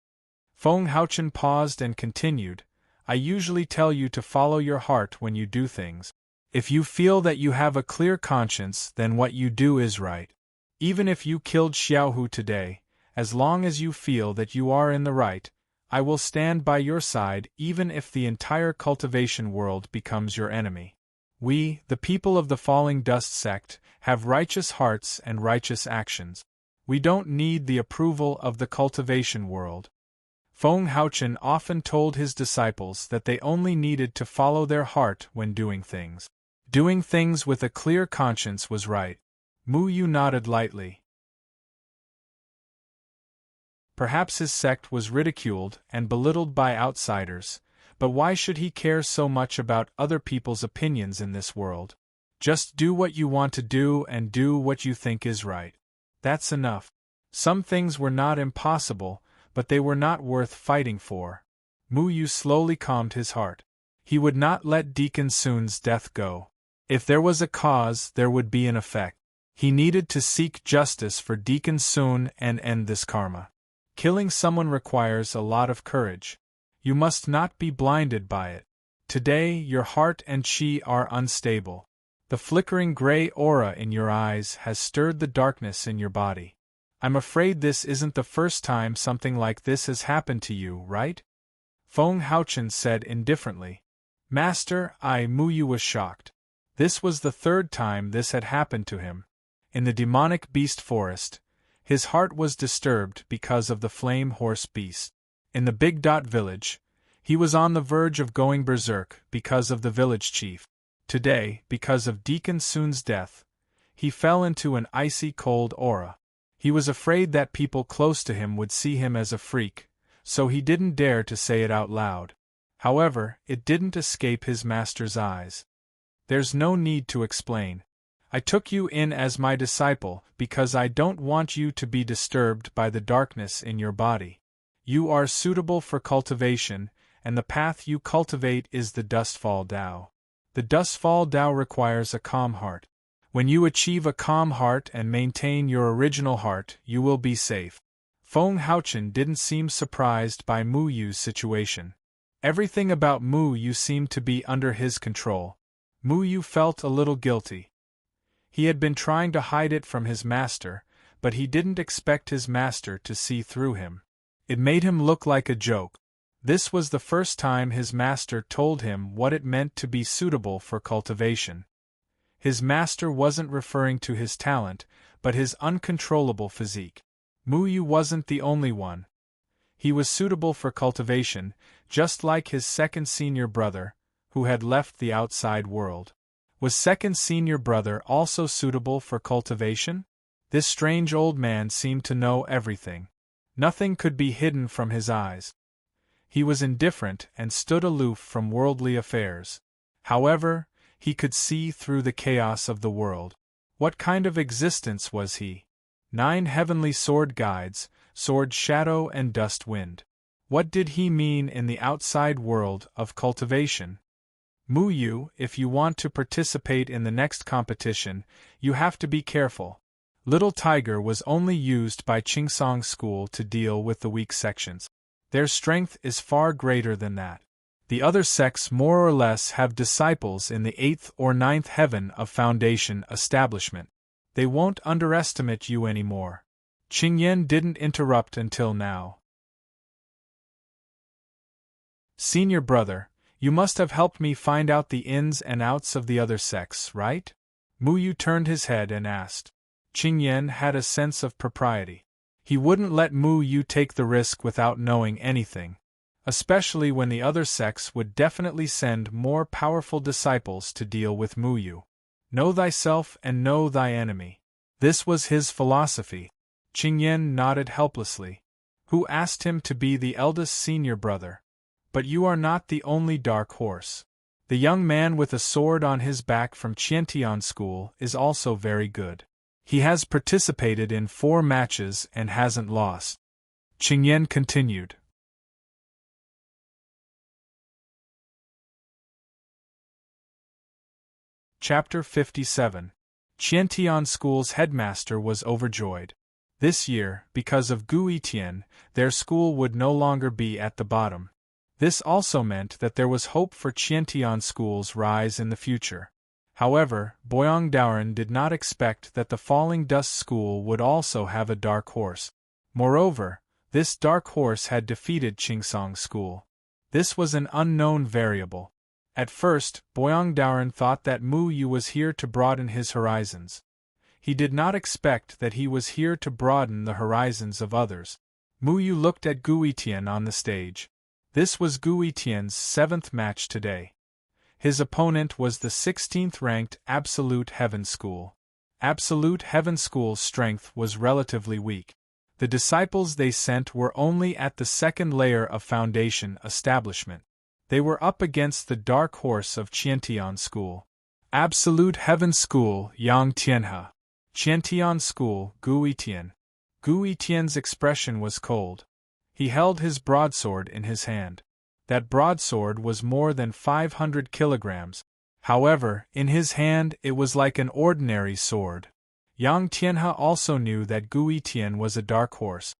Feng Haochen paused and continued, I usually tell you to follow your heart when you do things. If you feel that you have a clear conscience, then what you do is right. Even if you killed Xiaohu today, as long as you feel that you are in the right, I will stand by your side even if the entire cultivation world becomes your enemy. We, the people of the Falling Dust sect, have righteous hearts and righteous actions. We don't need the approval of the cultivation world. Feng Haochen often told his disciples that they only needed to follow their heart when doing things. Doing things with a clear conscience was right. Mu Yu nodded lightly. Perhaps his sect was ridiculed and belittled by outsiders, but why should he care so much about other people's opinions in this world? Just do what you want to do and do what you think is right. That's enough. Some things were not impossible, but they were not worth fighting for. Mu Yu slowly calmed his heart. He would not let Deacon Sun's death go. If there was a cause, there would be an effect. He needed to seek justice for Deacon Sun and end this karma. Killing someone requires a lot of courage. You must not be blinded by it. Today, your heart and chi are unstable. The flickering gray aura in your eyes has stirred the darkness in your body. I'm afraid this isn't the first time something like this has happened to you, right? Feng Haochen said indifferently. Master, Mu Yu was shocked. This was the third time this had happened to him. In the demonic beast forest, his heart was disturbed because of the flame horse beast. In the Big Dot village, he was on the verge of going berserk because of the village chief. Today, because of Deacon Sun's death, he fell into an icy cold aura. He was afraid that people close to him would see him as a freak, so he didn't dare to say it out loud. However, it didn't escape his master's eyes. There's no need to explain. I took you in as my disciple because I don't want you to be disturbed by the darkness in your body. You are suitable for cultivation, and the path you cultivate is the Dustfall Tao. The Dustfall Tao requires a calm heart. When you achieve a calm heart and maintain your original heart, you will be safe. Feng Haochen didn't seem surprised by Mu Yu's situation. Everything about Mu Yu seemed to be under his control. Mu Yu felt a little guilty. He had been trying to hide it from his master, but he didn't expect his master to see through him. It made him look like a joke. This was the first time his master told him what it meant to be suitable for cultivation. His master wasn't referring to his talent, but his uncontrollable physique. Mu Yu wasn't the only one. He was suitable for cultivation, just like his second senior brother, who had left the outside world. Was second senior brother also suitable for cultivation? This strange old man seemed to know everything. Nothing could be hidden from his eyes. He was indifferent and stood aloof from worldly affairs. However, he could see through the chaos of the world. What kind of existence was he? 9 heavenly sword guides, sword shadow and dust wind. What did he mean in the outside world of cultivation? Mu Yu, if you want to participate in the next competition, you have to be careful. Little Tiger was only used by Qingsong School to deal with the weak sections. Their strength is far greater than that. The other sects more or less have disciples in the 8th or 9th heaven of Foundation establishment. They won't underestimate you anymore. Qingyan didn't interrupt until now. Senior brother, you must have helped me find out the ins and outs of the other sects, right? Mu Yu turned his head and asked. Qingyan had a sense of propriety. He wouldn't let Mu Yu take the risk without knowing anything, especially when the other sects would definitely send more powerful disciples to deal with Mu Yu. Know thyself and know thy enemy. This was his philosophy. Qingyan nodded helplessly. Who asked him to be the eldest senior brother? But you are not the only dark horse. The young man with a sword on his back from Qiantian School is also very good. He has participated in 4 matches and hasn't lost. Qingyan continued. Chapter 57. Qiantian School's headmaster was overjoyed. This year, because of Gu Yitian, their school would no longer be at the bottom. This also meant that there was hope for Qiantian School's rise in the future. However, Boyang Daoren did not expect that the Falling Dust School would also have a dark horse. Moreover, this dark horse had defeated Qingsong School. This was an unknown variable. At first, Boyang Daoren thought that Mu Yu was here to broaden his horizons. He did not expect that he was here to broaden the horizons of others. Mu Yu looked at Gu Yitian on the stage. This was Gu Yitian's 7th match today. His opponent was the 16th-ranked Absolute Heaven School. Absolute Heaven School's strength was relatively weak. The disciples they sent were only at the second layer of foundation establishment. They were up against the dark horse of Qiantian School. Absolute Heaven School, Yang Tianhe. Qiantian School, Gu Yitian. Gu Yitian's expression was cold. He held his broadsword in his hand. That broadsword was more than 500 kilograms. However, in his hand it was like an ordinary sword. Yang Tianhe also knew that Gu Yitian was a dark horse.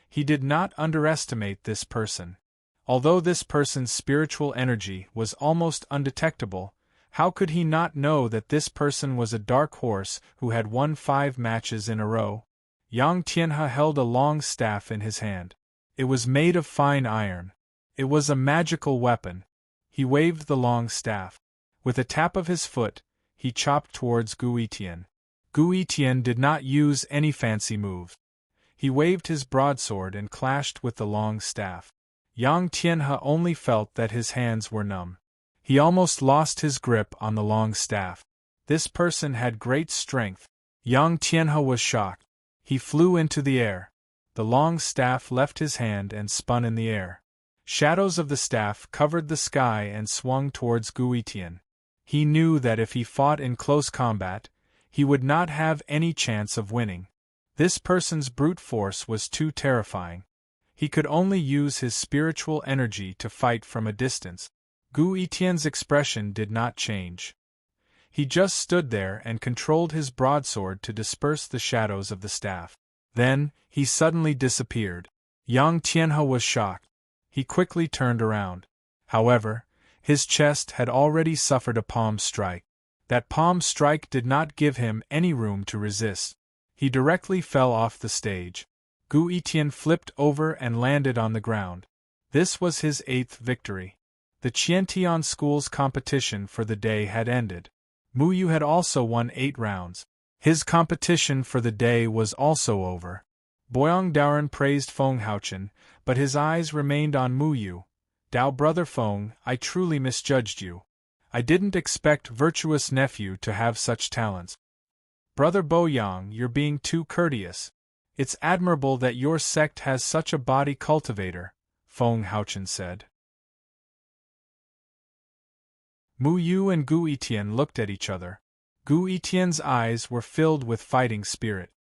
He did not underestimate this person. Although this person's spiritual energy was almost undetectable, how could he not know that this person was a dark horse who had won 5 matches in a row? Yang Tianhe held a long staff in his hand. It was made of fine iron. It was a magical weapon. He waved the long staff. With a tap of his foot, he chopped towards Gu Yitian. Gu Yitian did not use any fancy move. He waved his broadsword and clashed with the long staff. Yang Tianhe only felt that his hands were numb. He almost lost his grip on the long staff. This person had great strength. Yang Tianhe was shocked. He flew into the air. The long staff left his hand and spun in the air. Shadows of the staff covered the sky and swung towards Gu Yitian. He knew that if he fought in close combat, he would not have any chance of winning. This person's brute force was too terrifying. He could only use his spiritual energy to fight from a distance. Gu Yitian's expression did not change. He just stood there and controlled his broadsword to disperse the shadows of the staff. Then, he suddenly disappeared. Yang Tianhe was shocked. He quickly turned around. However, his chest had already suffered a palm strike. That palm strike did not give him any room to resist. He directly fell off the stage. Gu Yitian flipped over and landed on the ground. This was his 8th victory. The Qiantian School's competition for the day had ended. Mu Yu had also won 8 rounds. His competition for the day was also over. Boyang Daoren praised Feng Haochen, but his eyes remained on Mu Yu. Dao brother Feng, I truly misjudged you. I didn't expect virtuous nephew to have such talents. Brother Boyang, you're being too courteous. It's admirable that your sect has such a body cultivator, Feng Haochen said. Mu Yu and Gu Yitian looked at each other. Gu Yitian's eyes were filled with fighting spirit.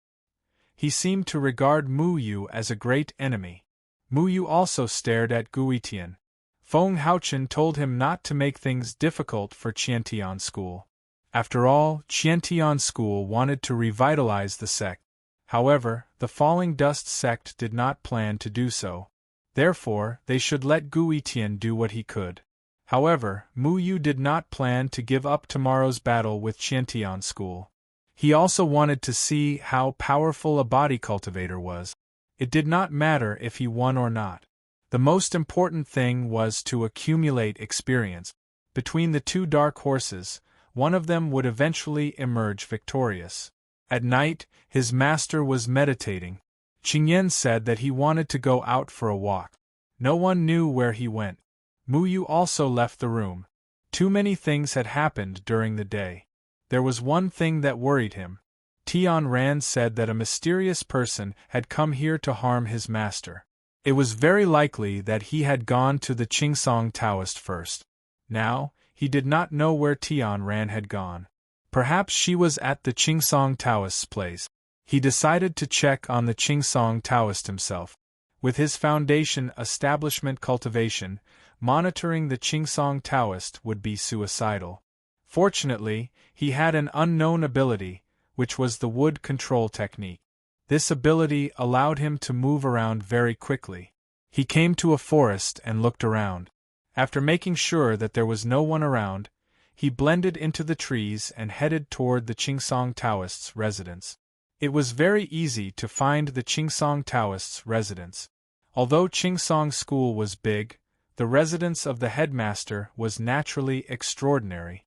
He seemed to regard Mu Yu as a great enemy. Mu Yu also stared at Gu Yitian. Feng Haochen told him not to make things difficult for Qiantian School. After all, Qiantian School wanted to revitalize the sect. However, the Falling Dust sect did not plan to do so. Therefore, they should let Gu Yitian do what he could. However, Mu Yu did not plan to give up tomorrow's battle with Qiantian School. He also wanted to see how powerful a body cultivator was. It did not matter if he won or not. The most important thing was to accumulate experience. Between the 2 dark horses, one of them would eventually emerge victorious. At night, his master was meditating. Qingyan said that he wanted to go out for a walk. No one knew where he went. Mu Yu also left the room. Too many things had happened during the day. There was one thing that worried him. Tian Ran said that a mysterious person had come here to harm his master. It was very likely that he had gone to the Qingsong Taoist first. Now, he did not know where Tian Ran had gone. Perhaps she was at the Qingsong Taoist's place. He decided to check on the Qingsong Taoist himself. With his foundation establishment cultivation, monitoring the Qingsong Taoist would be suicidal. Fortunately, he had an unknown ability, which was the wood control technique. This ability allowed him to move around very quickly. He came to a forest and looked around. After making sure that there was no one around, he blended into the trees and headed toward the Qingsong Taoist's residence. It was very easy to find the Qingsong Taoist's residence. Although Qingsong School was big, the residence of the headmaster was naturally extraordinary.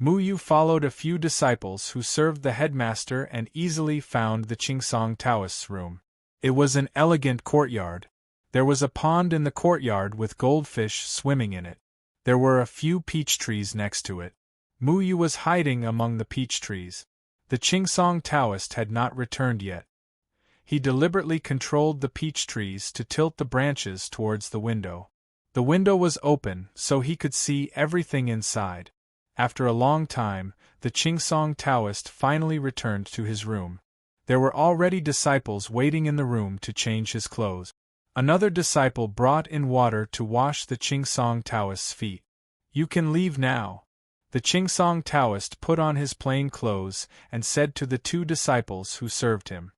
Mu Yu followed a few disciples who served the headmaster and easily found the Qingsong Taoist's room. It was an elegant courtyard. There was a pond in the courtyard with goldfish swimming in it. There were a few peach trees next to it. Mu Yu was hiding among the peach trees. The Qingsong Taoist had not returned yet. He deliberately controlled the peach trees to tilt the branches towards the window. The window was open, so he could see everything inside. After a long time, the Qingsong Taoist finally returned to his room. There were already disciples waiting in the room to change his clothes. Another disciple brought in water to wash the Qingsong Taoist's feet. "You can leave now." The Qingsong Taoist put on his plain clothes and said to the two disciples who served him,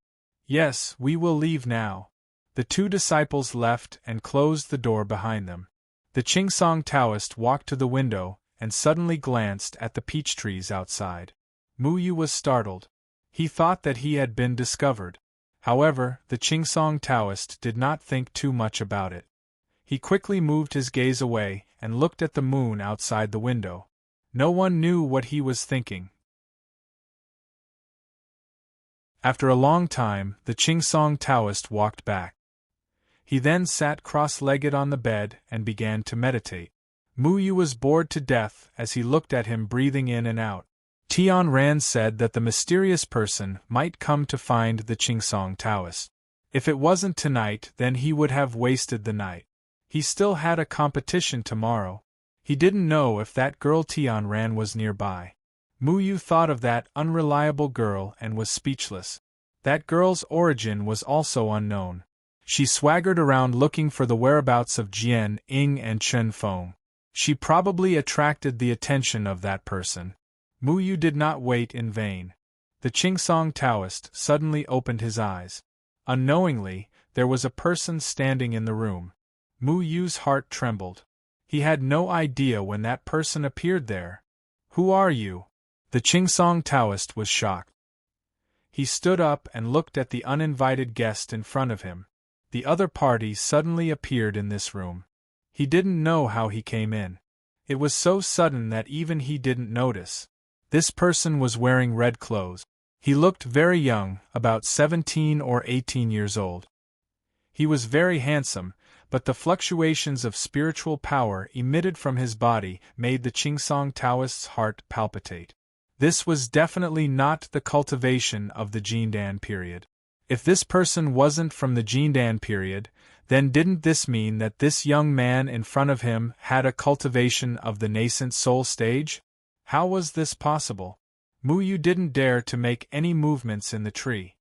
"Yes, we will leave now." The two disciples left and closed the door behind them. The Qingsong Taoist walked to the window and suddenly glanced at the peach trees outside. Mu Yu was startled. He thought that he had been discovered. However, the Qingsong Taoist did not think too much about it. He quickly moved his gaze away and looked at the moon outside the window. No one knew what he was thinking. After a long time, the Qingsong Taoist walked back. He then sat cross-legged on the bed and began to meditate. Mu Yu was bored to death as he looked at him breathing in and out. Tian Ran said that the mysterious person might come to find the Qingsong Taoist. If it wasn't tonight, then he would have wasted the night. He still had a competition tomorrow. He didn't know if that girl Tian Ran was nearby. Mu Yu thought of that unreliable girl and was speechless. That girl's origin was also unknown. She swaggered around looking for the whereabouts of Jian, Ying and Chen Feng. She probably attracted the attention of that person. Mu Yu did not wait in vain. The Qingsong Taoist suddenly opened his eyes. Unknowingly, there was a person standing in the room. Mu Yu's heart trembled. He had no idea when that person appeared there. "Who are you?" The Qingsong Taoist was shocked. He stood up and looked at the uninvited guest in front of him. The other party suddenly appeared in this room. He didn't know how he came in. It was so sudden that even he didn't notice. This person was wearing red clothes. He looked very young, about 17 or 18 years old. He was very handsome, but the fluctuations of spiritual power emitted from his body made the Qingsong Taoist's heart palpitate. This was definitely not the cultivation of the Jindan period. If this person wasn't from the Jindan period, then didn't this mean that this young man in front of him had a cultivation of the nascent soul stage? How was this possible? Mu Yu didn't dare to make any movements in the tree.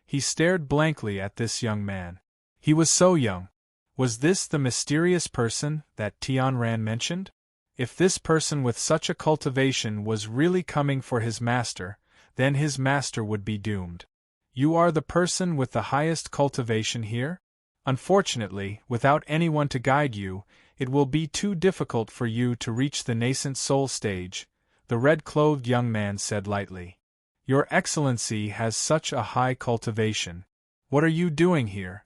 He stared blankly at this young man. He was so young. Was this the mysterious person that Tian Ran mentioned? If this person with such a cultivation was really coming for his master, then his master would be doomed. "You are the person with the highest cultivation here? Unfortunately, without anyone to guide you, it will be too difficult for you to reach the nascent soul stage," the red-clothed young man said lightly. "Your Excellency has such a high cultivation. What are you doing here?"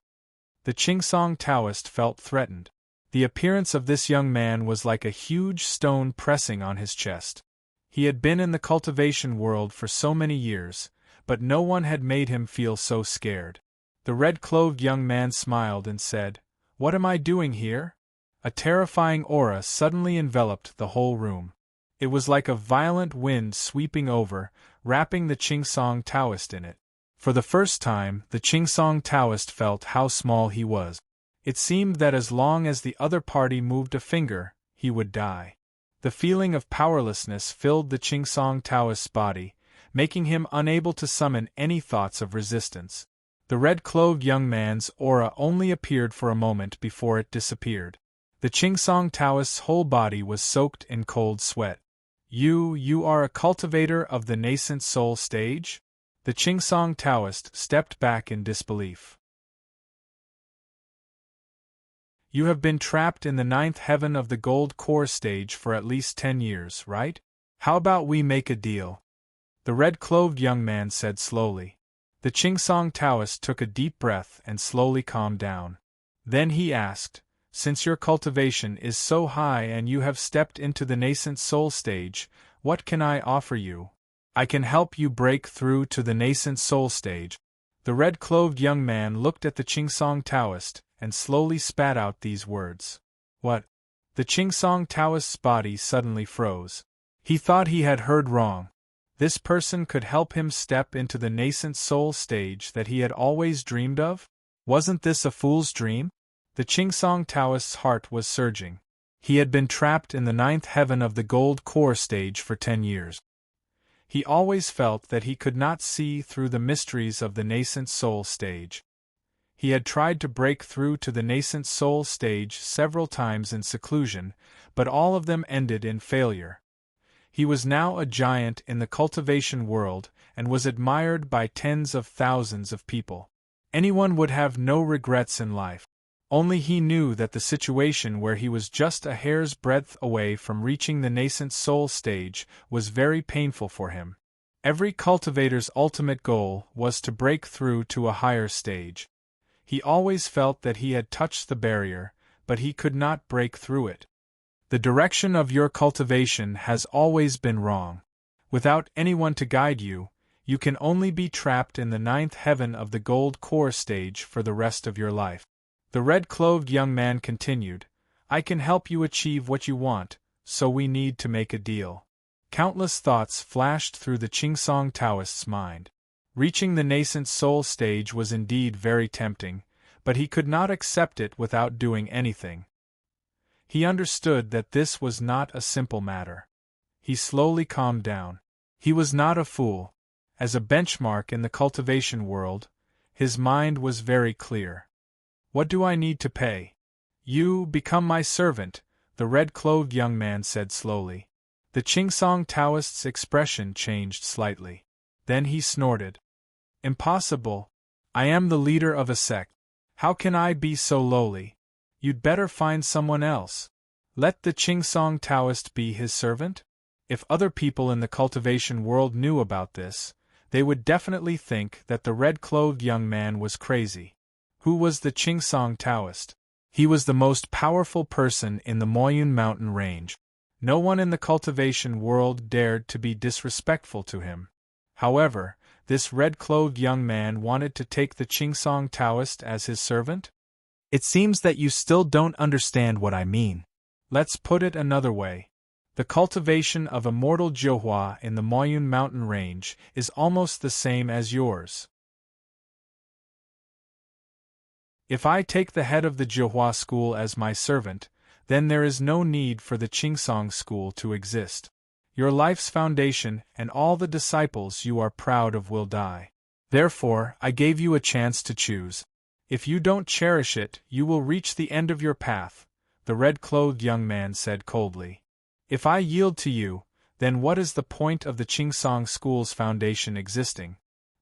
The Qingsong Taoist felt threatened. The appearance of this young man was like a huge stone pressing on his chest. He had been in the cultivation world for so many years, but no one had made him feel so scared. The red-clothed young man smiled and said, "What am I doing here?" A terrifying aura suddenly enveloped the whole room. It was like a violent wind sweeping over, wrapping the Qingsong Taoist in it. For the first time, the Qingsong Taoist felt how small he was. It seemed that as long as the other party moved a finger, he would die. The feeling of powerlessness filled the Qingsong Taoist's body, making him unable to summon any thoughts of resistance. The red-clothed young man's aura only appeared for a moment before it disappeared. The Qingsong Taoist's whole body was soaked in cold sweat. You are a cultivator of the nascent soul stage?" The Qingsong Taoist stepped back in disbelief. You have been trapped in the ninth heaven of the gold core stage for at least 10 years, right? How about we make a deal? The red-clothed young man said slowly. The Qingsong Taoist took a deep breath and slowly calmed down. Then he asked, since your cultivation is so high and you have stepped into the nascent soul stage, what can I offer you? I can help you break through to the nascent soul stage. The red-clothed young man looked at the Qingsong Taoist and slowly spat out these words. What? The Qingsong Taoist's body suddenly froze. He thought he had heard wrong. This person could help him step into the nascent soul stage that he had always dreamed of? Wasn't this a fool's dream? The Qingsong Taoist's heart was surging. He had been trapped in the ninth heaven of the gold core stage for 10 years. He always felt that he could not see through the mysteries of the nascent soul stage. He had tried to break through to the nascent soul stage several times in seclusion, but all of them ended in failure. He was now a giant in the cultivation world and was admired by tens of thousands of people. Anyone would have no regrets in life. Only he knew that the situation where he was just a hair's breadth away from reaching the nascent soul stage was very painful for him. Every cultivator's ultimate goal was to break through to a higher stage. He always felt that he had touched the barrier, but he could not break through it. The direction of your cultivation has always been wrong. Without anyone to guide you, you can only be trapped in the ninth heaven of the gold core stage for the rest of your life. The red-clothed young man continued, I can help you achieve what you want, so we need to make a deal. Countless thoughts flashed through the Qingsong Taoist's mind. Reaching the nascent soul stage was indeed very tempting, but he could not accept it without doing anything. He understood that this was not a simple matter. He slowly calmed down. He was not a fool. As a benchmark in the cultivation world, his mind was very clear. What do I need to pay? You become my servant, the red-clothed young man said slowly. The Qingsong Taoist's expression changed slightly. Then he snorted. Impossible. I am the leader of a sect. How can I be so lowly? You'd better find someone else. Let the Qingsong Taoist be his servant? If other people in the cultivation world knew about this, they would definitely think that the red-clothed young man was crazy. Who was the Qingsong Taoist? He was the most powerful person in the Moyun mountain range. No one in the cultivation world dared to be disrespectful to him. However, this red-clothed young man wanted to take the Qingsong Taoist as his servant? It seems that you still don't understand what I mean. Let's put it another way. The cultivation of immortal Jiuhua in the Moyun mountain range is almost the same as yours. If I take the head of the Jiuhua school as my servant, then there is no need for the Qingsong school to exist. Your life's foundation and all the disciples you are proud of will die. Therefore, I gave you a chance to choose. If you don't cherish it, you will reach the end of your path, the red-clothed young man said coldly. If I yield to you, then what is the point of the Qingsong school's foundation existing?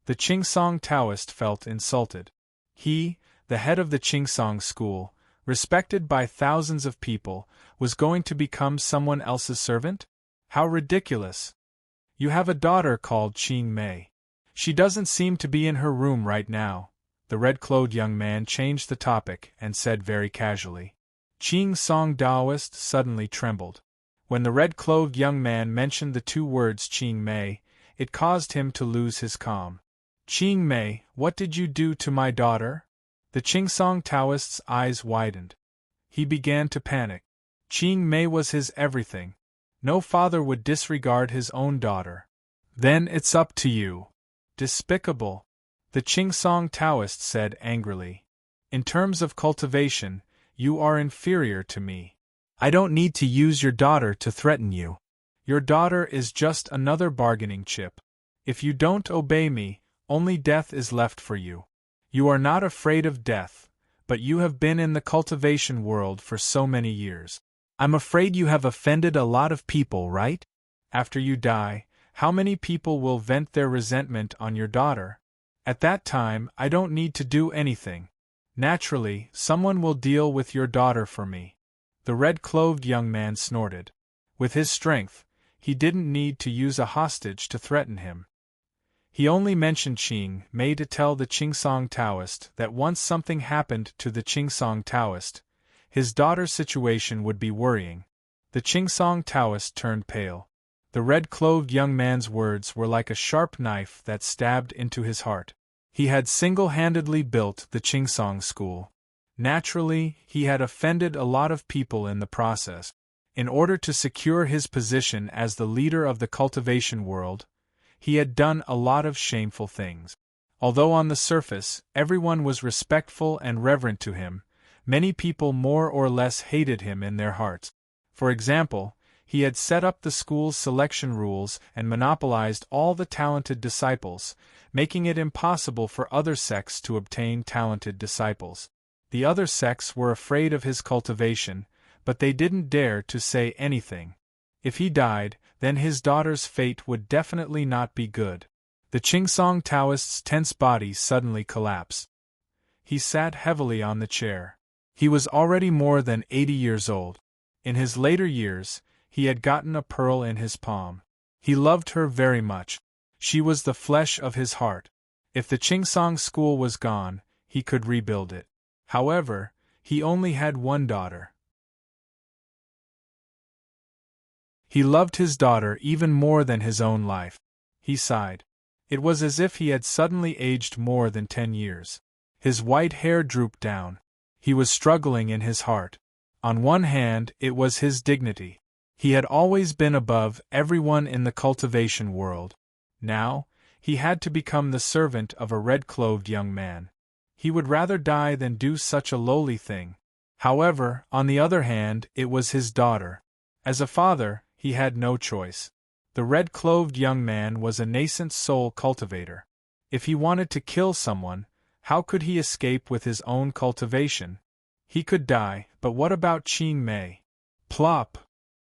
The Qingsong Taoist felt insulted. He, the head of the Qingsong school, respected by thousands of people, was going to become someone else's servant? How ridiculous! You have a daughter called Qing Mei. She doesn't seem to be in her room right now. The red-clothed young man changed the topic and said very casually. Qingsong Taoist suddenly trembled. When the red-clothed young man mentioned the two words Qing Mei, it caused him to lose his calm. Qing Mei, what did you do to my daughter? The Qingsong Taoist's eyes widened. He began to panic. Qing Mei was his everything. No father would disregard his own daughter. Then it's up to you. Despicable. The Qingsong Taoist said angrily. In terms of cultivation, you are inferior to me. I don't need to use your daughter to threaten you. Your daughter is just another bargaining chip. If you don't obey me, only death is left for you. You are not afraid of death, but you have been in the cultivation world for so many years. I'm afraid you have offended a lot of people, right? After you die, How many people will vent their resentment on your daughter? At that time, I don't need to do anything. Naturally, someone will deal with your daughter for me. The red-clothed young man snorted. With his strength, he didn't need to use a hostage to threaten him. He only mentioned Qing Mei to tell the Qingsong Taoist that once something happened to the Qingsong Taoist, his daughter's situation would be worrying. The Qingsong Taoist turned pale. The red-clothed young man's words were like a sharp knife that stabbed into his heart. He had single-handedly built the Qingsong school. Naturally, he had offended a lot of people in the process. In order to secure his position as the leader of the cultivation world, he had done a lot of shameful things. Although on the surface, everyone was respectful and reverent to him, many people more or less hated him in their hearts. For example, he had set up the school's selection rules and monopolized all the talented disciples, making it impossible for other sects to obtain talented disciples. The other sects were afraid of his cultivation, but they didn't dare to say anything. If he died, then his daughter's fate would definitely not be good. The Qingsong Taoist's tense body suddenly collapsed. He sat heavily on the chair. He was already more than 80 years old. In his later years, he had gotten a pearl in his palm. He loved her very much. She was the flesh of his heart. If the Qingsong school was gone, he could rebuild it. However, he only had one daughter. He loved his daughter even more than his own life. He sighed. It was as if he had suddenly aged more than 10 years. His white hair drooped down. He was struggling in his heart. On one hand, it was his dignity. He had always been above everyone in the cultivation world. Now, he had to become the servant of a red-clothed young man. He would rather die than do such a lowly thing. However, on the other hand, it was his daughter. As a father, he had no choice. The red-clothed young man was a nascent soul cultivator. If he wanted to kill someone, how could he escape with his own cultivation? He could die, but what about Qing Mei? Plop!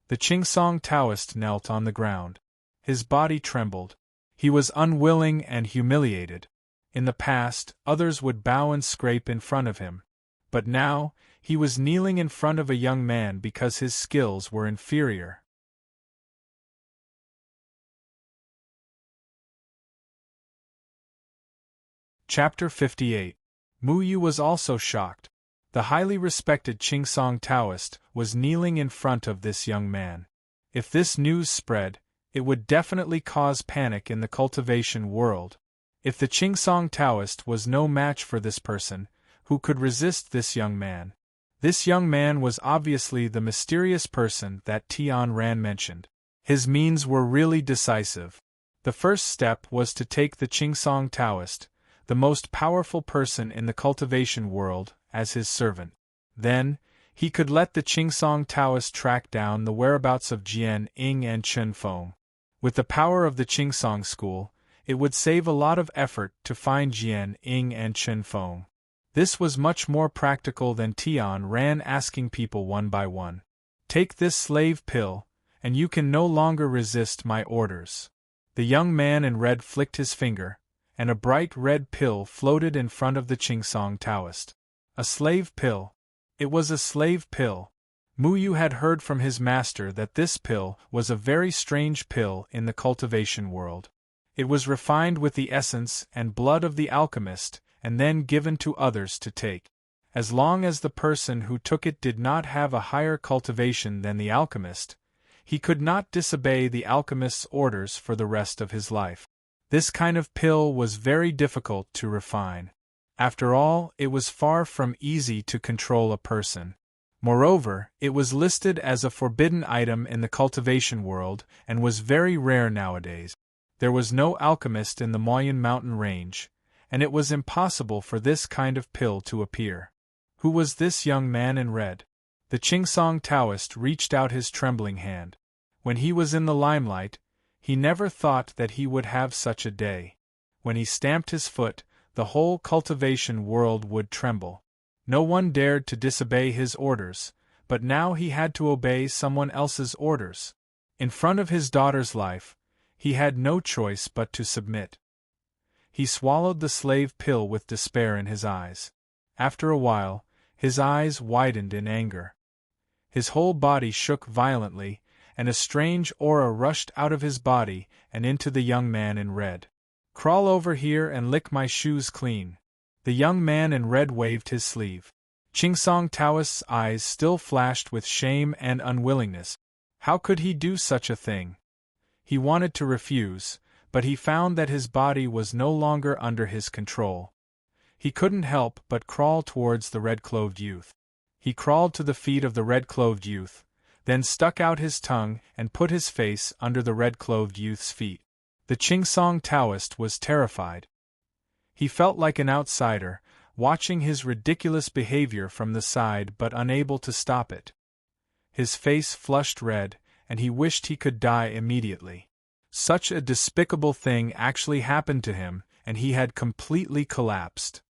The Qingsong Taoist knelt on the ground. His body trembled. He was unwilling and humiliated. In the past, others would bow and scrape in front of him. But now, he was kneeling in front of a young man because his skills were inferior. Chapter 58. Mu Yu was also shocked. The highly respected Qingsong Taoist was kneeling in front of this young man. If this news spread, it would definitely cause panic in the cultivation world. If the Qingsong Taoist was no match for this person, who could resist this young man? This young man was obviously the mysterious person that Tian Ran mentioned. His means were really decisive. The first step was to take the Qingsong Taoist, the most powerful person in the cultivation world, as his servant. Then, he could let the Qingsong Taoist track down the whereabouts of Jian Ying and Chen Feng. With the power of the Qingsong school, it would save a lot of effort to find Jian Ying and Chen Feng. This was much more practical than Tian Ran asking people one by one. Take this slave pill, and you can no longer resist my orders. The young man in red flicked his finger, and a bright red pill floated in front of the Qingsong Taoist. A slave pill. It was a slave pill. Mu Yu had heard from his master that this pill was a very strange pill in the cultivation world. It was refined with the essence and blood of the alchemist, and then given to others to take. As long as the person who took it did not have a higher cultivation than the alchemist, he could not disobey the alchemist's orders for the rest of his life. This kind of pill was very difficult to refine. After all, it was far from easy to control a person. Moreover, it was listed as a forbidden item in the cultivation world and was very rare nowadays. There was no alchemist in the Moyen mountain range, and it was impossible for this kind of pill to appear. Who was this young man in red? The Qingsong Taoist reached out his trembling hand. When he was in the limelight, he never thought that he would have such a day. When he stamped his foot, the whole cultivation world would tremble. No one dared to disobey his orders, but now he had to obey someone else's orders. In front of his daughter's life, He had no choice but to submit. He swallowed the slave pill with despair in his eyes. After a while, his eyes widened in anger. His whole body shook violently, and a strange aura rushed out of his body and into the young man in red. "Crawl over here and lick my shoes clean." The young man in red waved his sleeve. Chingsong Taoist's eyes still flashed with shame and unwillingness. How could he do such a thing? He wanted to refuse, but he found that his body was no longer under his control. He couldn't help but crawl towards the red-clothed youth. He crawled to the feet of the red-clothed youth, then stuck out his tongue and put his face under the red-clothed youth's feet. The Chingsong Taoist was terrified. He felt like an outsider, watching his ridiculous behavior from the side but unable to stop it. His face flushed red, and he wished he could die immediately. Such a despicable thing actually happened to him, and he had completely collapsed.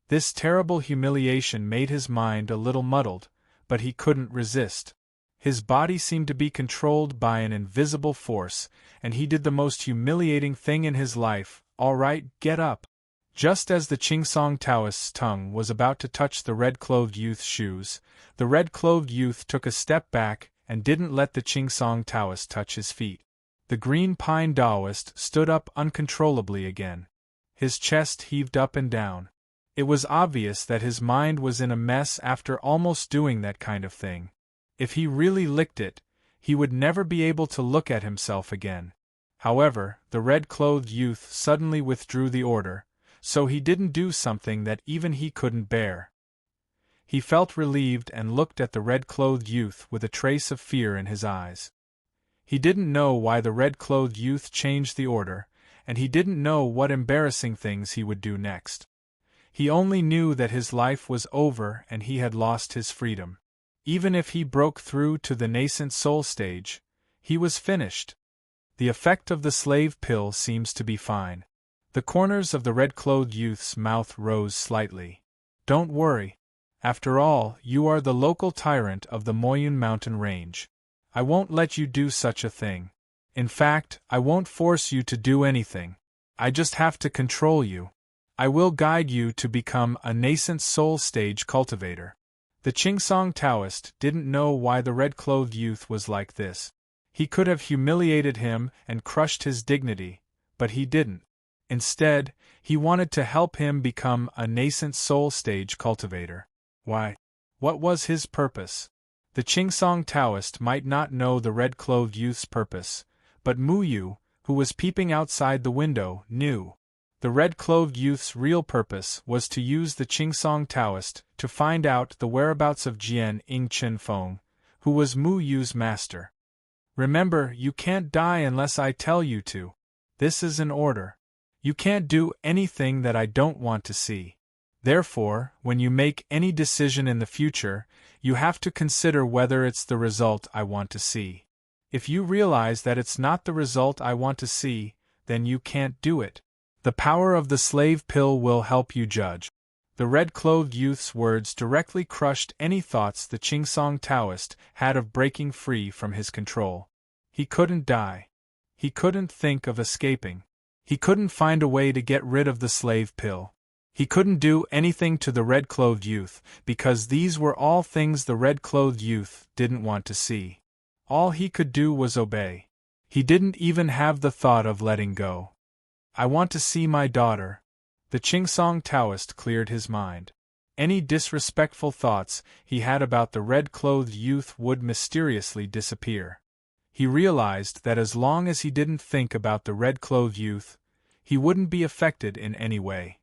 This terrible humiliation made his mind a little muddled, but he couldn't resist. His body seemed to be controlled by an invisible force, and he did the most humiliating thing in his life. "All right, get up." Just as the Chingsong Taoist's tongue was about to touch the red-clothed youth's shoes, the red-clothed youth took a step back and didn't let the Chingsong Taoist touch his feet. The Green Pine Taoist stood up uncontrollably again. His chest heaved up and down. It was obvious that his mind was in a mess after almost doing that kind of thing. If he really licked it, he would never be able to look at himself again. However, the red-clothed youth suddenly withdrew the order, so he didn't do something that even he couldn't bear. He felt relieved and looked at the red-clothed youth with a trace of fear in his eyes. He didn't know why the red-clothed youth changed the order, and he didn't know what embarrassing things he would do next. He only knew that his life was over and he had lost his freedom. Even if he broke through to the nascent soul stage, he was finished. The effect of the slave pill seems to be fine. The corners of the red-clothed youth's mouth rose slightly. "Don't worry. After all, you are the local tyrant of the Moyun mountain range. I won't let you do such a thing. In fact, I won't force you to do anything. I just have to control you. I will guide you to become a nascent soul stage cultivator." The Chingsong Taoist didn't know why the red-clothed youth was like this. He could have humiliated him and crushed his dignity, but he didn't. Instead, he wanted to help him become a nascent soul stage cultivator. Why? What was his purpose? The Chingsong Taoist might not know the red-clothed youth's purpose, but Mu Yu, who was peeping outside the window, knew. The red-clothed youth's real purpose was to use the Chingsong Taoist to find out the whereabouts of Jian Ing Chen Feng, who was Mu Yu's master. "Remember, you can't die unless I tell you to. This is an order. You can't do anything that I don't want to see. Therefore, when you make any decision in the future, you have to consider whether it's the result I want to see. If you realize that it's not the result I want to see, then you can't do it. The power of the slave pill will help you judge." The red-clothed youth's words directly crushed any thoughts the Chingsong Taoist had of breaking free from his control. He couldn't die. He couldn't think of escaping. He couldn't find a way to get rid of the slave pill. He couldn't do anything to the red-clothed youth, because these were all things the red-clothed youth didn't want to see. All he could do was obey. He didn't even have the thought of letting go. "I want to see my daughter." The Chingsong Taoist cleared his mind. Any disrespectful thoughts he had about the red-clothed youth would mysteriously disappear. He realized that as long as he didn't think about the red-clothed youth, he wouldn't be affected in any way.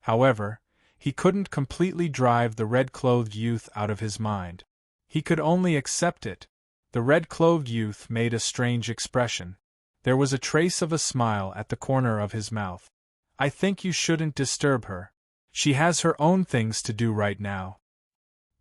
However, he couldn't completely drive the red-clothed youth out of his mind. He could only accept it. The red-clothed youth made a strange expression. There was a trace of a smile at the corner of his mouth. "I think you shouldn't disturb her. She has her own things to do right now."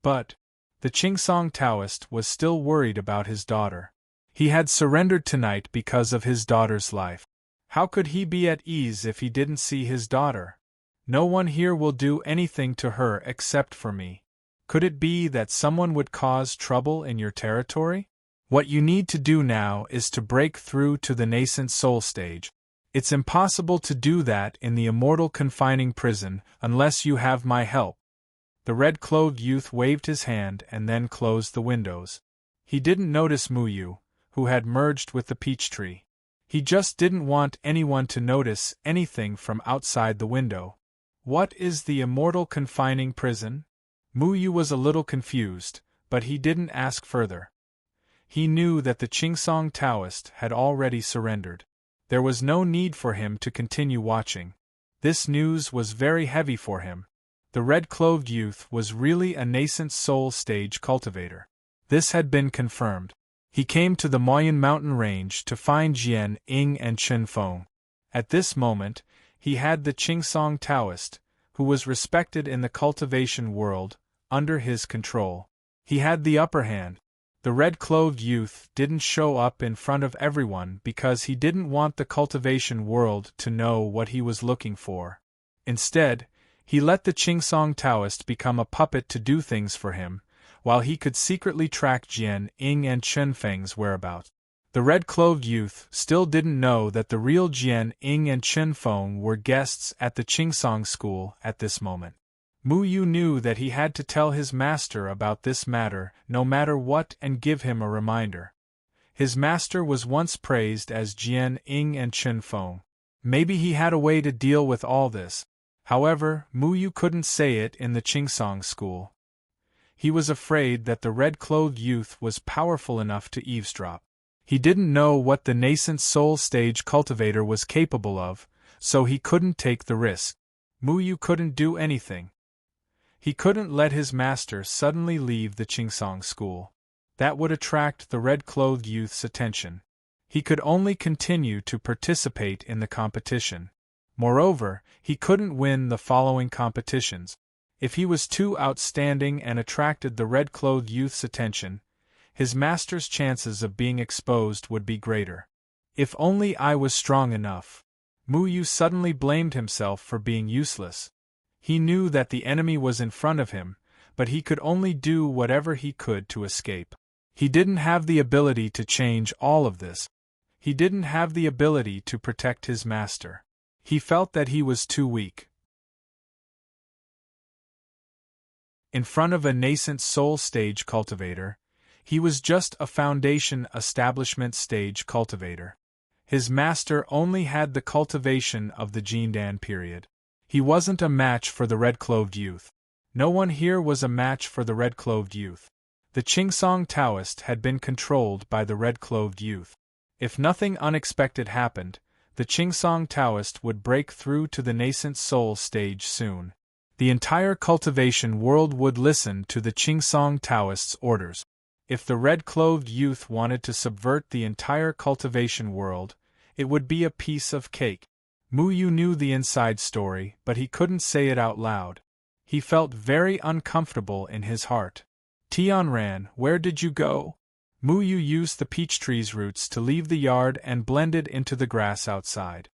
But the Chingsong Taoist was still worried about his daughter. He had surrendered tonight because of his daughter's life. How could he be at ease if he didn't see his daughter? "No one here will do anything to her except for me. Could it be that someone would cause trouble in your territory? What you need to do now is to break through to the nascent soul stage. It's impossible to do that in the immortal confining prison unless you have my help. The red-clothed youth waved his hand and then closed the windows. He didn't notice Muyu, who had merged with the peach tree. He just didn't want anyone to notice anything from outside the window. What is the immortal confining prison? Muyu was a little confused, but he didn't ask further. He knew that the Qingsong Taoist had already surrendered. There was no need for him to continue watching. This news was very heavy for him. The red-clothed youth was really a nascent soul stage cultivator. This had been confirmed. He came to the Moyan mountain range to find Jian Ying and Chen Feng. At this moment, he had the Qingsong Taoist, who was respected in the cultivation world, under his control. He had the upper hand. The red-clothed youth didn't show up in front of everyone because he didn't want the cultivation world to know what he was looking for. Instead, he let the Qingsong Taoist become a puppet to do things for him, while he could secretly track Jian Ying and Chen Feng's whereabouts. The red-clothed youth still didn't know that the real Jian Ying and Chen Feng were guests at the Qingsong school at this moment. Muyu knew that he had to tell his master about this matter no matter what and give him a reminder. His master was once praised as Jian Ying and Chen Feng. Maybe he had a way to deal with all this. However, Muyu couldn't say it in the Qingsong school. He was afraid that the red-clothed youth was powerful enough to eavesdrop. He didn't know what the nascent soul stage cultivator was capable of, so he couldn't take the risk. Muyu couldn't do anything. He couldn't let his master suddenly leave the Qingsong school. That would attract the red-clothed youth's attention. He could only continue to participate in the competition. Moreover, he couldn't win the following competitions. If he was too outstanding and attracted the red-clothed youth's attention, his master's chances of being exposed would be greater. If only I was strong enough. Muyu suddenly blamed himself for being useless. He knew that the enemy was in front of him, but he could only do whatever he could to escape. He didn't have the ability to change all of this. He didn't have the ability to protect his master. He felt that he was too weak. In front of a nascent soul stage cultivator, he was just a foundation establishment stage cultivator. His master only had the cultivation of the Jindan period. He wasn't a match for the red-clothed youth. No one here was a match for the red-clothed youth. The Qingsong Taoist had been controlled by the red-clothed youth. If nothing unexpected happened, the Qingsong Taoist would break through to the nascent soul stage soon. The entire cultivation world would listen to the Qingsong Taoist's orders. If the red-clothed youth wanted to subvert the entire cultivation world, it would be a piece of cake. Muyu knew the inside story, but he couldn't say it out loud. He felt very uncomfortable in his heart. Tianran, where did you go? Muyu used the peach tree's roots to leave the yard and blended into the grass outside.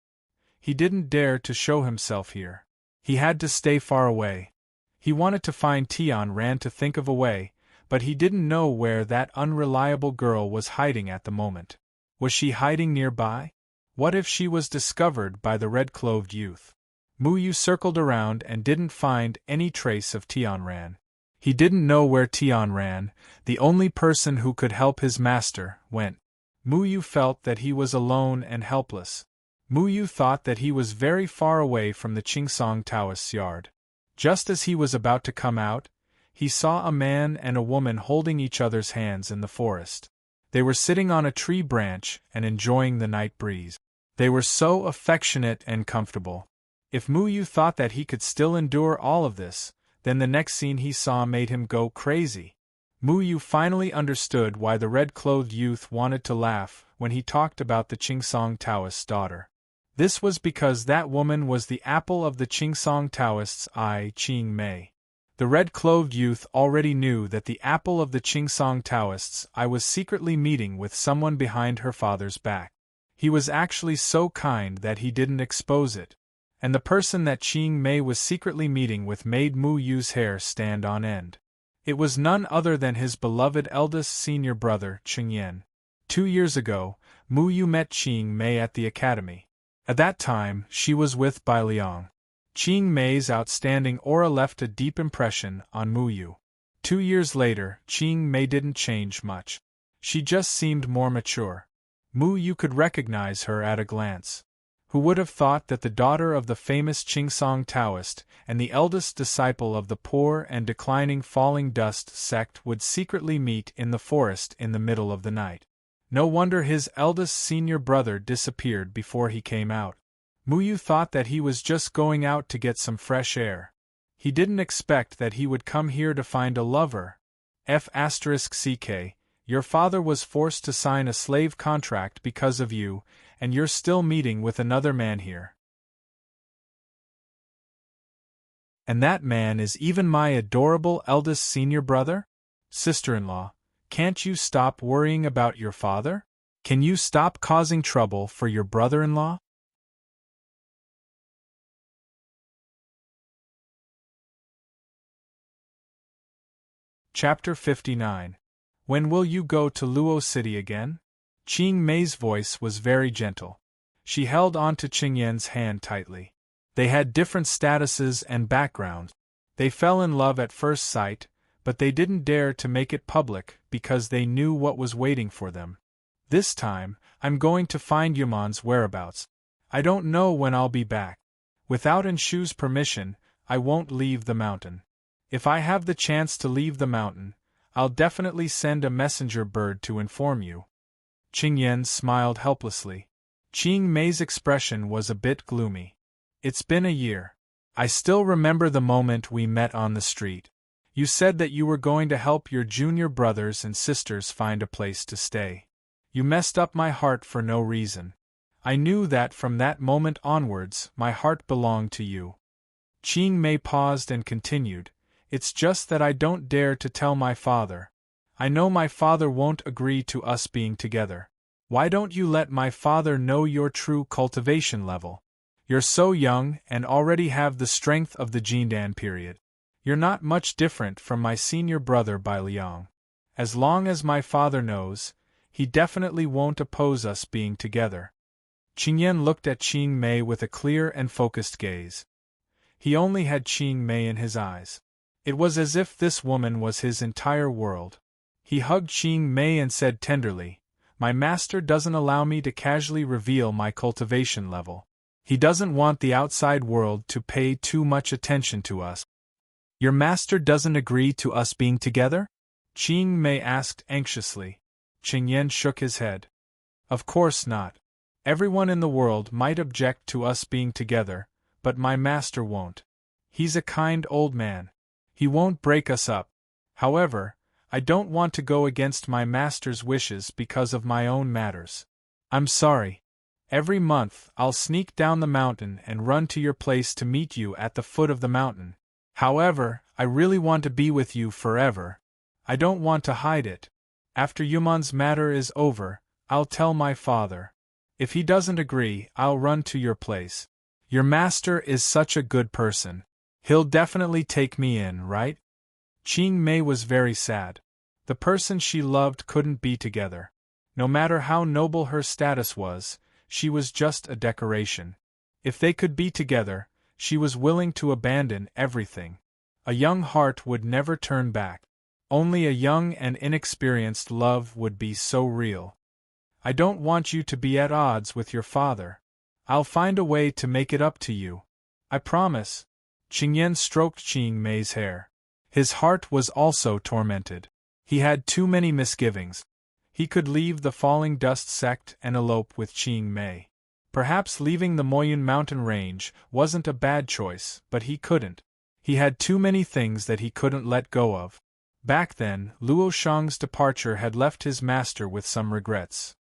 He didn't dare to show himself here. He had to stay far away. He wanted to find Tianran to think of a way, but he didn't know where that unreliable girl was hiding at the moment. Was she hiding nearby? What if she was discovered by the red-clothed youth? Muyu circled around and didn't find any trace of Tianran. He didn't know where Tianran, the only person who could help his master, went. Muyu felt that he was alone and helpless. Muyu thought that he was very far away from the Qingsong Taoist's yard. Just as he was about to come out, he saw a man and a woman holding each other's hands in the forest. They were sitting on a tree branch and enjoying the night breeze. They were so affectionate and comfortable. If Muyu thought that he could still endure all of this, then the next scene he saw made him go crazy. Muyu finally understood why the red-clothed youth wanted to laugh when he talked about the Qingsong Taoist's daughter. This was because that woman was the apple of the Qingsong Taoist's eye, Qing Mei. The red-clothed youth already knew that the apple of the Qingsong Taoist's eye was secretly meeting with someone behind her father's back. He was actually so kind that he didn't expose it. And the person that Qing Mei was secretly meeting with made Mu Yu's hair stand on end. It was none other than his beloved eldest senior brother, Qingyan. 2 years ago, Mu Yu met Qing Mei at the academy. At that time, she was with Bai Liang. Qing Mei's outstanding aura left a deep impression on Mu Yu. 2 years later, Qing Mei didn't change much. She just seemed more mature. Mu Yu could recognize her at a glance. Who would have thought that the daughter of the famous Qingsong Taoist and the eldest disciple of the poor and declining falling dust sect would secretly meet in the forest in the middle of the night? No wonder his eldest senior brother disappeared before he came out. Mu Yu thought that he was just going out to get some fresh air. He didn't expect that he would come here to find a lover. F***ck, your father was forced to sign a slave contract because of you, and you're still meeting with another man here. And that man is even my adorable eldest senior brother? Sister-in-law, can't you stop worrying about your father? Can you stop causing trouble for your brother-in-law? Chapter 59. When will you go to Luo City again? Qing Mei's voice was very gentle. She held on to Qingyan's hand tightly. They had different statuses and backgrounds. They fell in love at first sight, but they didn't dare to make it public because they knew what was waiting for them. This time, I'm going to find Yumon's whereabouts. I don't know when I'll be back. Without Enshu's permission, I won't leave the mountain. If I have the chance to leave the mountain, I'll definitely send a messenger bird to inform you. Qingyan smiled helplessly. Qing Mei's expression was a bit gloomy. It's been a year. I still remember the moment we met on the street. You said that you were going to help your junior brothers and sisters find a place to stay. You messed up my heart for no reason. I knew that from that moment onwards, my heart belonged to you. Qing Mei paused and continued. It's just that I don't dare to tell my father. I know my father won't agree to us being together. Why don't you let my father know your true cultivation level? You're so young and already have the strength of the Jindan period. You're not much different from my senior brother Bai Liang. As long as my father knows, he definitely won't oppose us being together. Qingyan looked at Qing Mei with a clear and focused gaze. He only had Qing Mei in his eyes. It was as if this woman was his entire world. He hugged Qing Mei and said tenderly, "My master doesn't allow me to casually reveal my cultivation level. He doesn't want the outside world to pay too much attention to us." "Your master doesn't agree to us being together?" Qing Mei asked anxiously. Qingyan shook his head. "Of course not. Everyone in the world might object to us being together, but my master won't. He's a kind old man. He won't break us up. However, I don't want to go against my master's wishes because of my own matters. I'm sorry. Every month, I'll sneak down the mountain and run to your place to meet you at the foot of the mountain. However, I really want to be with you forever. I don't want to hide it. After Yumon's matter is over, I'll tell my father. If he doesn't agree, I'll run to your place. Your master is such a good person. He'll definitely take me in, right?" Qing Mei was very sad. The person she loved couldn't be together. No matter how noble her status was, she was just a decoration. If they could be together, she was willing to abandon everything. A young heart would never turn back. Only a young and inexperienced love would be so real. "I don't want you to be at odds with your father. I'll find a way to make it up to you. I promise." Qingyan stroked Qing Mei's hair. His heart was also tormented. He had too many misgivings. He could leave the falling dust sect and elope with Qing Mei. Perhaps leaving the Moyun mountain range wasn't a bad choice, but he couldn't. He had too many things that he couldn't let go of. Back then, Luo Shang's departure had left his master with some regrets.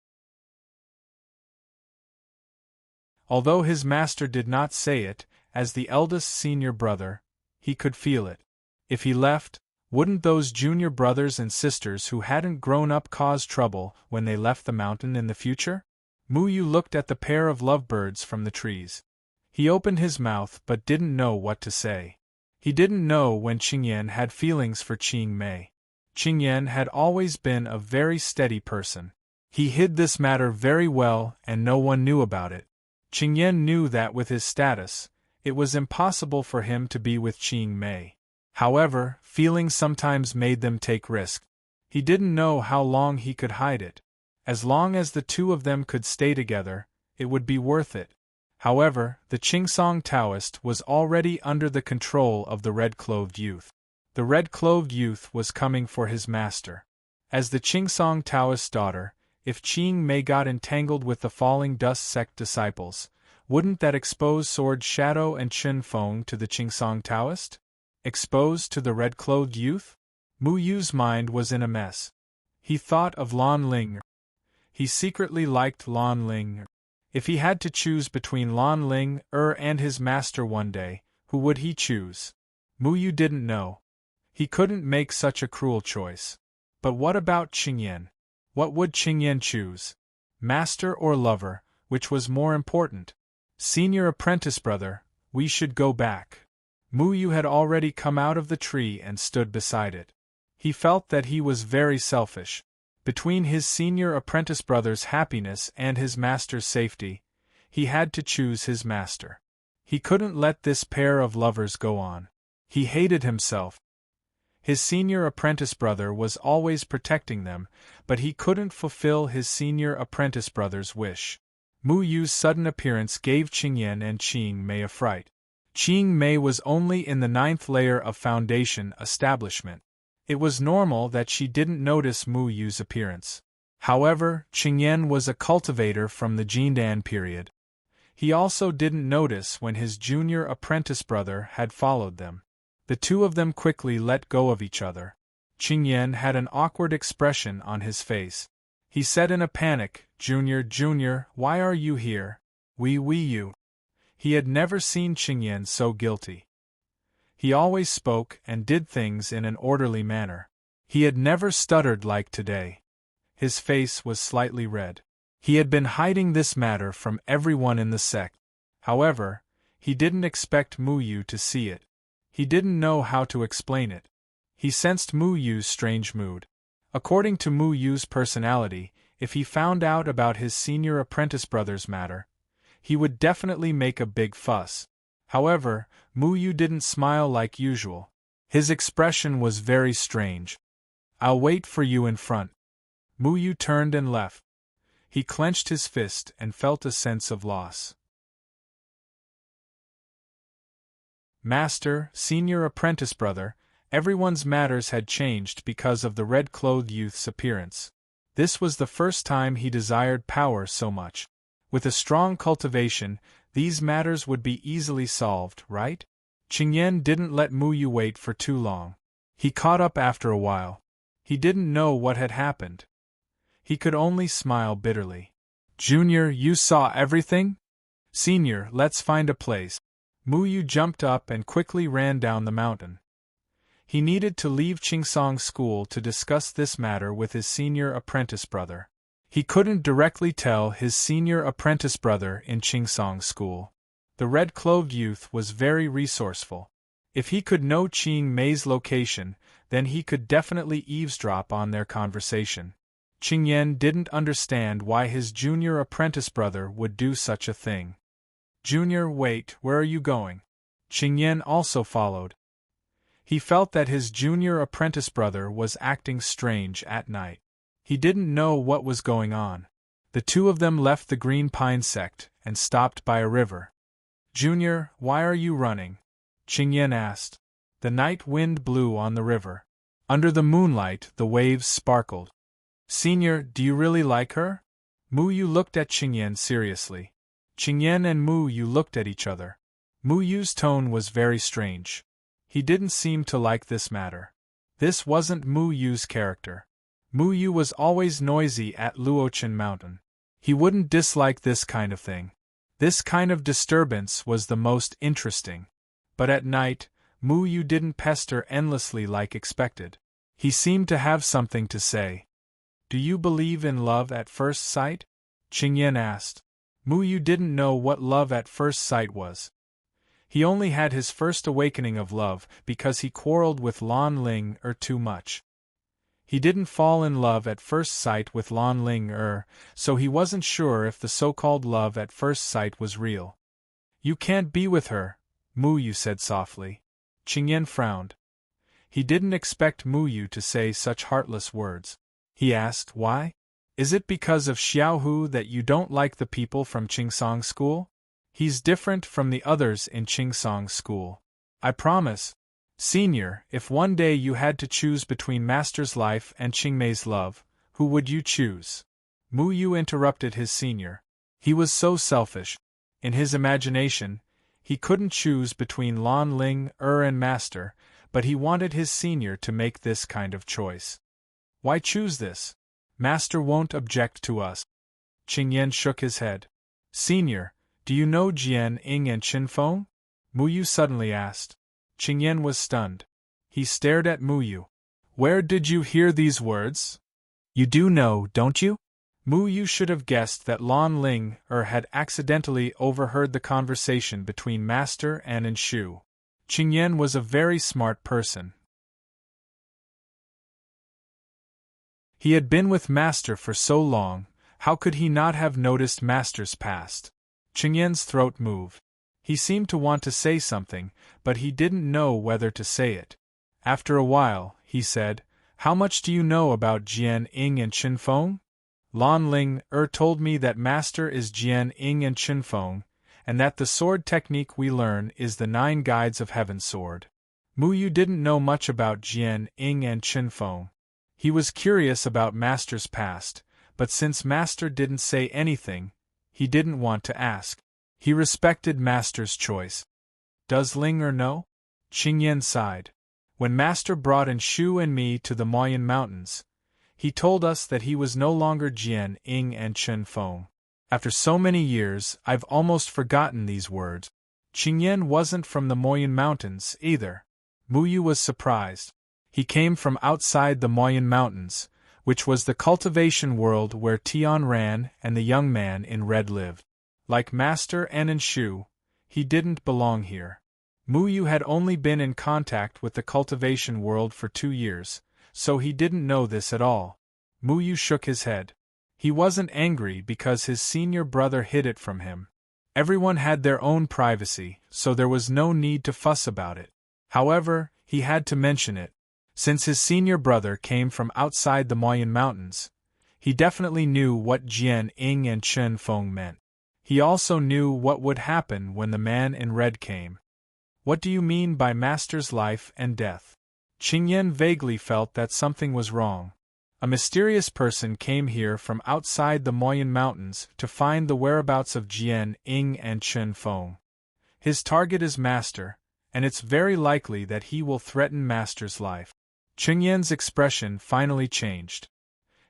Although his master did not say it, as the eldest senior brother, he could feel it. If he left, wouldn't those junior brothers and sisters who hadn't grown up cause trouble when they left the mountain in the future? Mu Yu looked at the pair of lovebirds from the trees. He opened his mouth but didn't know what to say. He didn't know when Qingyan had feelings for Qing Mei. Qingyan had always been a very steady person. He hid this matter very well and no one knew about it. Qingyan knew that with his status, it was impossible for him to be with Qing Mei. However, feelings sometimes made them take risks. He didn't know how long he could hide it. As long as the two of them could stay together, it would be worth it. However, the Qingsong Taoist was already under the control of the red-clothed youth. The red-clothed youth was coming for his master. As the Qingsong Taoist's daughter, if Qing Mei got entangled with the falling dust sect disciples, wouldn't that expose Sword Shadow and Chen Feng to the Qingsong Taoist? Exposed to the red-clothed youth? Mu Yu's mind was in a mess. He thought of Lan Ling. He secretly liked Lan Ling. If he had to choose between Lan Ling and his master one day, who would he choose? Mu Yu didn't know. He couldn't make such a cruel choice. But what about Qingyan? What would Qingyan choose? Master or lover, which was more important? Senior apprentice brother, we should go back. Mu Yu had already come out of the tree and stood beside it. He felt that he was very selfish. Between his senior apprentice brother's happiness and his master's safety, he had to choose his master. He couldn't let this pair of lovers go on. He hated himself. His senior apprentice brother was always protecting them, but he couldn't fulfill his senior apprentice brother's wish. Mu Yu's sudden appearance gave Qingyan and Qing Mei a fright. Qing Mei was only in the 9th layer of foundation establishment. It was normal that she didn't notice Mu Yu's appearance. However, Qingyan was a cultivator from the Jindan period. He also didn't notice when his junior apprentice brother had followed them. The two of them quickly let go of each other. Qingyan had an awkward expression on his face. He said in a panic, Junior, why are you here? You. He had never seen Qingyan so guilty. He always spoke and did things in an orderly manner. He had never stuttered like today. His face was slightly red. He had been hiding this matter from everyone in the sect. However, he didn't expect Mu Yu to see it. He didn't know how to explain it. He sensed Mu Yu's strange mood. According to Mu Yu's personality, if he found out about his senior apprentice brother's matter, he would definitely make a big fuss. However, Mu Yu didn't smile like usual. His expression was very strange. I'll wait for you in front. Mu Yu turned and left. He clenched his fist and felt a sense of loss. Master, senior apprentice brother, everyone's matters had changed because of the red-clothed youth's appearance. This was the first time he desired power so much. With a strong cultivation, these matters would be easily solved, right? Qingyan didn't let Mu Yu wait for too long. He caught up after a while. He didn't know what had happened. He could only smile bitterly. Junior, you saw everything? Senior, let's find a place. Mu Yu jumped up and quickly ran down the mountain. He needed to leave Qingsong School to discuss this matter with his senior apprentice brother. He couldn't directly tell his senior apprentice brother in Qingsong School. The red-clothed youth was very resourceful. If he could know Qing Mei's location, then he could definitely eavesdrop on their conversation. Qingyan didn't understand why his junior apprentice brother would do such a thing. Junior, wait, where are you going? Qingyan also followed. He felt that his junior apprentice brother was acting strange at night. He didn't know what was going on. The two of them left the Green Pine sect and stopped by a river. Junior, why are you running? Qingyan asked. The night wind blew on the river. Under the moonlight, the waves sparkled. Senior, do you really like her? Mu Yu looked at Qingyan seriously. Qingyan and Mu Yu looked at each other. Mu Yu's tone was very strange. He didn't seem to like this matter. This wasn't Mu Yu's character. Mu Yu was always noisy at Luochen Mountain. He wouldn't dislike this kind of thing. This kind of disturbance was the most interesting. But at night, Mu Yu didn't pester endlessly like expected. He seemed to have something to say. Do you believe in love at first sight? Qingyan asked. Mu Yu didn't know what love at first sight was. He only had his first awakening of love because he quarreled with Lan Ling too much. He didn't fall in love at first sight with Lan Ling so he wasn't sure if the so-called love at first sight was real. You can't be with her, Mu Yu said softly. Qingyan frowned. He didn't expect Mu Yu to say such heartless words. He asked, why? Is it because of Xiaohu that you don't like the people from Qingsong School? He's different from the others in Qingsong School. I promise. Senior, if one day you had to choose between Master's life and Qingmei's love, who would you choose? Mu Yu interrupted his senior. He was so selfish. In his imagination, he couldn't choose between Lan Ling and Master, but he wanted his senior to make this kind of choice. Why choose this? Master won't object to us. Qingyan shook his head. Senior, do you know Jian Ying and Qin Feng? Mu Yu suddenly asked. Qingyan was stunned. He stared at Mu Yu. Where did you hear these words? You do know, don't you? Mu Yu should have guessed that Lan Ling had accidentally overheard the conversation between Master and Enshu. Qingyan was a very smart person. He had been with Master for so long, how could he not have noticed Master's past? Qingyan's throat moved. He seemed to want to say something, but he didn't know whether to say it. After a while, he said, How much do you know about Jian Ying and Qin Feng? Lan Ling told me that Master is Jian Ying and Qin Feng, and that the sword technique we learn is the 9 Guides of Heaven sword. Mu Yu didn't know much about Jian Ying and Qin Feng. He was curious about Master's past, but since Master didn't say anything, he didn't want to ask. He respected Master's choice. Does Ling know? Qingyan sighed. When Master brought Enshu and me to the Moyan Mountains, he told us that he was no longer Jian Ying and Qin Feng. After so many years, I've almost forgotten these words. Qingyan wasn't from the Moyan Mountains, either. Mu Yu was surprised. He came from outside the Moyan Mountains, which was the cultivation world where Tian Ran and the young man in red lived. Like Master and Enshu, he didn't belong here. Mu Yu had only been in contact with the cultivation world for 2 years, so he didn't know this at all. Mu Yu shook his head. He wasn't angry because his senior brother hid it from him. Everyone had their own privacy, so there was no need to fuss about it. However, he had to mention it. Since his senior brother came from outside the Moyan Mountains, he definitely knew what Jian Ying and Qin Feng meant. He also knew what would happen when the man in red came. What do you mean by Master's life and death? Qingyan vaguely felt that something was wrong. A mysterious person came here from outside the Moyan Mountains to find the whereabouts of Jian Ying and Qin Feng. His target is Master, and it's very likely that he will threaten Master's life. Qingyan's expression finally changed.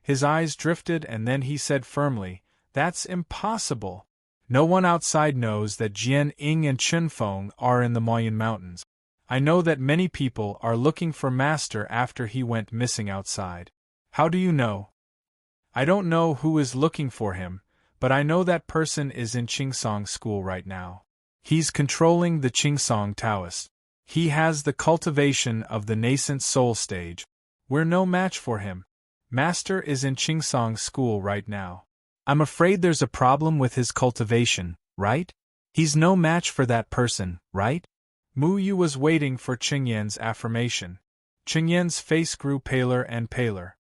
His eyes drifted and then he said firmly, That's impossible. No one outside knows that Jian Ying and Qin Feng are in the Moyan Mountains. I know that many people are looking for Master after he went missing outside. How do you know? I don't know who is looking for him, but I know that person is in Qingsong School right now. He's controlling the Qingsong Taoist. He has the cultivation of the nascent soul stage. We're no match for him. Master is in Qingsong School right now. I'm afraid there's a problem with his cultivation, right? He's no match for that person, right? Mu Yu was waiting for Qingyan's affirmation. Qingyan's face grew paler and paler.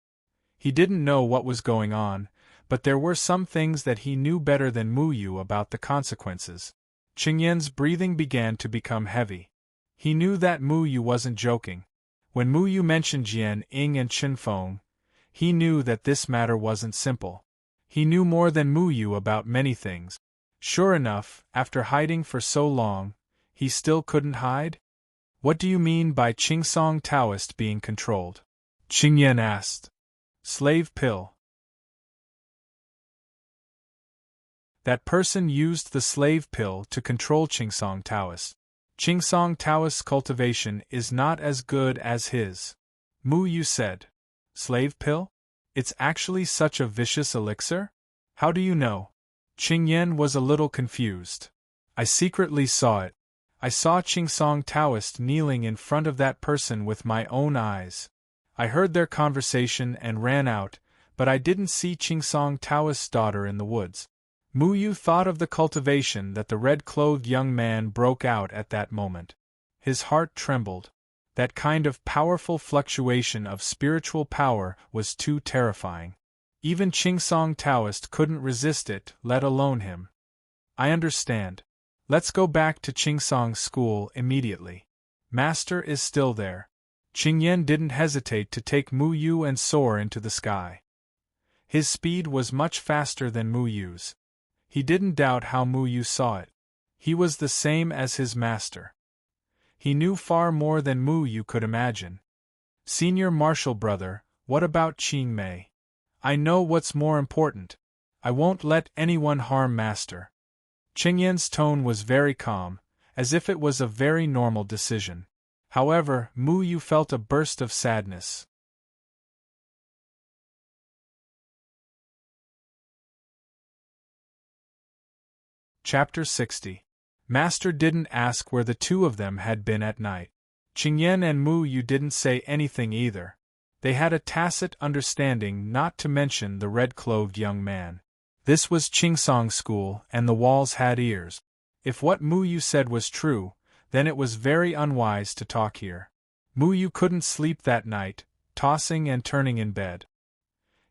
He didn't know what was going on, but there were some things that he knew better than Mu Yu about the consequences. Qingyan's breathing began to become heavy. He knew that Mu Yu wasn't joking. When Mu Yu mentioned Jian Ying and Qin Feng, he knew that this matter wasn't simple. He knew more than Mu Yu about many things. Sure enough, after hiding for so long, he still couldn't hide? What do you mean by Qingsong Taoist being controlled? Qingyan asked. Slave pill. That person used the slave pill to control Qingsong Taoist. Qingsong Taoist's cultivation is not as good as his. Mu Yu said. Slave pill? It's actually such a vicious elixir? How do you know? Qingyan was a little confused. I secretly saw it. I saw Qingsong Taoist kneeling in front of that person with my own eyes. I heard their conversation and ran out, but I didn't see Qingsong Taoist's daughter in the woods. Mu Yu thought of the cultivation that the red-clothed young man broke out at that moment. His heart trembled. That kind of powerful fluctuation of spiritual power was too terrifying. Even Qingsong Taoist couldn't resist it, let alone him. I understand. Let's go back to Qingsong's school immediately. Master is still there. Qingyan didn't hesitate to take Mu Yu and soar into the sky. His speed was much faster than Mu Yu's. He didn't doubt how Mu Yu saw it. He was the same as his master. He knew far more than Mu Yu could imagine. Senior Marshal Brother, what about Qing Mei? I know what's more important. I won't let anyone harm Master. Qingyan's tone was very calm, as if it was a very normal decision. However, Mu Yu felt a burst of sadness. Chapter 60. Master didn't ask where the two of them had been at night. Qingyan and Mu Yu didn't say anything either. They had a tacit understanding not to mention the red-clothed young man. This was Qingsong's school, and the walls had ears. If what Mu Yu said was true, then it was very unwise to talk here. Mu Yu couldn't sleep that night, tossing and turning in bed.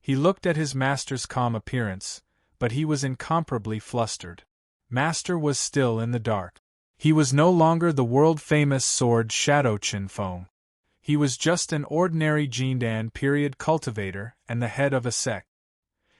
He looked at his master's calm appearance, but he was incomparably flustered. Master was still in the dark. He was no longer the world-famous sword Shadow Qin Feng. He was just an ordinary Jindan period cultivator and the head of a sect.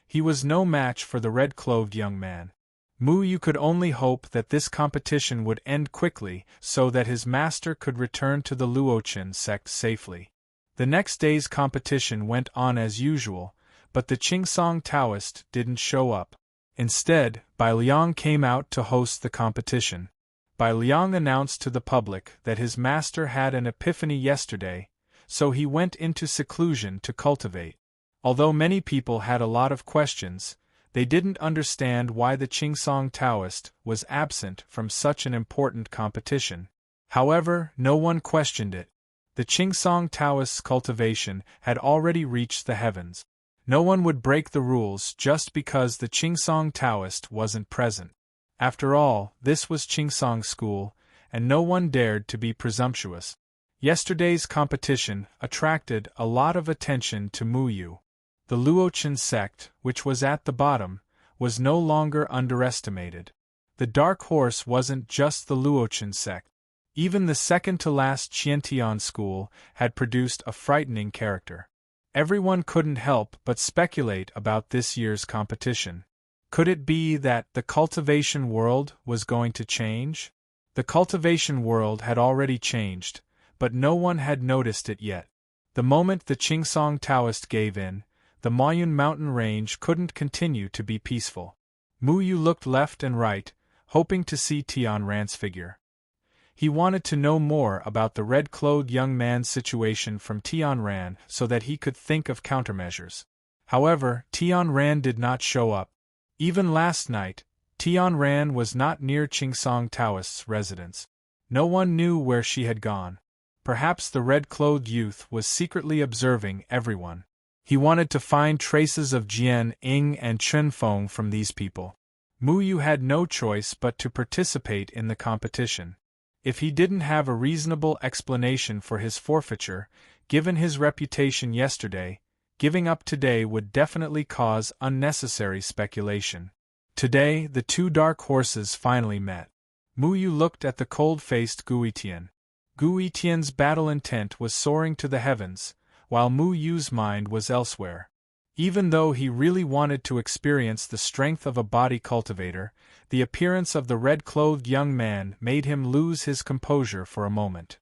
He was no match for the red-clothed young man. Mu Yu could only hope that this competition would end quickly so that his master could return to the Luochen sect safely. The next day's competition went on as usual, but the Qingsong Taoist didn't show up. Instead, Bai Liang came out to host the competition. Bai Liang announced to the public that his master had an epiphany yesterday, so he went into seclusion to cultivate. Although many people had a lot of questions, they didn't understand why the Qingsong Taoist was absent from such an important competition. However, no one questioned it. The Qingsong Taoist's cultivation had already reached the heavens. No one would break the rules just because the Qingsong Taoist wasn't present. After all, this was Qingsong's school, and no one dared to be presumptuous. Yesterday's competition attracted a lot of attention to Mu Yu. The Luochen sect, which was at the bottom, was no longer underestimated. The dark horse wasn't just the Luochen sect. Even the second-to-last Qiantian school had produced a frightening character. Everyone couldn't help but speculate about this year's competition. Could it be that the cultivation world was going to change? The cultivation world had already changed, but no one had noticed it yet. The moment the Qingsong Taoist gave in, the Maoyun mountain range couldn't continue to be peaceful. Mu Yu looked left and right, hoping to see Tian Ran's figure. He wanted to know more about the red-clothed young man's situation from Tian Ran so that he could think of countermeasures. However, Tian Ran did not show up. Even last night, Tian Ran was not near Qingsong Taoist's residence. No one knew where she had gone. Perhaps the red-clothed youth was secretly observing everyone. He wanted to find traces of Jian Ying and Chen Feng from these people. Mu Yu had no choice but to participate in the competition. If he didn't have a reasonable explanation for his forfeiture, given his reputation yesterday, giving up today would definitely cause unnecessary speculation. Today, the two dark horses finally met. Mu Yu looked at the cold-faced Guitian. Guitian's battle intent was soaring to the heavens, while Mu Yu's mind was elsewhere. Even though he really wanted to experience the strength of a body cultivator, the appearance of the red-clothed young man made him lose his composure for a moment.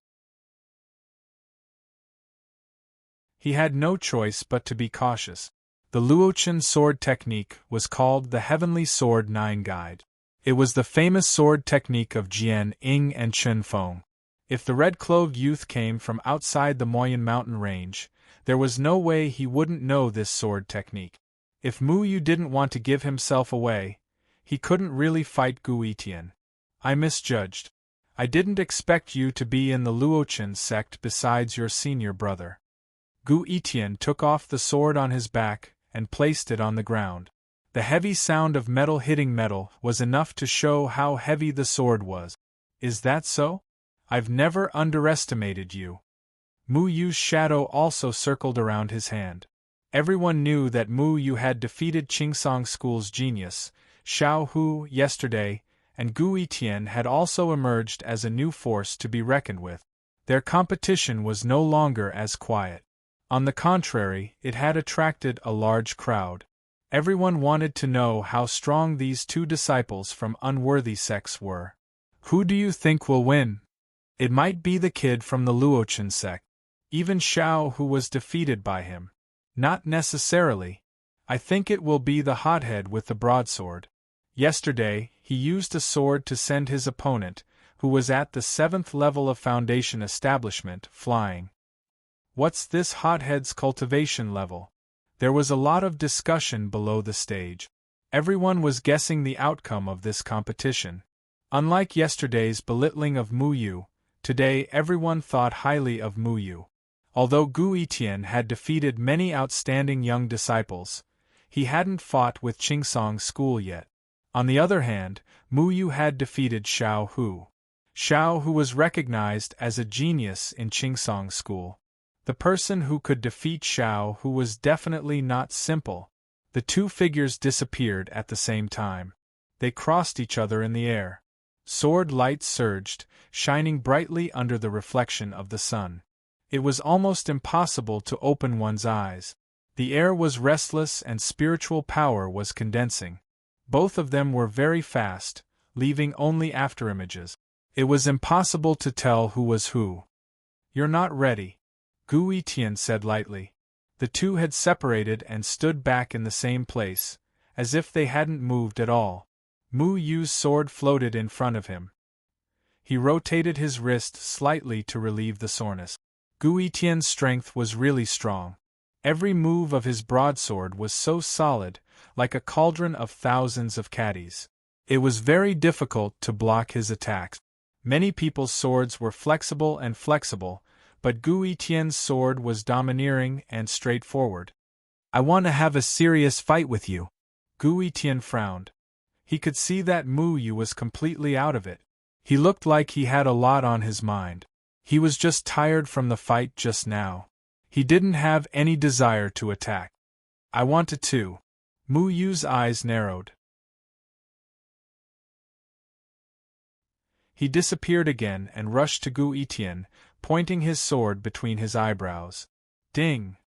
He had no choice but to be cautious. The Luochen sword technique was called the Heavenly Sword 9 Guide. It was the famous sword technique of Jian Ying and Chen Feng. If the red-clothed youth came from outside the Maoyun mountain range, there was no way he wouldn't know this sword technique. If Mu Yu didn't want to give himself away, he couldn't really fight Guitian. I misjudged. I didn't expect you to be in the Luochen sect besides your senior brother. Gu Etian took off the sword on his back and placed it on the ground. The heavy sound of metal hitting metal was enough to show how heavy the sword was. Is that so? I've never underestimated you. Mu Yu's shadow also circled around his hand. Everyone knew that Mu Yu had defeated Qingsong School's genius, Xiao Hu, yesterday, and Gu Etian had also emerged as a new force to be reckoned with. Their competition was no longer as quiet. On the contrary, it had attracted a large crowd. Everyone wanted to know how strong these two disciples from unworthy sects were. Who do you think will win? It might be the kid from the Luochen sect. Even Xiao Hu was defeated by him. Not necessarily. I think it will be the hothead with the broadsword. Yesterday, he used a sword to send his opponent, who was at the 7th level of Foundation establishment, flying. What's this hothead's cultivation level? There was a lot of discussion below the stage. Everyone was guessing the outcome of this competition. Unlike yesterday's belittling of Mu Yu, today everyone thought highly of Mu Yu. Although Gu Etian had defeated many outstanding young disciples, he hadn't fought with Qingsong School yet. On the other hand, Mu Yu had defeated Xiao Hu. Xiao Hu was recognized as a genius in Qingsong School. The person who could defeat Xiao Hu was definitely not simple. The two figures disappeared at the same time. They crossed each other in the air. Sword light surged, shining brightly under the reflection of the sun. It was almost impossible to open one's eyes. The air was restless and spiritual power was condensing. Both of them were very fast, leaving only afterimages. It was impossible to tell who was who. You're not ready, Gu Etian said lightly. The two had separated and stood back in the same place, as if they hadn't moved at all. Mu Yu's sword floated in front of him. He rotated his wrist slightly to relieve the soreness. Gu Etian's strength was really strong. Every move of his broadsword was so solid, like a cauldron of thousands of caddies. It was very difficult to block his attacks. Many people's swords were flexible, but Gu Etian's sword was domineering and straightforward. I want to have a serious fight with you. Gu Etian frowned. He could see that Mu Yu was completely out of it. He looked like he had a lot on his mind. He was just tired from the fight just now. He didn't have any desire to attack. I wanted to. Mu Yu's eyes narrowed. He disappeared again and rushed to Gu Etian, pointing his sword between his eyebrows. Ding!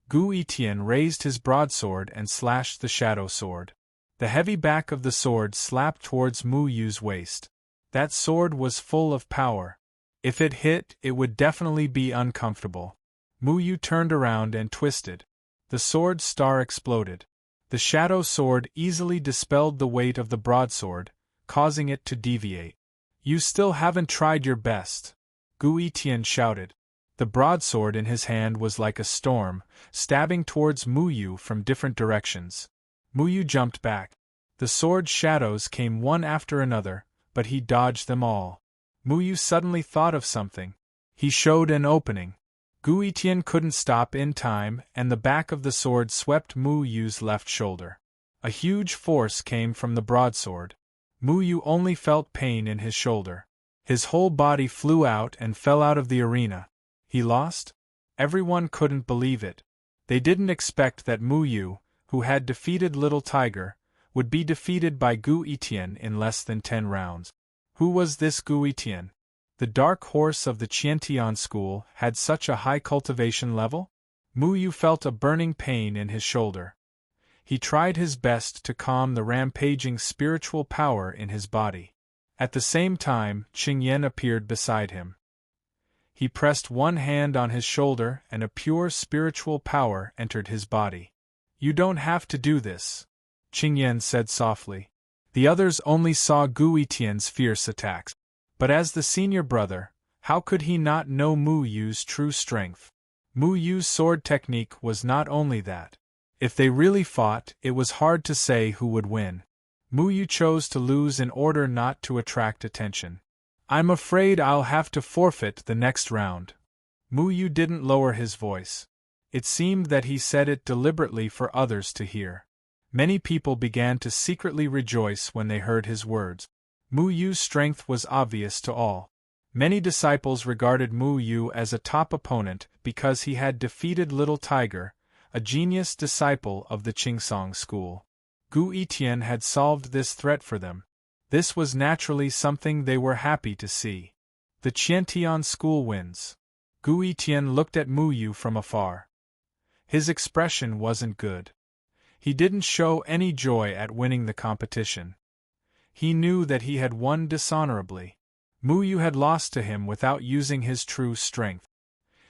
Gu Etian raised his broadsword and slashed the shadow sword. The heavy back of the sword slapped towards Mu Yu's waist. That sword was full of power. If it hit, it would definitely be uncomfortable. Mu Yu turned around and twisted. The sword star exploded. The shadow sword easily dispelled the weight of the broadsword, causing it to deviate. You still haven't tried your best, Gu Etian shouted. The broadsword in his hand was like a storm, stabbing towards Mu Yu from different directions. Mu Yu jumped back. The sword's shadows came one after another, but he dodged them all. Mu Yu suddenly thought of something. He showed an opening. Gu Etian couldn't stop in time, and the back of the sword swept Mu Yu's left shoulder. A huge force came from the broadsword. Mu Yu only felt pain in his shoulder. His whole body flew out and fell out of the arena. He lost? Everyone couldn't believe it. They didn't expect that Mu Yu, who had defeated Little Tiger, would be defeated by Gu Etian in less than 10 rounds. Who was this Gu Etian? The dark horse of the Qiantian school had such a high cultivation level? Mu Yu felt a burning pain in his shoulder. He tried his best to calm the rampaging spiritual power in his body. At the same time, Qingyan appeared beside him. He pressed one hand on his shoulder and a pure spiritual power entered his body. You don't have to do this, Qingyan said softly. The others only saw Gu Etian's fierce attacks. But as the senior brother, how could he not know Mu Yu's true strength? Mu Yu's sword technique was not only that. If they really fought, it was hard to say who would win. Mu Yu chose to lose in order not to attract attention. I'm afraid I'll have to forfeit the next round. Mu Yu didn't lower his voice. It seemed that he said it deliberately for others to hear. Many people began to secretly rejoice when they heard his words. Mu Yu's strength was obvious to all. Many disciples regarded Mu Yu as a top opponent because he had defeated Little Tiger, a genius disciple of the Qingsong school. Gu Yitian had solved this threat for them. This was naturally something they were happy to see. The Qiantian school wins. Gu Yitian looked at Mu Yu from afar. His expression wasn't good. He didn't show any joy at winning the competition. He knew that he had won dishonorably. Mu Yu had lost to him without using his true strength.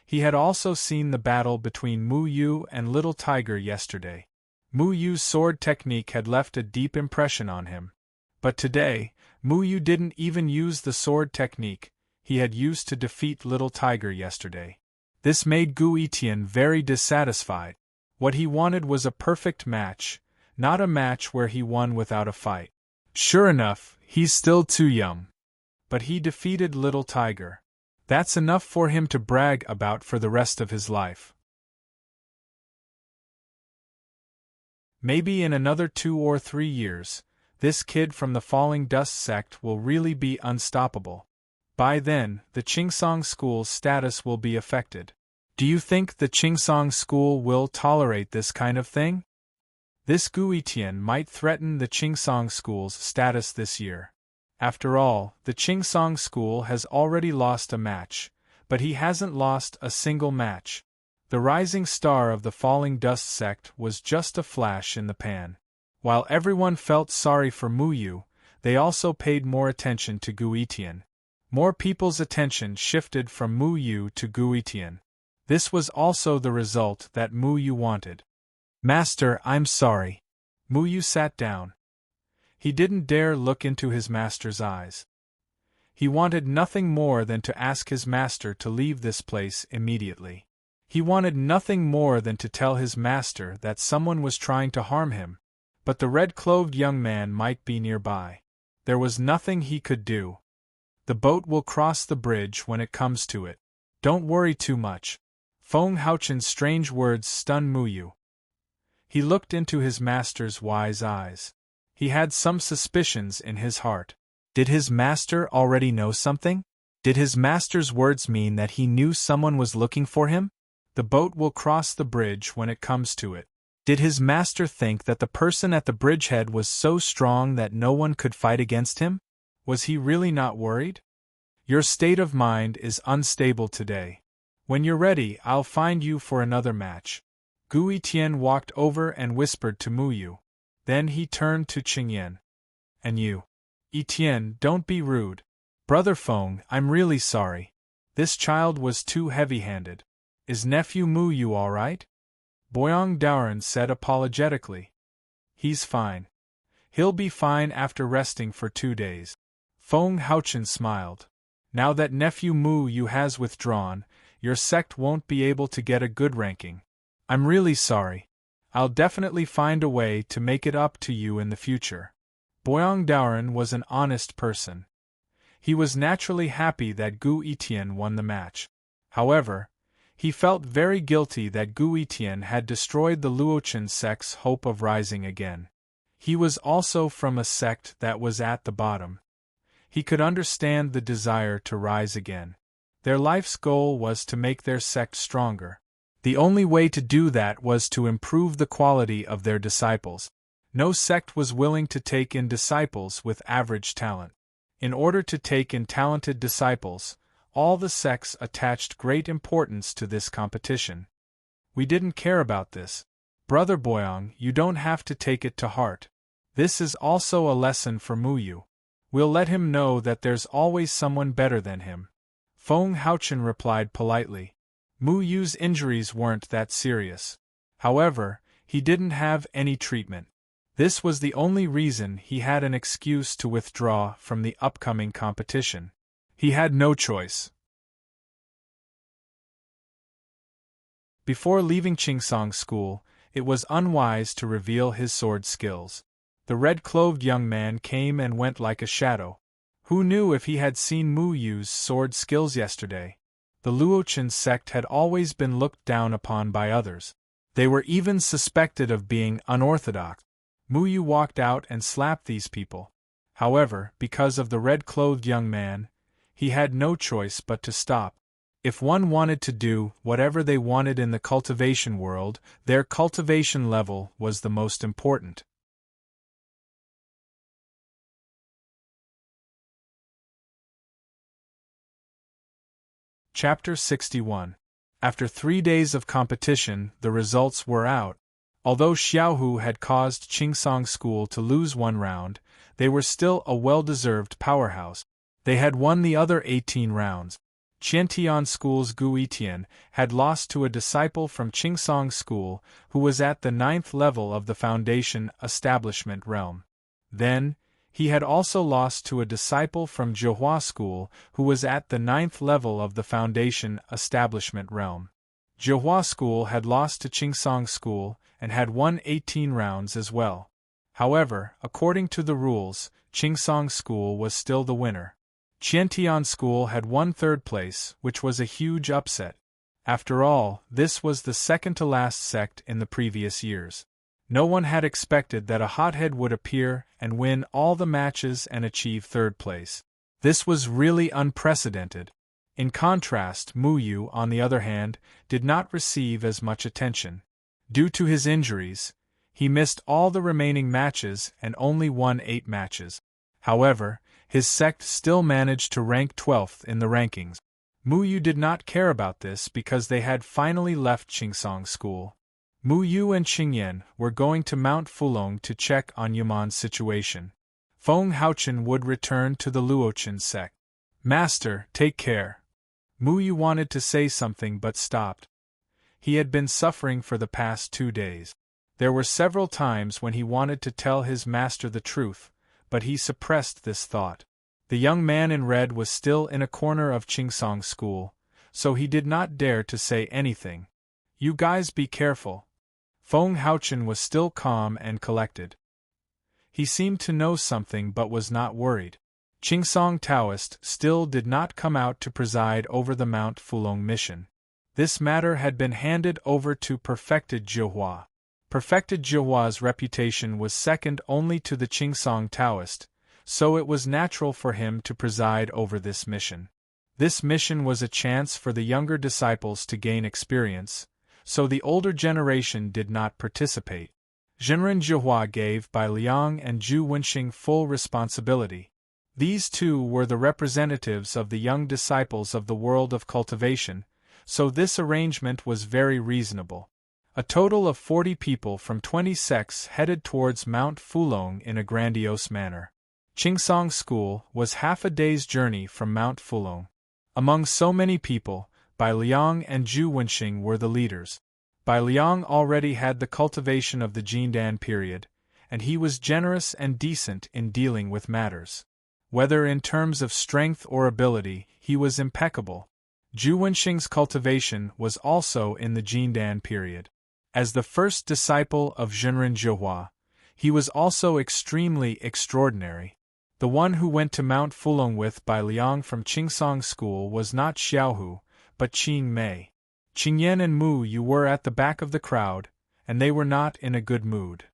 He had also seen the battle between Mu Yu and Little Tiger yesterday. Mu Yu's sword technique had left a deep impression on him. But today, Mu Yu didn't even use the sword technique he had used to defeat Little Tiger yesterday. This made Gu Yitian very dissatisfied. What he wanted was a perfect match, not a match where he won without a fight. Sure enough, he's still too young. But he defeated Little Tiger. That's enough for him to brag about for the rest of his life. Maybe in another 2 or 3 years, this kid from the Falling Dust sect will really be unstoppable. By then, the Qingsong school's status will be affected. Do you think the Qingsong school will tolerate this kind of thing? This Gu Yitian might threaten the Qingsong school's status this year. After all, the Qingsong school has already lost a match, but he hasn't lost a single match. The rising star of the Falling Dust sect was just a flash in the pan. While everyone felt sorry for Mu Yu, they also paid more attention to Gu Yitian. More people's attention shifted from Mu Yu to Gu Yitian. This was also the result that Mu Yu wanted. Master, I'm sorry. Mu Yu sat down. He didn't dare look into his master's eyes. He wanted nothing more than to ask his master to leave this place immediately. He wanted nothing more than to tell his master that someone was trying to harm him, but the red-clothed young man might be nearby. There was nothing he could do. The boat will cross the bridge when it comes to it. Don't worry too much. Feng Haochen's strange words stunned Mu Yu. He looked into his master's wise eyes. He had some suspicions in his heart. Did his master already know something? Did his master's words mean that he knew someone was looking for him? The boat will cross the bridge when it comes to it. Did his master think that the person at the bridgehead was so strong that no one could fight against him? Was he really not worried? Your state of mind is unstable today. When you're ready, I'll find you for another match. Gu Yitian walked over and whispered to Mu Yu. Then he turned to Qingyan. And you? Yitian, don't be rude. Brother Feng, I'm really sorry. This child was too heavy-handed. Is nephew Mu Yu all right? Boyang Daoren said apologetically. He's fine. He'll be fine after resting for 2 days. Feng Haochen smiled. Now that nephew Mu Yu has withdrawn, your sect won't be able to get a good ranking. I'm really sorry. I'll definitely find a way to make it up to you in the future. Boyang Daoren was an honest person. He was naturally happy that Gu Yitian won the match. However, he felt very guilty that Gu Yitian had destroyed the Luochen sect's hope of rising again. He was also from a sect that was at the bottom. He could understand the desire to rise again. Their life's goal was to make their sect stronger. The only way to do that was to improve the quality of their disciples. No sect was willing to take in disciples with average talent. In order to take in talented disciples, all the sects attached great importance to this competition. We didn't care about this. Brother Boyang, you don't have to take it to heart. This is also a lesson for Mu Yu. We'll let him know that there's always someone better than him. Feng Haochen replied politely. Mu Yu's injuries weren't that serious. However, he didn't have any treatment. This was the only reason he had an excuse to withdraw from the upcoming competition. He had no choice. Before leaving Qingsong School, it was unwise to reveal his sword skills. The red-clothed young man came and went like a shadow. Who knew if he had seen Mu Yu's sword skills yesterday? The Luochen sect had always been looked down upon by others. They were even suspected of being unorthodox. Mu Yu walked out and slapped these people. However, because of the red-clothed young man, he had no choice but to stop. If one wanted to do whatever they wanted in the cultivation world, their cultivation level was the most important. Chapter 61. After 3 days of competition, the results were out. Although Xiaohu had caused Qingsong School to lose 1 round, they were still a well-deserved powerhouse. They had won the other 18 rounds. Qiantian School's Gu Yitian had lost to a disciple from Qingsong School who was at the 9th level of the Foundation Establishment realm. Then, he had also lost to a disciple from Zhihua School who was at the 9th level of the Foundation Establishment realm. Zhihua School had lost to Qingsong School and had won 18 rounds as well. However, according to the rules, Qingsong School was still the winner. Qiantian School had won 3rd place, which was a huge upset. After all, this was the second-to-last sect in the previous years. No one had expected that a hothead would appear and win all the matches and achieve 3rd place. This was really unprecedented. In contrast, Mu Yu, on the other hand, did not receive as much attention. Due to his injuries, he missed all the remaining matches and only won 8 matches. However, his sect still managed to rank 12th in the rankings. Mu Yu did not care about this because they had finally left Qingsong School. Mu Yu and Qingyan were going to Mount Fulong to check on Yaman's situation. Feng Haochen would return to the Luochen sect. Master, take care. Mu Yu wanted to say something but stopped. He had been suffering for the past 2 days. There were several times when he wanted to tell his master the truth, but he suppressed this thought. The young man in red was still in a corner of Qingsong School, so he did not dare to say anything. You guys be careful. Feng Haochen was still calm and collected. He seemed to know something but was not worried. Qingsong Taoist still did not come out to preside over the Mount Fulong mission. This matter had been handed over to Perfected Zhihua. Perfected Zhihua's reputation was second only to the Qingsong Taoist, so it was natural for him to preside over this mission. This mission was a chance for the younger disciples to gain experience, so the older generation did not participate. Zhenren Zhihua gave Bai Liang and Zhu Wenxing full responsibility. These two were the representatives of the young disciples of the world of cultivation, so this arrangement was very reasonable. A total of 40 people from 20 sects headed towards Mount Fulong in a grandiose manner. Qingsong School was half a day's journey from Mount Fulong. Among so many people, Bai Liang and Zhu Wenxing were the leaders. Bai Liang already had the cultivation of the Jindan period, and he was generous and decent in dealing with matters. Whether in terms of strength or ability, he was impeccable. Zhu Wenxing's cultivation was also in the Jindan period. As the first disciple of Zhenren Zhihua, he was also extremely extraordinary. The one who went to Mount Fulong with Bai Liang from Qingsong School was not Xiaohu, but Qing Mei. Qingyan and Mu Yu were at the back of the crowd, and they were not in a good mood.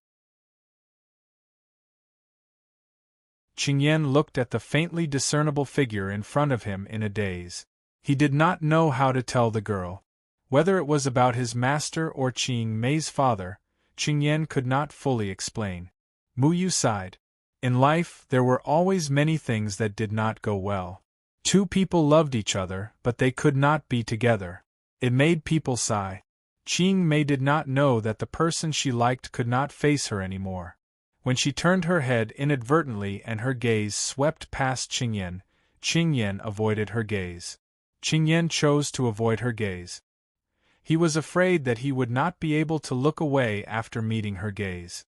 Qingyan looked at the faintly discernible figure in front of him in a daze. He did not know how to tell the girl. Whether it was about his master or Qing Mei's father, Qingyan could not fully explain. Mu Yu sighed. In life, there were always many things that did not go well. 2 people loved each other, but they could not be together. It made people sigh. Qing Mei did not know that the person she liked could not face her anymore. When she turned her head inadvertently and her gaze swept past Qingyan avoided her gaze. Qingyan chose to avoid her gaze. He was afraid that he would not be able to look away after meeting her gaze.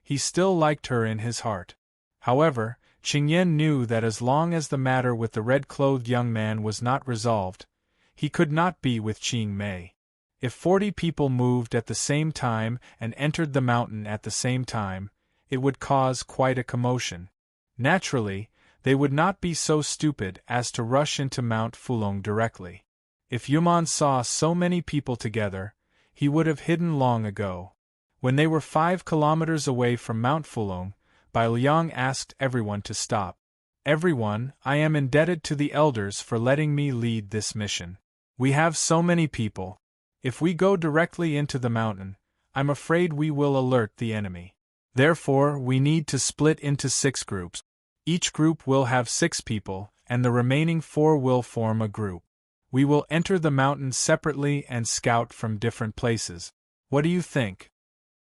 He still liked her in his heart. However, Qingyan knew that as long as the matter with the red-clothed young man was not resolved, he could not be with Qing Mei. If 40 people moved at the same time and entered the mountain at the same time, it would cause quite a commotion. Naturally, They would not be so stupid as to rush into Mount Fulong directly. If Yuman saw so many people together, he would have hidden long ago. When they were 5 kilometers away from Mount Fulong, Bai Liang asked everyone to stop. Everyone, I am indebted to the elders for letting me lead this mission. We have so many people. If we go directly into the mountain, I'm afraid we will alert the enemy. Therefore, we need to split into 6 groups. Each group will have 6 people, and the remaining 4 will form a group. We will enter the mountain separately and scout from different places. What do you think?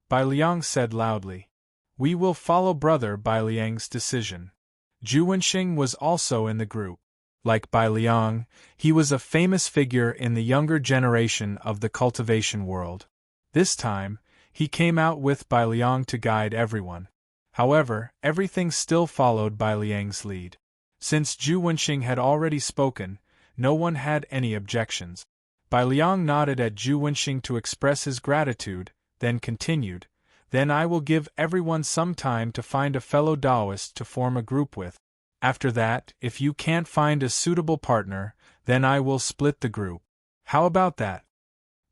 Bai Liang said loudly. We will follow Brother Bai Liang's decision. Zhu Wenxing was also in the group. Like Bai Liang, he was a famous figure in the younger generation of the cultivation world. This time, he came out with Bai Liang to guide everyone. However, everything still followed Bai Liang's lead. Since Zhu Wenxing had already spoken, no one had any objections. Bai Liang nodded at Zhu Wenxing to express his gratitude, then continued, Then I will give everyone some time to find a fellow Taoist to form a group with. After that, if you can't find a suitable partner, then I will split the group. How about that?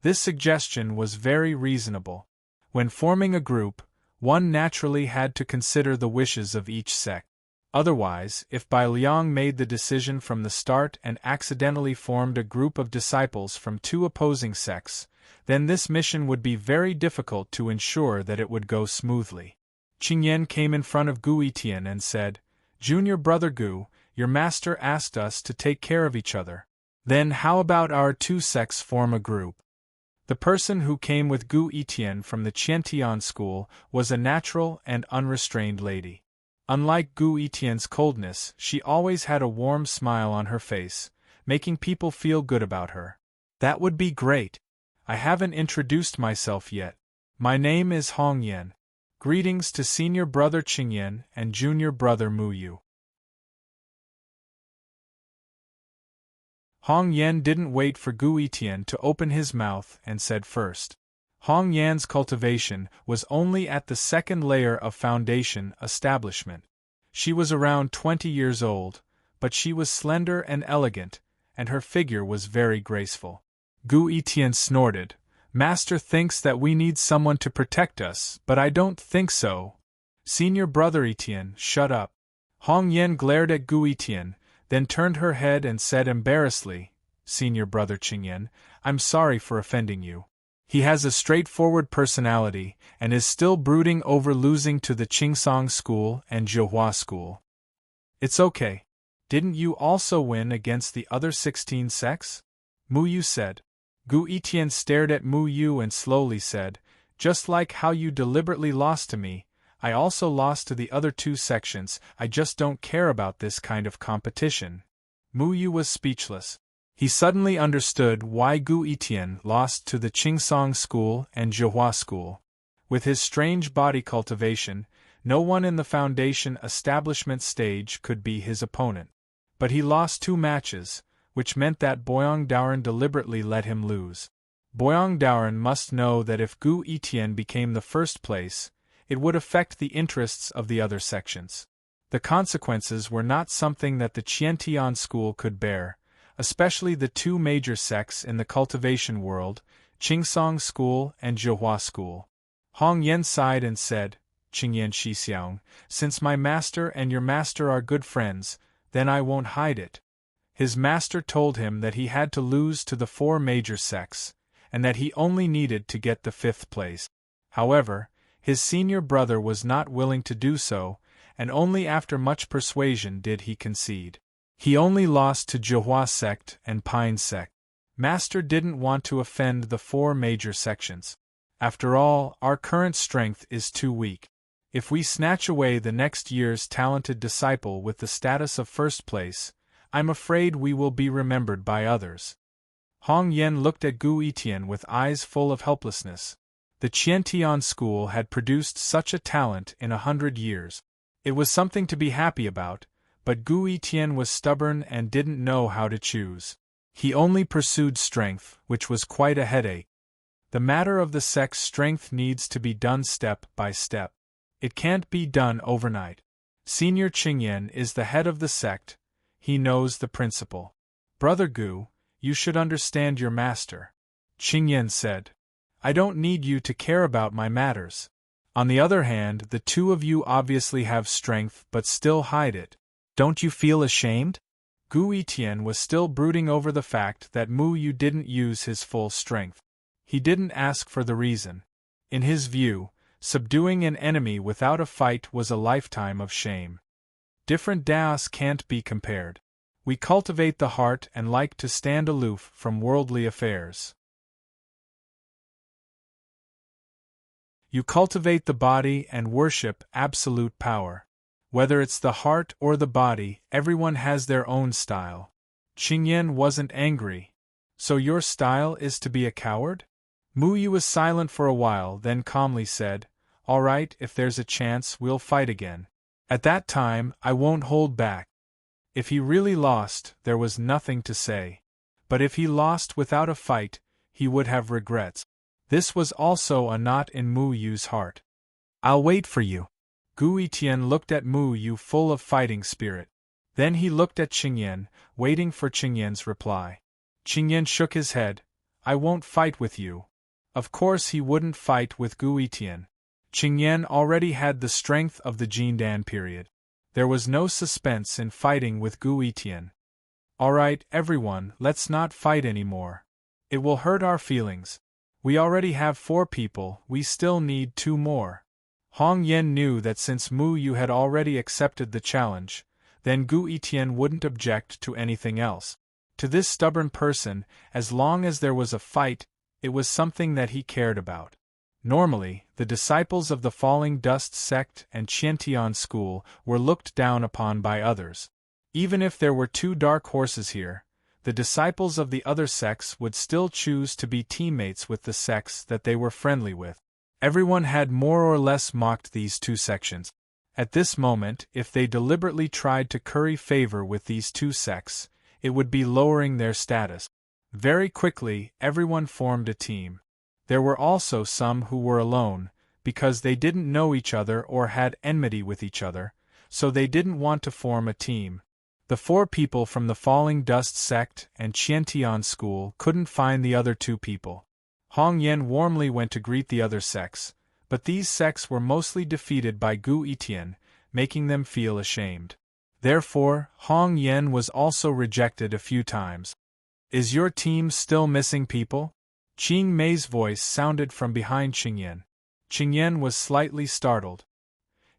This suggestion was very reasonable. When forming a group, one naturally had to consider the wishes of each sect. Otherwise, if Bai Liang made the decision from the start and accidentally formed a group of disciples from 2 opposing sects, then this mission would be very difficult to ensure that it would go smoothly. Qingyan came in front of Gu Etian and said, Junior brother Gu, your master asked us to take care of each other. Then how about our 2 sects form a group? The person who came with Gu Etian from the Qiantian school was a natural and unrestrained lady. Unlike Gu Etian's coldness, she always had a warm smile on her face, making people feel good about her. That would be great. I haven't introduced myself yet. My name is Hong Yan. Greetings to senior brother Qingyan and junior brother Mu Yu. Hong Yan didn't wait for Gu Etian to open his mouth and said first. Hong Yan's cultivation was only at the 2nd layer of foundation establishment. She was around 20 years old, but she was slender and elegant, and her figure was very graceful. Gu Etian snorted. Master thinks that we need someone to protect us, but I don't think so. Senior brother Etian, shut up. Hong Yan glared at Gu Etian, then turned her head and said embarrassedly, Senior brother Qingyan, I'm sorry for offending you. He has a straightforward personality, and is still brooding over losing to the Qingsong school and Zhihua school. It's okay. Didn't you also win against the other 16 sects? Mu Yu said. Gu Etian stared at Mu Yu and slowly said, Just like how you deliberately lost to me, I also lost to the other 2 sections, I just don't care about this kind of competition. Mu Yu was speechless. He suddenly understood why Gu Etian lost to the Qingsong school and Zhihua school. With his strange body cultivation, no one in the foundation establishment stage could be his opponent. But he lost 2 matches, which meant that Boyang Daoren deliberately let him lose. Boyang Daoren must know that if Gu Etian became the first place, it would affect the interests of the other sections. The consequences were not something that the Qiantian school could bear, especially the 2 major sects in the cultivation world, Qingsong school and Zhihua school. Hong Yan sighed and said, Qingyan Shixiang, since my master and your master are good friends, then I won't hide it. His master told him that he had to lose to the 4 major sects, and that he only needed to get the 5th place. However, his senior brother was not willing to do so, and only after much persuasion did he concede. He only lost to Zhihua sect and Pine sect. Master didn't want to offend the 4 major sections. After all, our current strength is too weak. If we snatch away the next year's talented disciple with the status of first place, I'm afraid we will be remembered by others. Hong Yan looked at Gu Etian with eyes full of helplessness. The Qiantian school had produced such a talent in 100 years. It was something to be happy about, but Gu Etian was stubborn and didn't know how to choose. He only pursued strength, which was quite a headache. The matter of the sect's strength needs to be done step by step. It can't be done overnight. Senior Qingyan is the head of the sect, he knows the principle. Brother Gu, you should understand your master. Qingyan said. I don't need you to care about my matters. On the other hand, the two of you obviously have strength but still hide it. Don't you feel ashamed? Gu Yitian was still brooding over the fact that Mu Yu didn't use his full strength. He didn't ask for the reason. In his view, subduing an enemy without a fight was a lifetime of shame. Different Daos can't be compared. We cultivate the heart and like to stand aloof from worldly affairs. You cultivate the body and worship absolute power. Whether it's the heart or the body, everyone has their own style. Qingyan wasn't angry. So your style is to be a coward? Mu Yu was silent for a while, then calmly said, All right, if there's a chance, we'll fight again. At that time, I won't hold back. If he really lost, there was nothing to say. But if he lost without a fight, he would have regrets. This was also a knot in Mu Yu's heart. I'll wait for you. Gu Yitian looked at Mu Yu full of fighting spirit. Then he looked at Qingyan, waiting for Qingyan's reply. Qingyan shook his head. I won't fight with you. Of course he wouldn't fight with Gu Yitian. Qingyan already had the strength of the Jindan period. There was no suspense in fighting with Gu Yitian. All right, everyone, let's not fight anymore. It will hurt our feelings. We already have 4 people, we still need 2 more. Hong Yen knew that since Mu Yu had already accepted the challenge, then Gu Yitian wouldn't object to anything else. To this stubborn person, as long as there was a fight, it was something that he cared about. Normally, the disciples of the Falling Dust sect and Qiantian school were looked down upon by others. Even if there were 2 dark horses here, the disciples of the other sects would still choose to be teammates with the sects that they were friendly with. Everyone had more or less mocked these 2 sections. At this moment, if they deliberately tried to curry favor with these 2 sects, it would be lowering their status. Very quickly, everyone formed a team. There were also some who were alone, because they didn't know each other or had enmity with each other, so they didn't want to form a team. The 4 people from the Falling Dust sect and Qiantian school couldn't find the other 2 people. Hong Yen warmly went to greet the other sects, but these sects were mostly defeated by Gu Yitian, making them feel ashamed. Therefore, Hong Yen was also rejected a few times. Is your team still missing people? Qing Mei's voice sounded from behind Qingyan. Qingyan was slightly startled.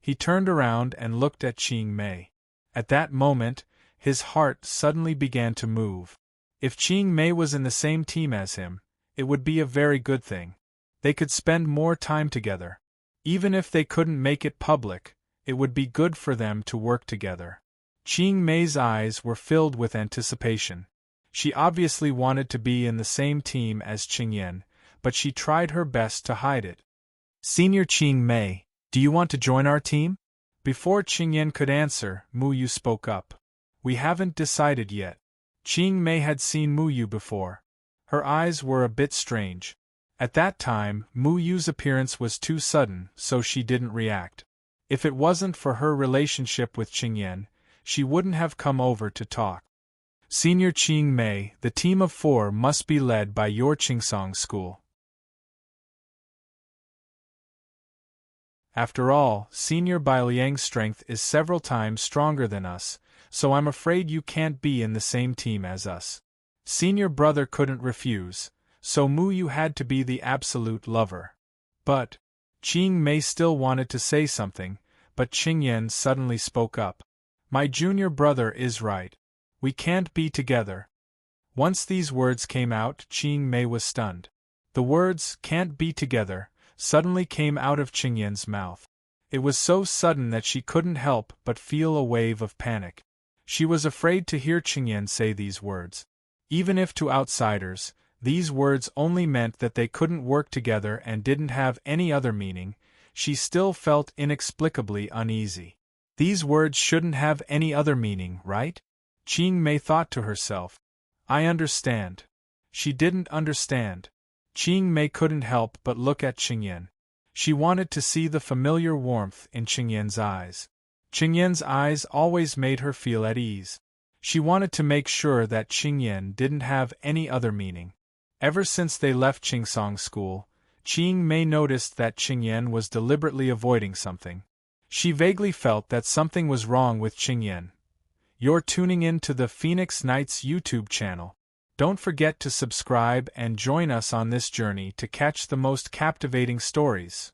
He turned around and looked at Qing Mei. At that moment, his heart suddenly began to move. If Qing Mei was in the same team as him, it would be a very good thing. They could spend more time together. Even if they couldn't make it public, it would be good for them to work together. Qing Mei's eyes were filled with anticipation. She obviously wanted to be in the same team as Qingyan, but she tried her best to hide it. Senior Qing Mei, do you want to join our team? Before Qingyan could answer, Mu Yu spoke up. We haven't decided yet. Qing Mei had seen Mu Yu before. Her eyes were a bit strange. At that time, Mu Yu's appearance was too sudden, so she didn't react. If it wasn't for her relationship with Qingyan, she wouldn't have come over to talk. Senior Qing Mei, the team of 4 must be led by your Qingsong school. After all, Senior Bai Liang's strength is several times stronger than us, so I'm afraid you can't be in the same team as us. Senior brother couldn't refuse, so Mu Yu had to be the absolute lover. But Qing Mei still wanted to say something, but Qingyan suddenly spoke up. My junior brother is right. We can't be together. Once these words came out, Qing Mei was stunned. The words, can't be together, suddenly came out of Qingyan's mouth. It was so sudden that she couldn't help but feel a wave of panic. She was afraid to hear Qingyan say these words. Even if to outsiders, these words only meant that they couldn't work together and didn't have any other meaning, she still felt inexplicably uneasy. These words shouldn't have any other meaning, right? Qing Mei thought to herself. I understand. She didn't understand. Qing Mei couldn't help but look at Qingyan. She wanted to see the familiar warmth in Qingyan's eyes. Qingyan's eyes always made her feel at ease. She wanted to make sure that Qingyan didn't have any other meaning. Ever since they left Qingsong school, Qing Mei noticed that Qingyan was deliberately avoiding something. She vaguely felt that something was wrong with Qingyan. You're tuning in to the Phoenix Nights YouTube channel. Don't forget to subscribe and join us on this journey to catch the most captivating stories.